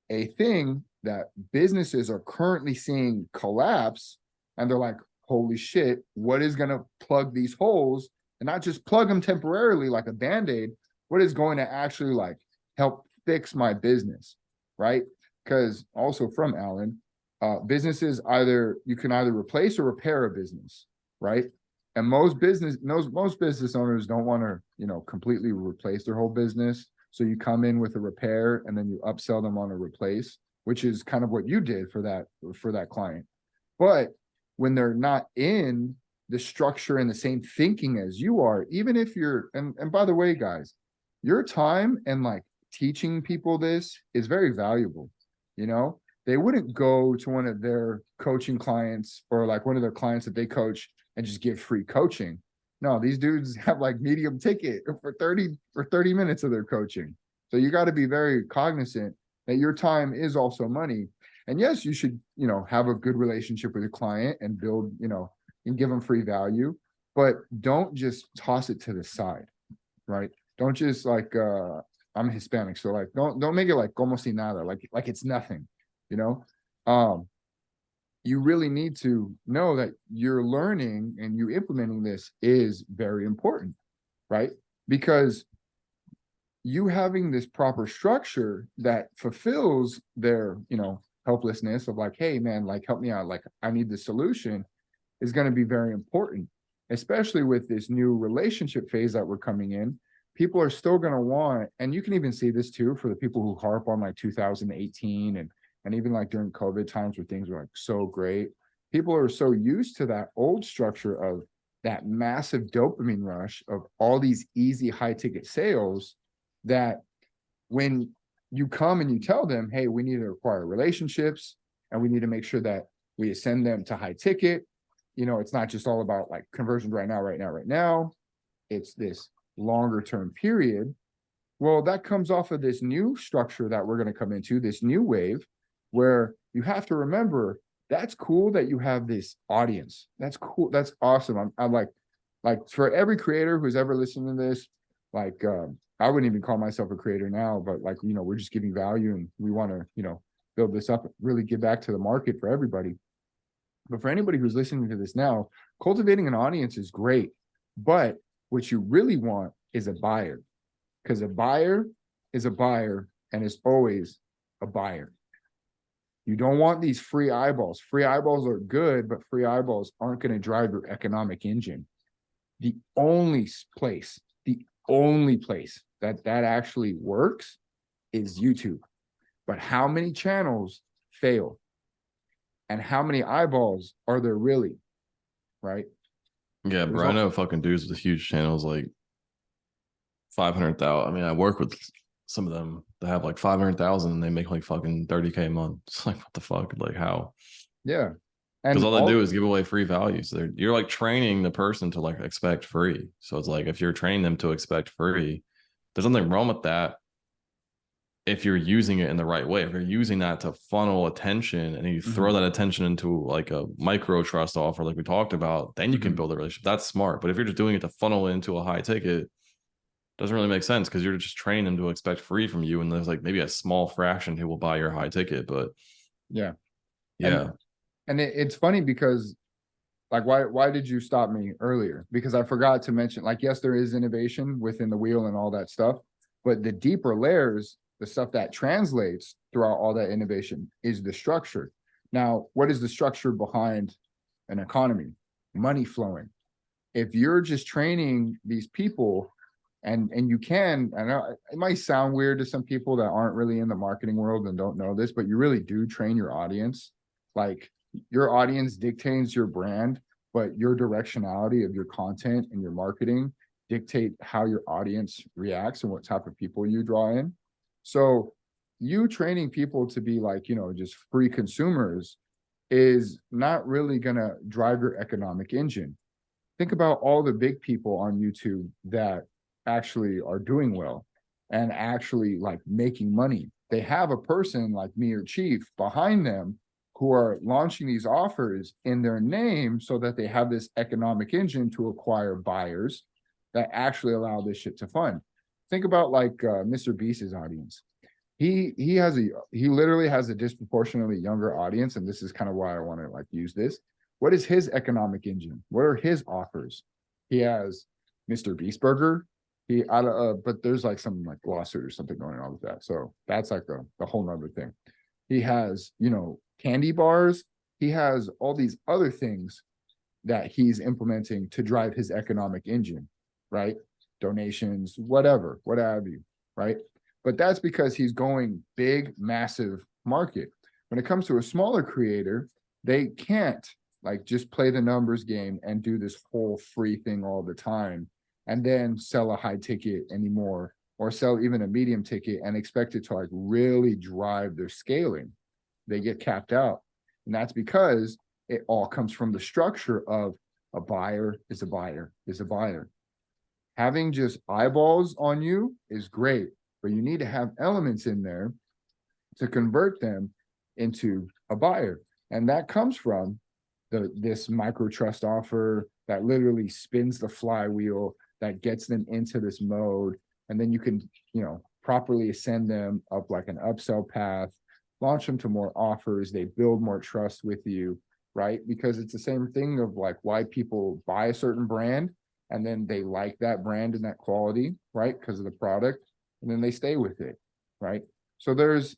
a thing that businesses are currently seeing collapse, and they're like, holy shit, what is going to plug these holes, and not just plug them temporarily like a band-aid, what is going to actually like help fix my business, right? Because also from Alan, businesses, you can either replace or repair a business, right? And most business owners don't want to, completely replace their whole business. So you come in with a repair and then you upsell them on a replace, which is kind of what you did for that client. But when they're not in the structure and the same thinking as you are, even if you're, and by the way, guys, your time and like teaching people this is very valuable. They wouldn't go to one of their coaching clients or like one of their clients that they coach and just give free coaching. No, these dudes have like medium ticket for 30 minutes of their coaching. So you got to be very cognizant that your time is also money. And yes, you should, have a good relationship with your client and build, and give them free value, but don't just toss it to the side, right? Don't just like I'm Hispanic, so like don't make it like como si nada, like it's nothing, you know. You really need to know that you're learning and you implementing this is very important, right? Because you having this proper structure that fulfills their, helplessness of like, hey man, like help me out, like I need the solution, is going to be very important, especially with this new relationship phase that we're coming in. People are still going to want, and you can even see this too for the people who harp on like 2018 and even like during COVID times where things were like so great. People are so used to that old structure of that massive dopamine rush of all these easy high ticket sales, that when you come and you tell them, hey, we need to acquire relationships and we need to make sure that we send them to high ticket, it's not just all about like conversions right now. It's this longer term period. Well, that comes off of this new structure that we're going to come into, this new wave, where you have to remember that's cool that you have this audience. That's cool. That's awesome. I'm like for every creator who's ever listened to this, like I wouldn't even call myself a creator now, but like, we're just giving value and we want to, build this up, really give back to the market for everybody. But for anybody who's listening to this now, cultivating an audience is great. But what you really want is a buyer, because a buyer is a buyer and is always a buyer. You don't want these free eyeballs. Free eyeballs are good, but free eyeballs aren't going to drive your economic engine. The only place, the only place that that actually works is YouTube. But how many channels fail? And how many eyeballs are there really? Right? Yeah, There's bro. I all, know fucking dudes with huge channels like 500,000. I mean, I work with some of them that have like 500,000 and they make like fucking 30K a month. It's like, what the fuck? Like, how? yeah. Because And all they do all, is give away free value. So you're like training the person to like expect free. So it's like if you're training them to expect free, there's nothing wrong with that if you're using it in the right way. If you're using that to funnel attention and you throw that attention into like a micro trust offer, like we talked about, then you can build a relationship. That's smart. But if you're just doing it to funnel into a high ticket, doesn't really make sense because you're just training them to expect free from you. And there's like maybe a small fraction who will buy your high ticket. But yeah. yeah, And it's funny because like why did you stop me earlier? Because I forgot to mention, like, yes, there is innovation within the wheel and all that stuff, but the deeper layers, the stuff that translates throughout all that innovation is the structure. Now, what is the structure behind an economy? Money flowing. If you're just training these people, and you can, I know it might sound weird to some people that aren't really in the marketing world and don't know this, but you really do train your audience. Like, your audience dictates your brand, but your directionality of your content and your marketing dictate how your audience reacts and what type of people you draw in. So you training people to be like, just free consumers is not really going to drive your economic engine. Think about all the big people on YouTube that actually are doing well and actually like making money. They have a person like me or Chief behind them who are launching these offers in their name so that they have this economic engine to acquire buyers that actually allow this shit to fund. Think about like Mr. Beast's audience. He literally has a disproportionately younger audience, and this is kind of why I want to like use this. What is his economic engine? What are his offers? He has Mr. Beast Burger. But there's like some like lawsuit or something going on with that. So that's like the whole nother thing. He has, candy bars. He has all these other things that he's implementing to drive his economic engine, right? Donations, whatever, what have you, right? But that's because he's going big, massive market. When it comes to a smaller creator, they can't like just play the numbers game and do this whole free thing all the time and then sell a high ticket anymore, or sell even a medium ticket and expect it to like really drive their scaling. They get capped out. And that's because it all comes from the structure of a buyer is a buyer is a buyer. Having just eyeballs on you is great, but you need to have elements in there to convert them into a buyer. And that comes from this micro trust offer that literally spins the flywheel that gets them into this mode. And then you can, properly ascend them up like an upsell path, launch them to more offers. They build more trust with you, right? Because it's the same thing of like why people buy a certain brand and then they like that brand and that quality, right? Because of the product, and then they stay with it, right? So there's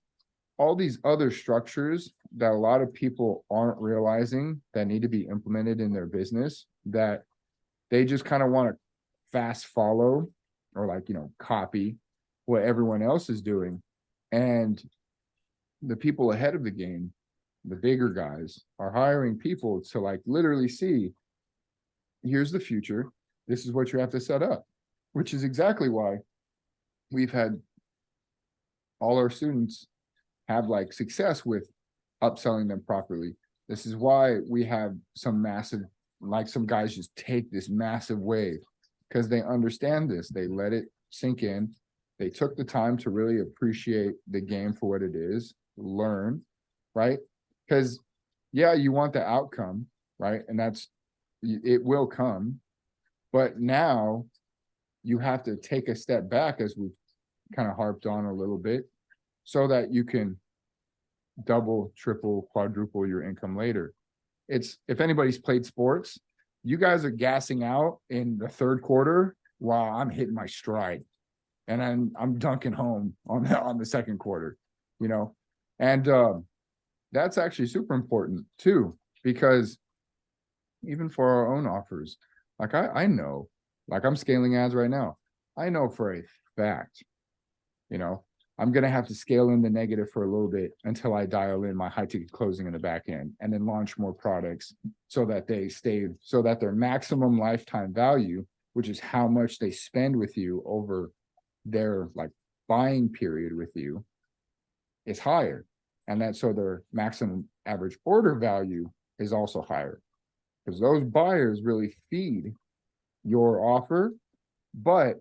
all these other structures that a lot of people aren't realizing that need to be implemented in their business, that they just kind of want to fast follow or like, copy what everyone else is doing. And the people ahead of the game, the bigger guys, are hiring people to like literally see, here's the future. This is what you have to set up, which is exactly why we've had all our students have like success with upselling them properly. This is why we have some massive, like some guys just take this massive wave because they understand this. They let it sink in. They took the time to really appreciate the game for what it is, learn, right? Because yeah, you want the outcome, right? And it will come. But now you have to take a step back, as we've kind of harped on a little bit, so that you can double, triple, quadruple your income later. It's, if anybody's played sports, you guys are gassing out in the third quarter while I'm hitting my stride, and I'm dunking home on the second quarter, you know, and that's actually super important too, because even for our own offers, like I know, like I'm scaling ads right now. I know for a fact, you know, I'm gonna have to scale in the negative for a little bit until I dial in my high ticket closing in the back end, and then launch more products so that so that their maximum lifetime value, which is how much they spend with you over their like buying period with you, is higher. And that so their maximum average order value is also higher, because those buyers really feed your offer. But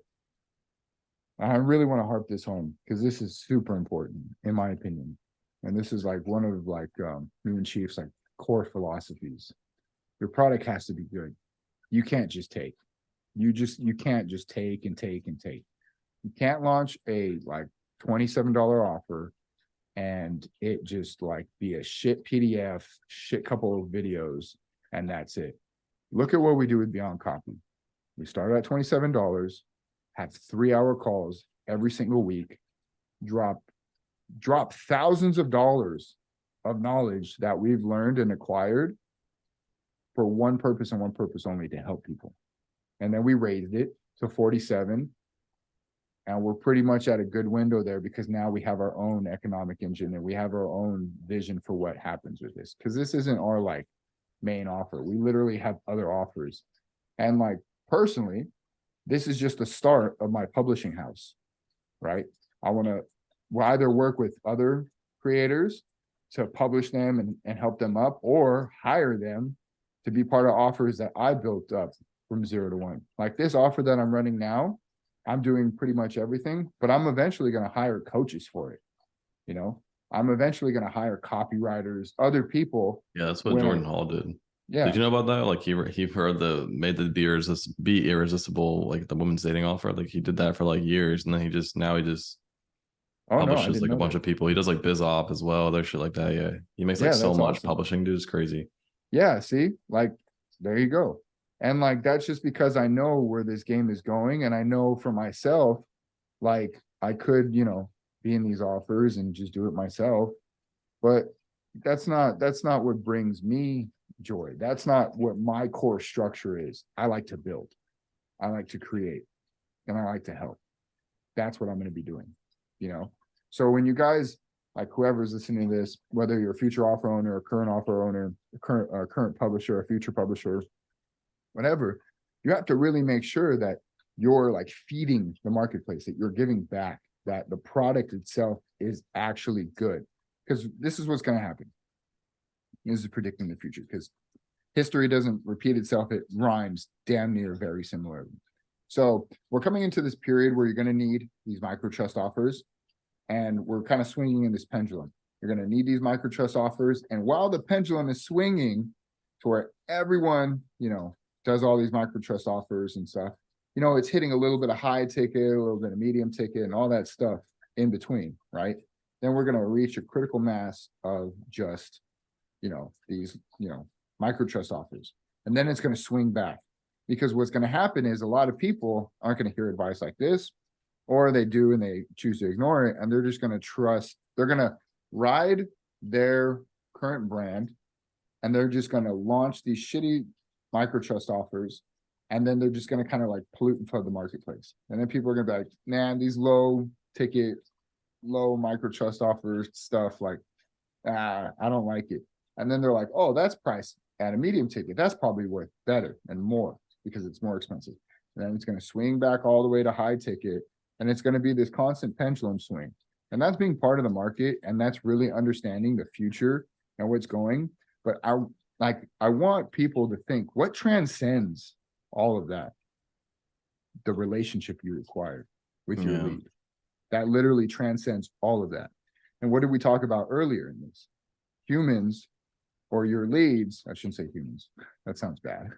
I really want to harp this home because this is super important, in my opinion. And this is like one of like me and Chief's like core philosophies. Your product has to be good. You can't just take. You can't just take and take and take. You can't launch a like $27 offer and it just like be a shit PDF, shit couple of videos, and that's it. Look at what we do with Beyond Copy. We started at $27, have 3-hour calls every single week, drop thousands of dollars of knowledge that we've learned and acquired for one purpose and one purpose only, to help people. And then we raised it to 47. And we're pretty much at a good window there, because now we have our own economic engine and we have our own vision for what happens with this. Because this isn't our like main offer. We literally have other offers. And like personally, this is just the start of my publishing house, right? I want to either work with other creators to publish them and help them up, or hire them to be part of offers that I built up from 0 to 1. Like this offer that I'm running now, I'm doing pretty much everything, but I'm eventually going to hire coaches for it. You know, I'm eventually going to hire copywriters, other people. Yeah, that's what Jordan Hall did. Yeah. Did you know about that? Like he heard made the be irresistible, like the women's dating offer. Like he did that for like years, and then he just Oh no, I publishes didn't like a know bunch that. of people. He does like biz op as well, other shit like that. Yeah, he makes like Yeah, so that's much awesome. publishing, dude. It's crazy. Yeah, see, like there you go. And like that's just because I know where this game is going, and I know for myself, like I could, you know, be in these offers and just do it myself, but that's not what brings me joy. That's not what my core structure is. I like to build, I like to create, and I like to help. That's what I'm going to be doing, you know. So when you guys, like whoever's listening to this, whether you're a future offer owner, a current offer owner, a current publisher, a future publisher, whatever, you have to really make sure that you're like feeding the marketplace, that you're giving back, that the product itself is actually good. Because this is what's going to happen. This is predicting the future, because history doesn't repeat itself. It rhymes damn near very similarly. So we're coming into this period where you're going to need these micro trust offers, and we're kind of swinging in this pendulum. You're going to need these micro trust offers. And while the pendulum is swinging to where everyone, you know, does all these micro trust offers and stuff, you know, it's hitting a little bit of high ticket, a little bit of medium ticket, and all that stuff in between, right? Then we're going to reach a critical mass of just, you know, these, you know, micro trust offers. And then it's going to swing back, because what's going to happen is a lot of people aren't going to hear advice like this, or they do and they choose to ignore it, and they're just going to trust, they're going to ride their current brand, and they're just going to launch these shitty micro trust offers, and then they're just going to kind of like pollute and flood the marketplace. And then people are going to be like, man, these low ticket, low micro trust offers stuff, like, I don't like it. And then they're like, oh, that's priced at a medium ticket, that's probably worth better and more because it's more expensive. And then it's going to swing back all the way to high ticket, and it's going to be this constant pendulum swing. And that's being part of the market, and that's really understanding the future and what's going. But I want people to think, what transcends all of that? The relationship you require with your lead. That literally transcends all of that. And what did we talk about earlier in this? Humans, or your leads, I shouldn't say humans, that sounds bad.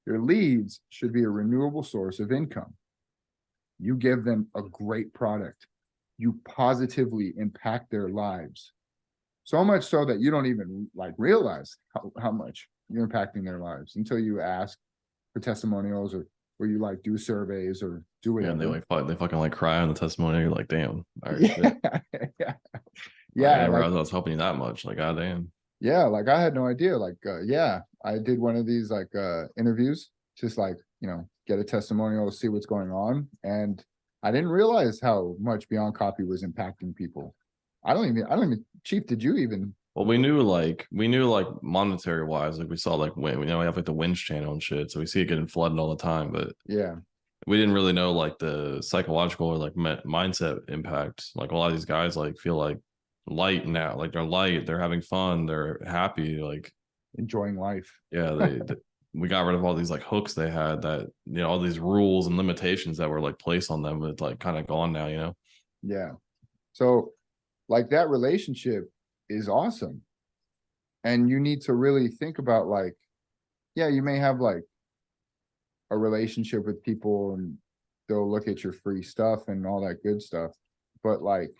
Your leads should be a renewable source of income. You give them a great product. You positively impact their lives. So much so that you don't even like realize how much you're impacting their lives until you ask for testimonials, or where you like do surveys or do Yeah, and whatever. they fucking like cry on the testimony. You're like, damn, all right, Yeah, shit. yeah, Like, I yeah. didn't Like realize I was helping you that much. Like, goddamn. yeah, like I had no idea. Like yeah, I did one of these like interviews, just like get a testimonial, see what's going on, and I didn't realize how much Beyond Copy was impacting people. I don't even, Chief, did you even? Well, we knew like monetary wise, like we saw like we know we have like the winch channel and shit, so we see it getting flooded all the time, but Yeah, we didn't really know like the psychological or like mindset impact. Like a lot of these guys like feel like light now, like they're light, they're having fun, they're happy. Like enjoying life. yeah, we got rid of all these like hooks they had that all these rules and limitations that were like placed on them. It's like kind of gone now, you know. Yeah. So like that relationship is awesome. And you need to really think about like, yeah, you may have like a relationship with people and they'll look at your free stuff and all that good stuff. But like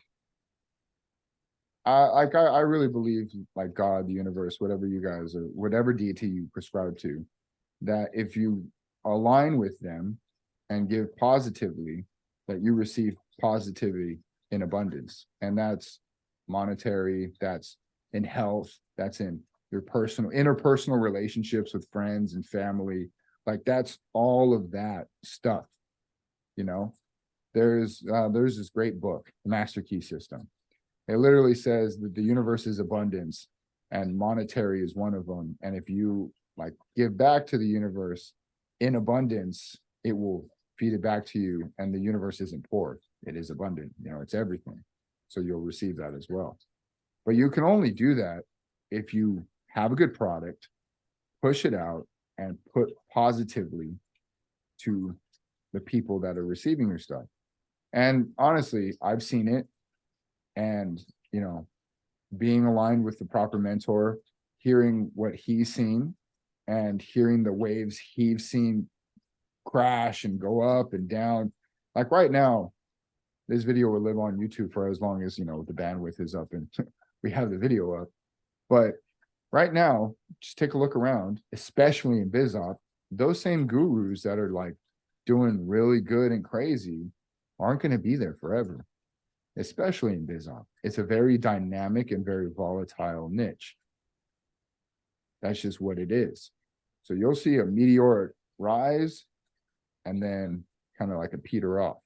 I really believe like God, the universe, whatever you guys or whatever deity you prescribe to, that if you align with them and give positively, that you receive positivity in abundance. And that's monetary, that's in health, that's in your personal interpersonal relationships with friends and family. Like that's all of that stuff, you know. There's this great book, the Master Key System. It literally says that the universe is abundance and monetary is one of them. And if you like give back to the universe in abundance, it will feed it back to you. And the universe isn't poor, it is abundant, it's everything. So you'll receive that as well. But you can only do that if you have a good product, push it out, and put positively to the people that are receiving your stuff. And honestly, I've seen it. And, being aligned with the proper mentor, hearing what he's seen and hearing the waves he's seen crash and go up and down. Like right now, this video will live on YouTube for as long as, the bandwidth is up and we have the video up. But right now, just take a look around, especially in BizOp, those same gurus that are like doing really good and crazy aren't going to be there forever, especially in BizOp. It's a very dynamic and very volatile niche. That's just what it is. So you'll see a meteoric rise and then kind of like a peter off,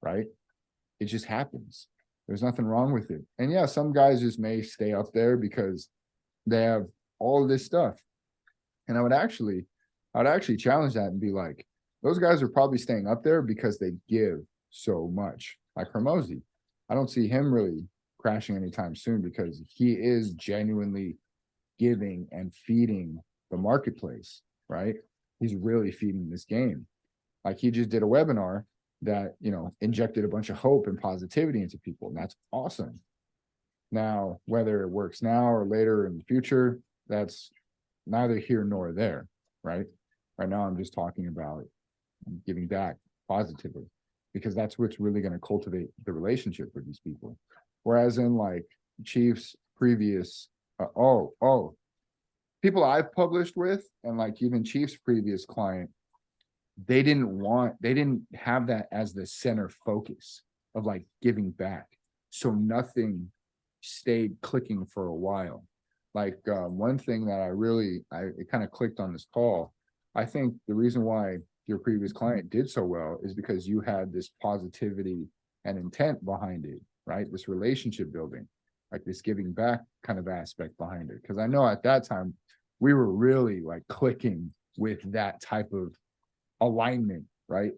right? It just happens. There's nothing wrong with it. And yeah, some guys just may stay up there because they have all of this stuff. And I would actually challenge that and be like, those guys are probably staying up there because they give so much. Like Hermosi, I don't see him really crashing anytime soon because he is genuinely giving and feeding the marketplace, right? He's really feeding this game. Like he just did a webinar that, injected a bunch of hope and positivity into people. And that's awesome. Now, whether it works now or later in the future, that's neither here nor there, right? Right now, I'm just talking about giving back positively because that's what's really going to cultivate the relationship with these people. Whereas in like Chief's previous, people I've published with and like even Chief's previous client, they didn't have that as the center focus of like giving back. So nothing stayed clicking for a while. Like one thing that it kind of clicked on this call. I think the reason why your previous client did so well is because you had this positivity and intent behind it, right? This relationship building, like this giving back kind of aspect behind it. Because I know at that time we were really like clicking with that type of alignment, right?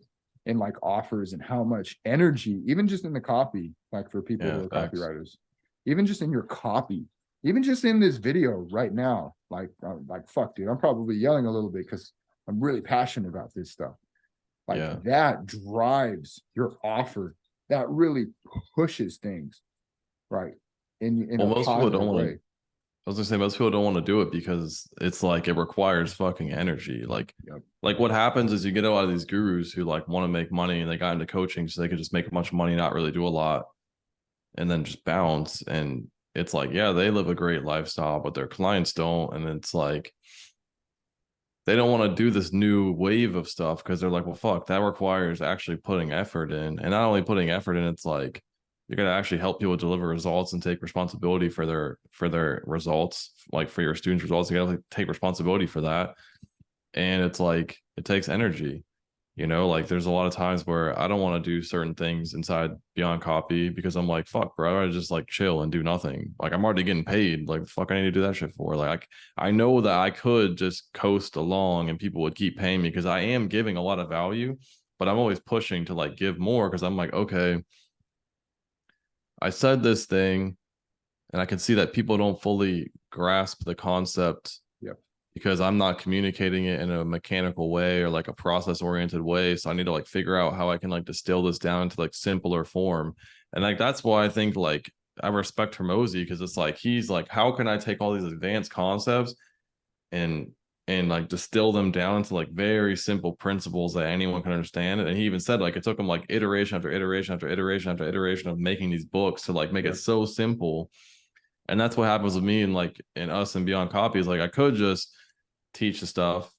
In like offers and how much energy, even just in the copy, like for people who are copywriters, even just in your copy, even just in this video right now, like fuck, dude, I'm probably yelling a little bit because I'm really passionate about this stuff. Like that drives your offer. That really pushes things, right? In a Most people positive don't want way. to. I was gonna say most people don't want to do it because it's like it requires fucking energy. Like what happens is you get a lot of these gurus who like want to make money and they got into coaching so they could just make a bunch of money, not really do a lot, and then just bounce. And it's like, yeah, they live a great lifestyle, but their clients don't. And it's like they don't want to do this new wave of stuff because they're like, well, fuck, that requires actually putting effort in. And not only putting effort in, it's like you're gonna actually help people deliver results and take responsibility for their results, like for your students' results. You gotta take responsibility for that. And it's like it takes energy. Like there's a lot of times where I don't want to do certain things inside Beyond Copy because I'm like, fuck, bro, I just like chill and do nothing. Like I'm already getting paid. Like fuck, I need to do that shit for. Like I know that I could just coast along and people would keep paying me because I am giving a lot of value, but I'm always pushing to like give more because I'm like, okay, I said this thing and I can see that people don't fully grasp the concept because I'm not communicating it in a mechanical way or like a process oriented way. So I need to like figure out how I can like distill this down to like simpler form. And like that's why I think like I respect Hermosi because it's like he's like, how can I take all these advanced concepts and like distill them down into like very simple principles that anyone can understand? And he even said like it took him like iteration after iteration after iteration after iteration of making these books to like make it so simple. And that's what happens with me and like in us and Beyond Copy is like I could just teach the stuff,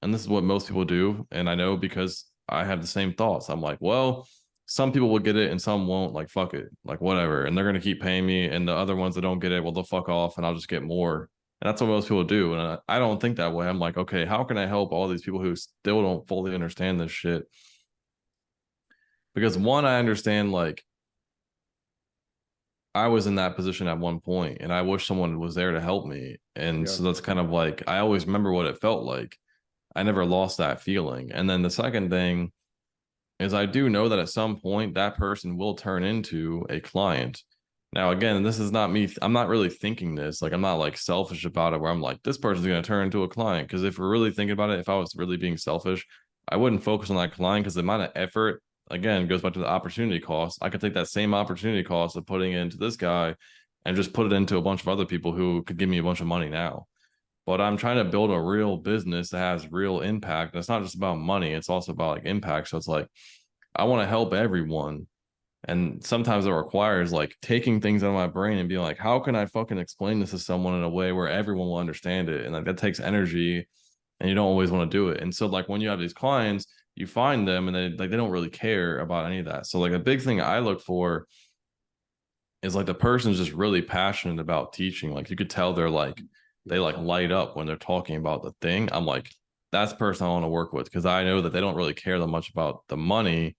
and this is what most people do. And I know because I have the same thoughts. I'm like, well, some people will get it and some won't. Like fuck it, like whatever, and they're gonna keep paying me. And the other ones that don't get it, well, they'll fuck off, and I'll just get more. And that's what most people do. And I don't think that way. I'm like, okay, how can I help all these people who still don't fully understand this shit? Because one, I understand like I was in that position at one point and I wish someone was there to help me. And so that's kind of like, I always remember what it felt like. I never lost that feeling. And then the second thing is I do know that at some point that person will turn into a client. Now, again, this is not me. I'm not really thinking this. Like, I'm not like selfish about it where I'm like, this person's going to turn into a client. Because if we're really thinking about it, if I was really being selfish, I wouldn't focus on that client because the amount of effort, again, goes back to the opportunity cost. I could take that same opportunity cost of putting it into this guy and just put it into a bunch of other people who could give me a bunch of money now. But I'm trying to build a real business that has real impact. And it's not just about money, it's also about like impact. So it's like, I want to help everyone. And sometimes it requires like taking things out of my brain and being like, how can I fucking explain this to someone in a way where everyone will understand it? And like that takes energy and you don't always want to do it. And so like when you have these clients, you find them and they don't really care about any of that. So like a big thing I look for is like the person's just really passionate about teaching. Like you could tell they like light up when they're talking about the thing. I'm like, that's the person I want to work with because I know that they don't really care that much about the money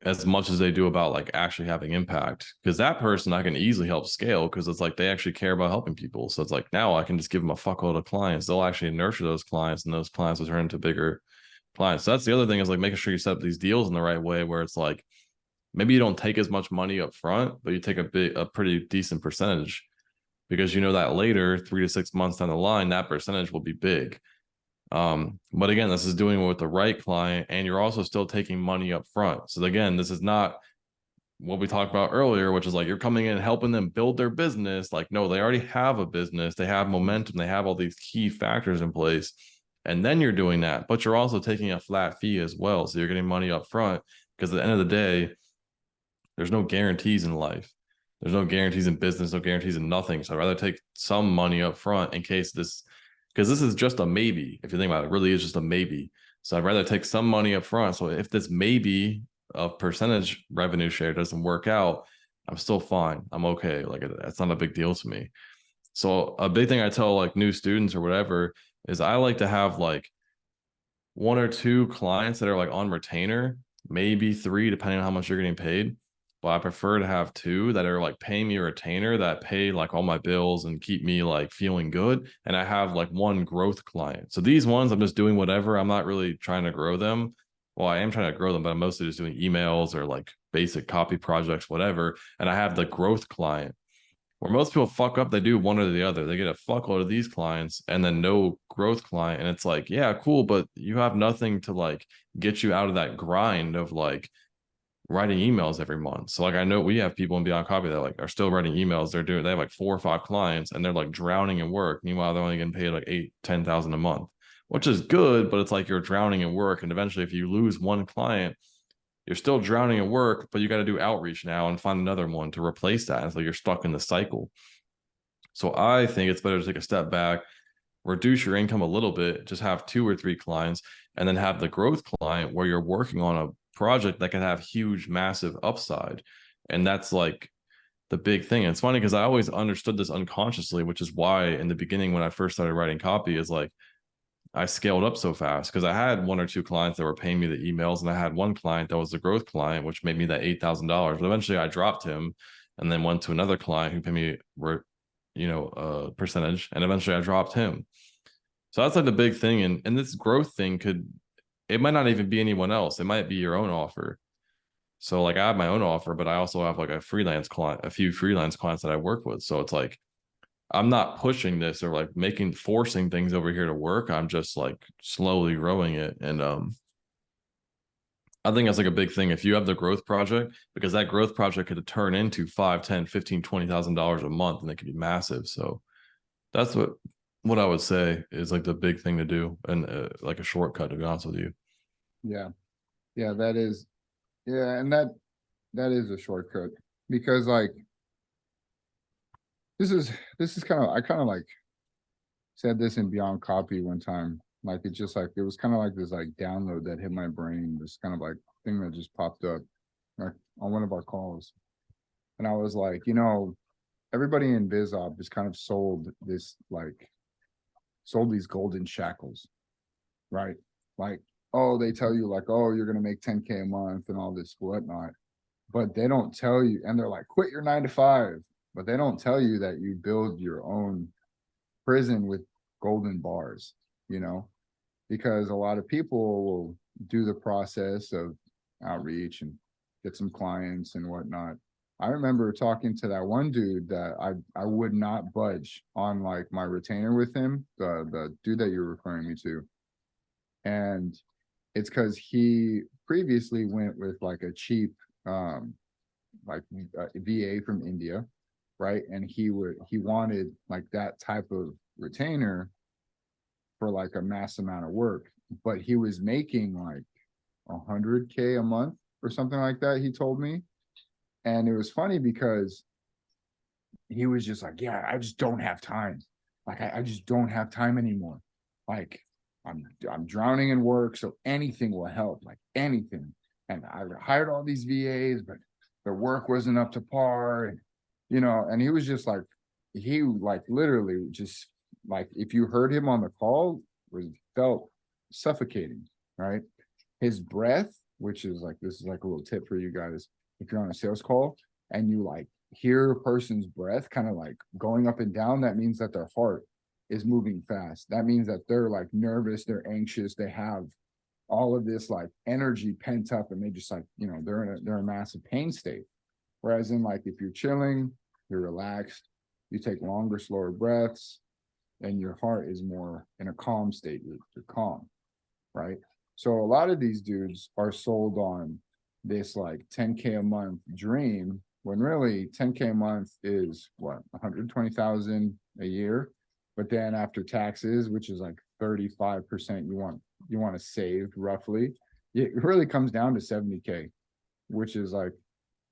as much as they do about like actually having impact. Because that person I can easily help scale because it's like they actually care about helping people. So it's like now I can just give them a fuckload of clients. They'll actually nurture those clients and those clients will turn into bigger clients. So that's the other thing is like making sure you set up these deals in the right way where it's like maybe you don't take as much money up front, but you take a pretty decent percentage because you know that later 3 to 6 months down the line that percentage will be big. But again, this is doing it with the right client and you're also still taking money up front. So again, this is not what we talked about earlier, which is like you're coming in and helping them build their business. Like, no, they already have a business, they have momentum, they have all these key factors in place. And then you're doing that, but you're also taking a flat fee as well. So you're getting money up front because at the end of the day, there's no guarantees in life. There's no guarantees in business, no guarantees in nothing. So I'd rather take some money up front in case this, because this is just a maybe. If you think about it, it really is just a maybe. So I'd rather take some money up front. So if this maybe of percentage revenue share doesn't work out, I'm still fine. I'm okay. Like it's not a big deal to me. So a big thing I tell like new students or whatever is I like to have like one or two clients that are like on retainer, maybe three, depending on how much you're getting paid. But I prefer to have two that are like paying me a retainer that pay like all my bills and keep me like feeling good. And I have like one growth client. So these ones, I'm just doing whatever. I'm not really trying to grow them. Well, I am trying to grow them, but I'm mostly just doing emails or like basic copy projects, whatever. And I have the growth client where most people fuck up, they do one or the other. They get a fuckload of these clients and then no growth client. And it's like, yeah, cool, but you have nothing to like get you out of that grind of like writing emails every month. So like I know we have people in Beyond Copy that like are still writing emails. They have like 4 or 5 clients and they're like drowning in work. Meanwhile, they're only getting paid like 8-10,000 a month, which is good, but it's like you're drowning in work. And eventually if you lose one client, you're still drowning in work, but you got to do outreach now and find another one to replace that. And so you're stuck in the cycle. So I think it's better to take a step back, reduce your income a little bit, just have 2 or 3 clients, and then have the growth client where you're working on a project that can have huge, massive upside. And that's like the big thing. And it's funny because I always understood this unconsciously, which is why in the beginning when I first started writing copy is like I scaled up so fast because I had 1 or 2 clients that were paying me the emails, and I had one client that was the growth client, which made me that $8,000. But eventually I dropped him and then went to another client who paid me, a percentage, and eventually I dropped him. So that's like the big thing. And this growth thing it might not even be anyone else. It might be your own offer. So like I have my own offer, but I also have like a few freelance clients that I work with. So it's like I'm not pushing this or like forcing things over here to work. I'm just like slowly growing it. And I think that's like a big thing. If you have the growth project, because that growth project could turn into 5, 10, 15, $20,000 a month, and it could be massive. So that's what I would say is like the big thing to do, and like a shortcut, to be honest with you. Yeah. Yeah, that is, yeah, and that is a shortcut because like this is kind of, I kind of like said this in Beyond Copy one time. Like it just like it was kind of like this like download that hit my brain, this kind of like thing that just popped up like on one of our calls. And I was like, everybody in BizOp is kind of sold these golden shackles, right? Like, oh, they tell you like, oh, you're gonna make 10K a month and all this whatnot. But they don't tell you, and they're like, quit your 9 to 5, but they don't tell you that you build your own prison with golden bars, you know, because a lot of people will do the process of outreach and get some clients and whatnot. I remember talking to that one dude that I would not budge on like my retainer with him, the dude that you're referring me to. And it's because he previously went with like a cheap like VA from India, right? And he wanted like that type of retainer for like a mass amount of work, but he was making like 100K a month or something like that, he told me. And it was funny because he was just like, yeah, I just don't have time. Like I just don't have time anymore. Like I'm drowning in work, so anything will help, like anything. And I hired all these VAs, but the work wasn't up to par. And and he was just like, he like literally just like if you heard him on the call, was felt suffocating, right? His breath, which is like this is like a little tip for you guys. If you're on a sales call and you like hear a person's breath kind of like going up and down, that means that their heart is moving fast. That means that they're like nervous, they're anxious, they have all of this like energy pent up, and they just like, they're in a massive pain state. Whereas in like if you're chilling, you're relaxed, you take longer, slower breaths, and your heart is more in a calm state. You're calm, right? So a lot of these dudes are sold on this like 10K a month dream, when really 10K a month is what, 120,000 a year. But then after taxes, which is like 35% you want to save roughly, it really comes down to 70K, which is like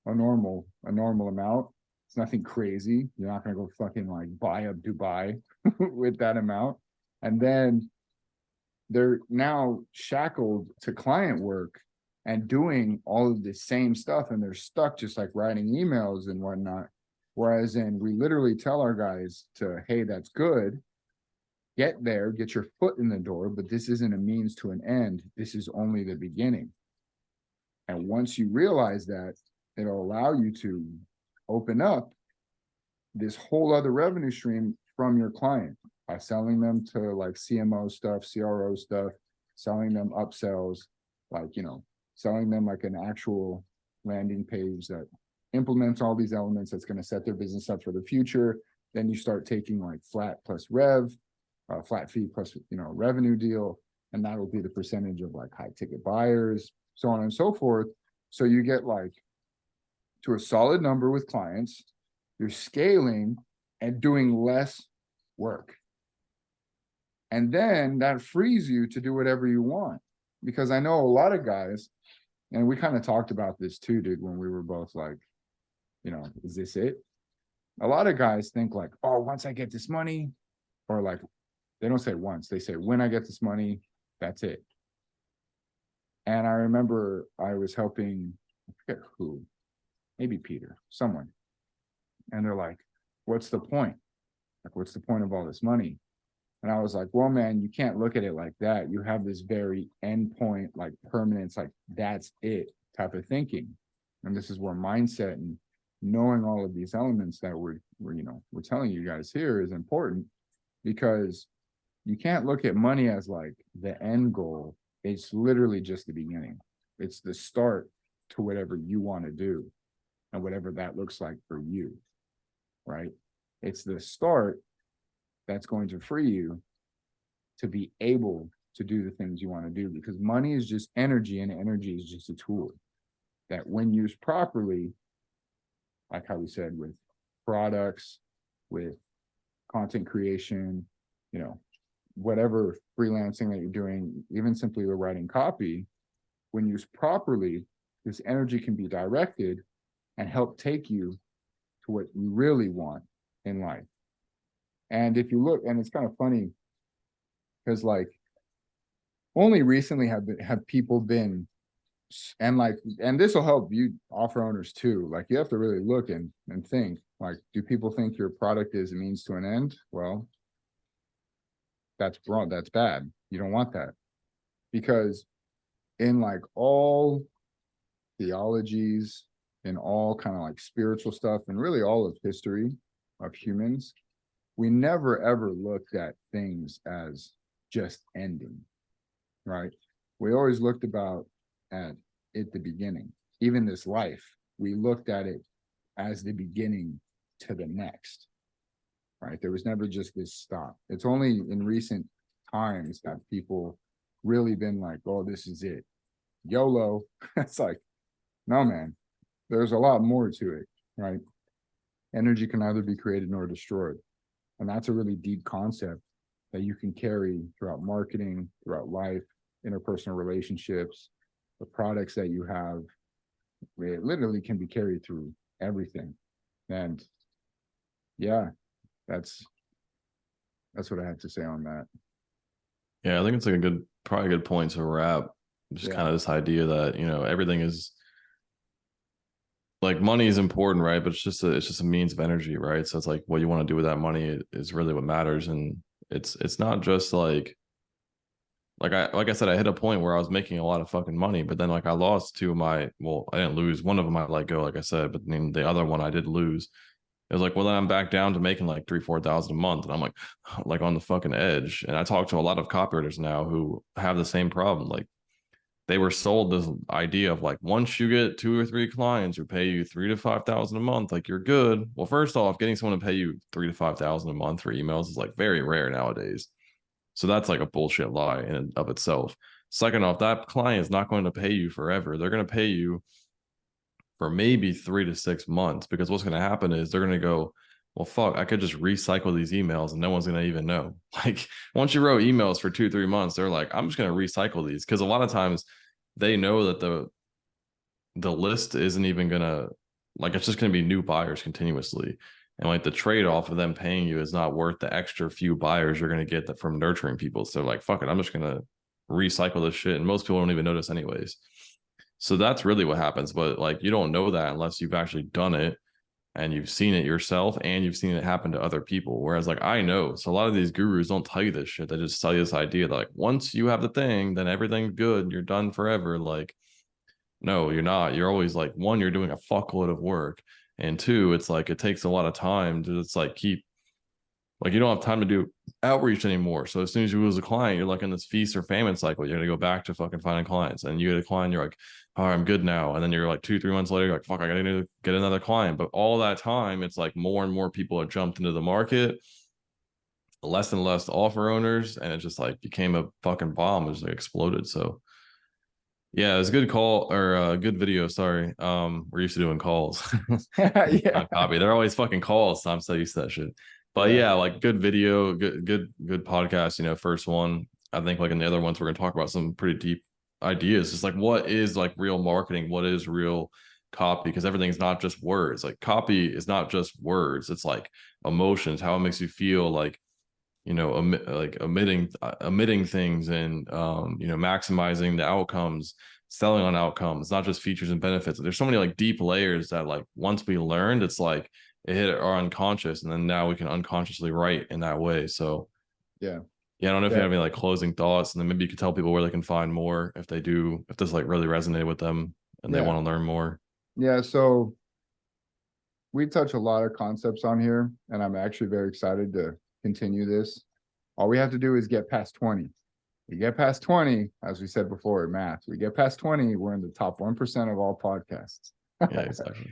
a normal amount. It's nothing crazy. You're not gonna go fucking like buy up Dubai with that amount. And then they're now shackled to client work and doing all of the same stuff, and they're stuck just like writing emails and whatnot. Whereas we literally tell our guys to, hey, that's good, get there, get your foot in the door, but this isn't a means to an end. This is only the beginning. And once you realize that, it'll allow you to open up this whole other revenue stream from your client by selling them to like CMO stuff, CRO stuff, selling them upsells, like, selling them like an actual landing page that implements all these elements that's going to set their business up for the future. Then you start taking like flat plus flat fee plus, revenue deal. And that'll be the percentage of like high ticket buyers, so on and so forth. So you get like to a solid number with clients, you're scaling and doing less work. And then that frees you to do whatever you want. Because I know a lot of guys, and we kind of talked about this too, dude, when we were both like, is this it? A lot of guys think like, oh, once I get this money, or like They don't say once. They say, when I get this money, that's it. And I remember I was helping, I forget who, maybe Peter, someone. And they're like, what's the point? Like, what's the point of all this money? And I was like, well, man, you can't look at it like that. You have this very end point, like permanence, like that's it type of thinking. And this is where mindset and knowing all of these elements that we're telling you guys here is important, because you can't look at money as like the end goal. It's literally just the beginning. It's the start to whatever you want to do and whatever that looks like for you, right? It's the start that's going to free you to be able to do the things you want to do, because money is just energy, and energy is just a tool that, when used properly, like how we said, with products, with content creation, whatever freelancing that you're doing, even simply with writing copy, when used properly, this energy can be directed and help take you to what you really want in life. And if you look, and it's kind of funny, because like only recently have people been, and this will help you offer owners too. Like, you have to really look and think, like, do people think your product is a means to an end? Well, that's wrong. That's bad. You don't want that, because in like all theologies, in all kind of like spiritual stuff, and really all of history of humans, we never ever looked at things as just ending, right? We always looked at it the beginning. Even this life, we looked at it as the beginning to the next, right? There was never just this stop. It's only in recent times that people really been like, oh, this is it. YOLO. It's like, no, man, there's a lot more to it, right? Energy can neither be created nor destroyed. And that's a really deep concept that you can carry throughout marketing, throughout life, interpersonal relationships, the products that you have. It literally can be carried through everything. And yeah, that's what I had to say on that. Yeah, I think it's like probably a good point to wrap. Just kind of this idea that, everything is like, money is important, right? But it's just a means of energy, right? So it's like, what you want to do with that money is really what matters. And it's not just like I said, I hit a point where I was making a lot of fucking money, but then like I lost I didn't lose. One of them I let go, like I said, but then the other one I did lose. It was like, well, then I'm back down to making like 3,000-4,000 a month. And I'm like on the fucking edge. And I talk to a lot of copywriters now who have the same problem. Like, they were sold this idea of like, once you get 2 or 3 clients who pay you 3,000 to 5,000 a month, like, you're good. Well, first off, getting someone to pay you 3,000 to 5,000 a month for emails is like very rare nowadays. So that's like a bullshit lie in and of itself. Second off, that client is not going to pay you forever. They're going to pay you for maybe 3 to 6 months, because what's going to happen is they're going to go, well, fuck, I could just recycle these emails and no one's going to even know. Like, once you wrote emails for 2-3 months, they're like, I'm just going to recycle these. Because a lot of times they know that the list isn't even going to, like, it's just going to be new buyers continuously. And like, the trade-off of them paying you is not worth the extra few buyers you're going to get from nurturing people. So like, fuck it, I'm just going to recycle this shit. And most people don't even notice anyways. So that's really what happens. But like, you don't know that unless you've actually done it and you've seen it yourself and you've seen it happen to other people. Whereas like, I know. So a lot of these gurus don't tell you this shit. They just tell you this idea that like, once you have the thing, then everything's good. You're done forever. Like, no, you're not. You're always like, one, you're doing a fuckload of work. And two, it's like, it takes a lot of time to just like you don't have time to do outreach anymore. So as soon as you lose a client, you're like in this feast or famine cycle. You're going to go back to fucking finding clients, and you get a client, you're like, all right, I'm good now. And then you're like 2-3 months later, you're like, fuck, I got to get another client. But all that time, it's like more and more people have jumped into the market, less and less offer owners. And it just like became a fucking bomb. It just like exploded. So yeah, it's a good call, or a good video. Sorry. We're used to doing calls. Yeah. Copy. They're always fucking calls. So I'm so used to that shit. But yeah, like, good video, good podcast. First one. I think like in the other ones, we're gonna talk about some pretty deep ideas. Just like, what is like real marketing? What is real copy? Because everything's not just words. Like, copy is not just words. It's like emotions, how it makes you feel. Like, omitting things, and maximizing the outcomes, selling on outcomes, not just features and benefits. There's so many like deep layers that like once we learned, it's like it hit our unconscious, and then now we can unconsciously write in that way. So Yeah. yeah, I don't know if you Yeah. have any like closing thoughts, and then maybe you could tell people where they can find more if they do, if this like really resonated with them and they Yeah. want to learn more. Yeah. So we touch a lot of concepts on here, and I'm actually very excited to continue this. All we have to do is get past 20. We get past 20, as we said before, math. We get past 20, we're in the top 1% of all podcasts. Yeah, exactly.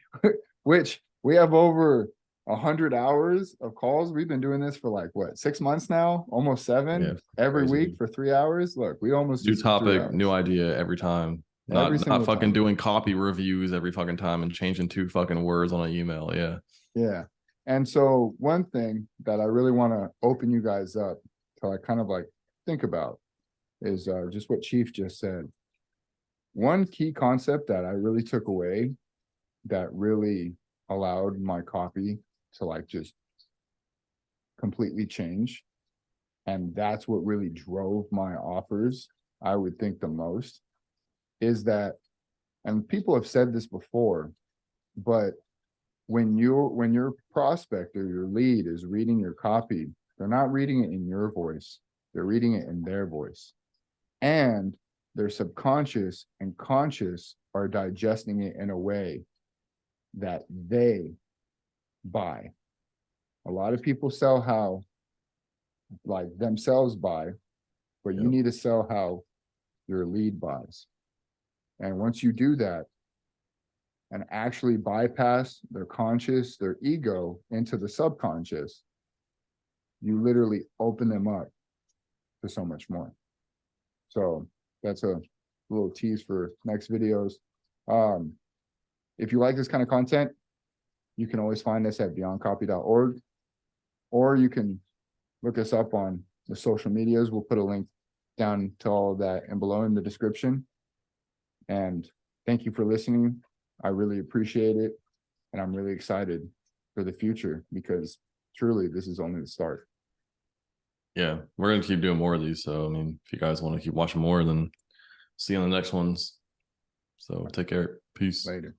Which we have over 100 hours of calls. We've been doing this for like what, 6 months now, almost 7, Yeah, every crazy, week dude. for 3 hours. Look, we almost New just hit 3 topic, new hours idea every time. every Not single fucking time. doing copy reviews every fucking time and changing 2 fucking words on an email. Yeah. Yeah. And so one thing that I really want to open you guys up to like kind of like think about is just what Chief just said. One key concept that I really took away that really allowed my copy to like just completely change. And that's what really drove my offers, I would think the most, is that, and people have said this before, but when your prospect or your lead is reading your copy, they're not reading it in your voice, they're reading it in their voice. And their subconscious and conscious are digesting it in a way that they buy. A lot of people sell how like themselves buy, but you Yep. need to sell how your lead buys. And once you do that and actually bypass their conscious, their ego into the subconscious, you literally open them up to so much more. So that's a little tease for next videos. If you like this kind of content, you can always find us at beyondcopy.org, or you can look us up on the social medias. We'll put a link down to all of that and below in the description. And thank you for listening. I really appreciate it. And I'm really excited for the future because truly this is only the start. Yeah, we're gonna keep doing more of these. So I mean, if you guys want to keep watching more, then see you on the next ones. So take care. Peace. Later.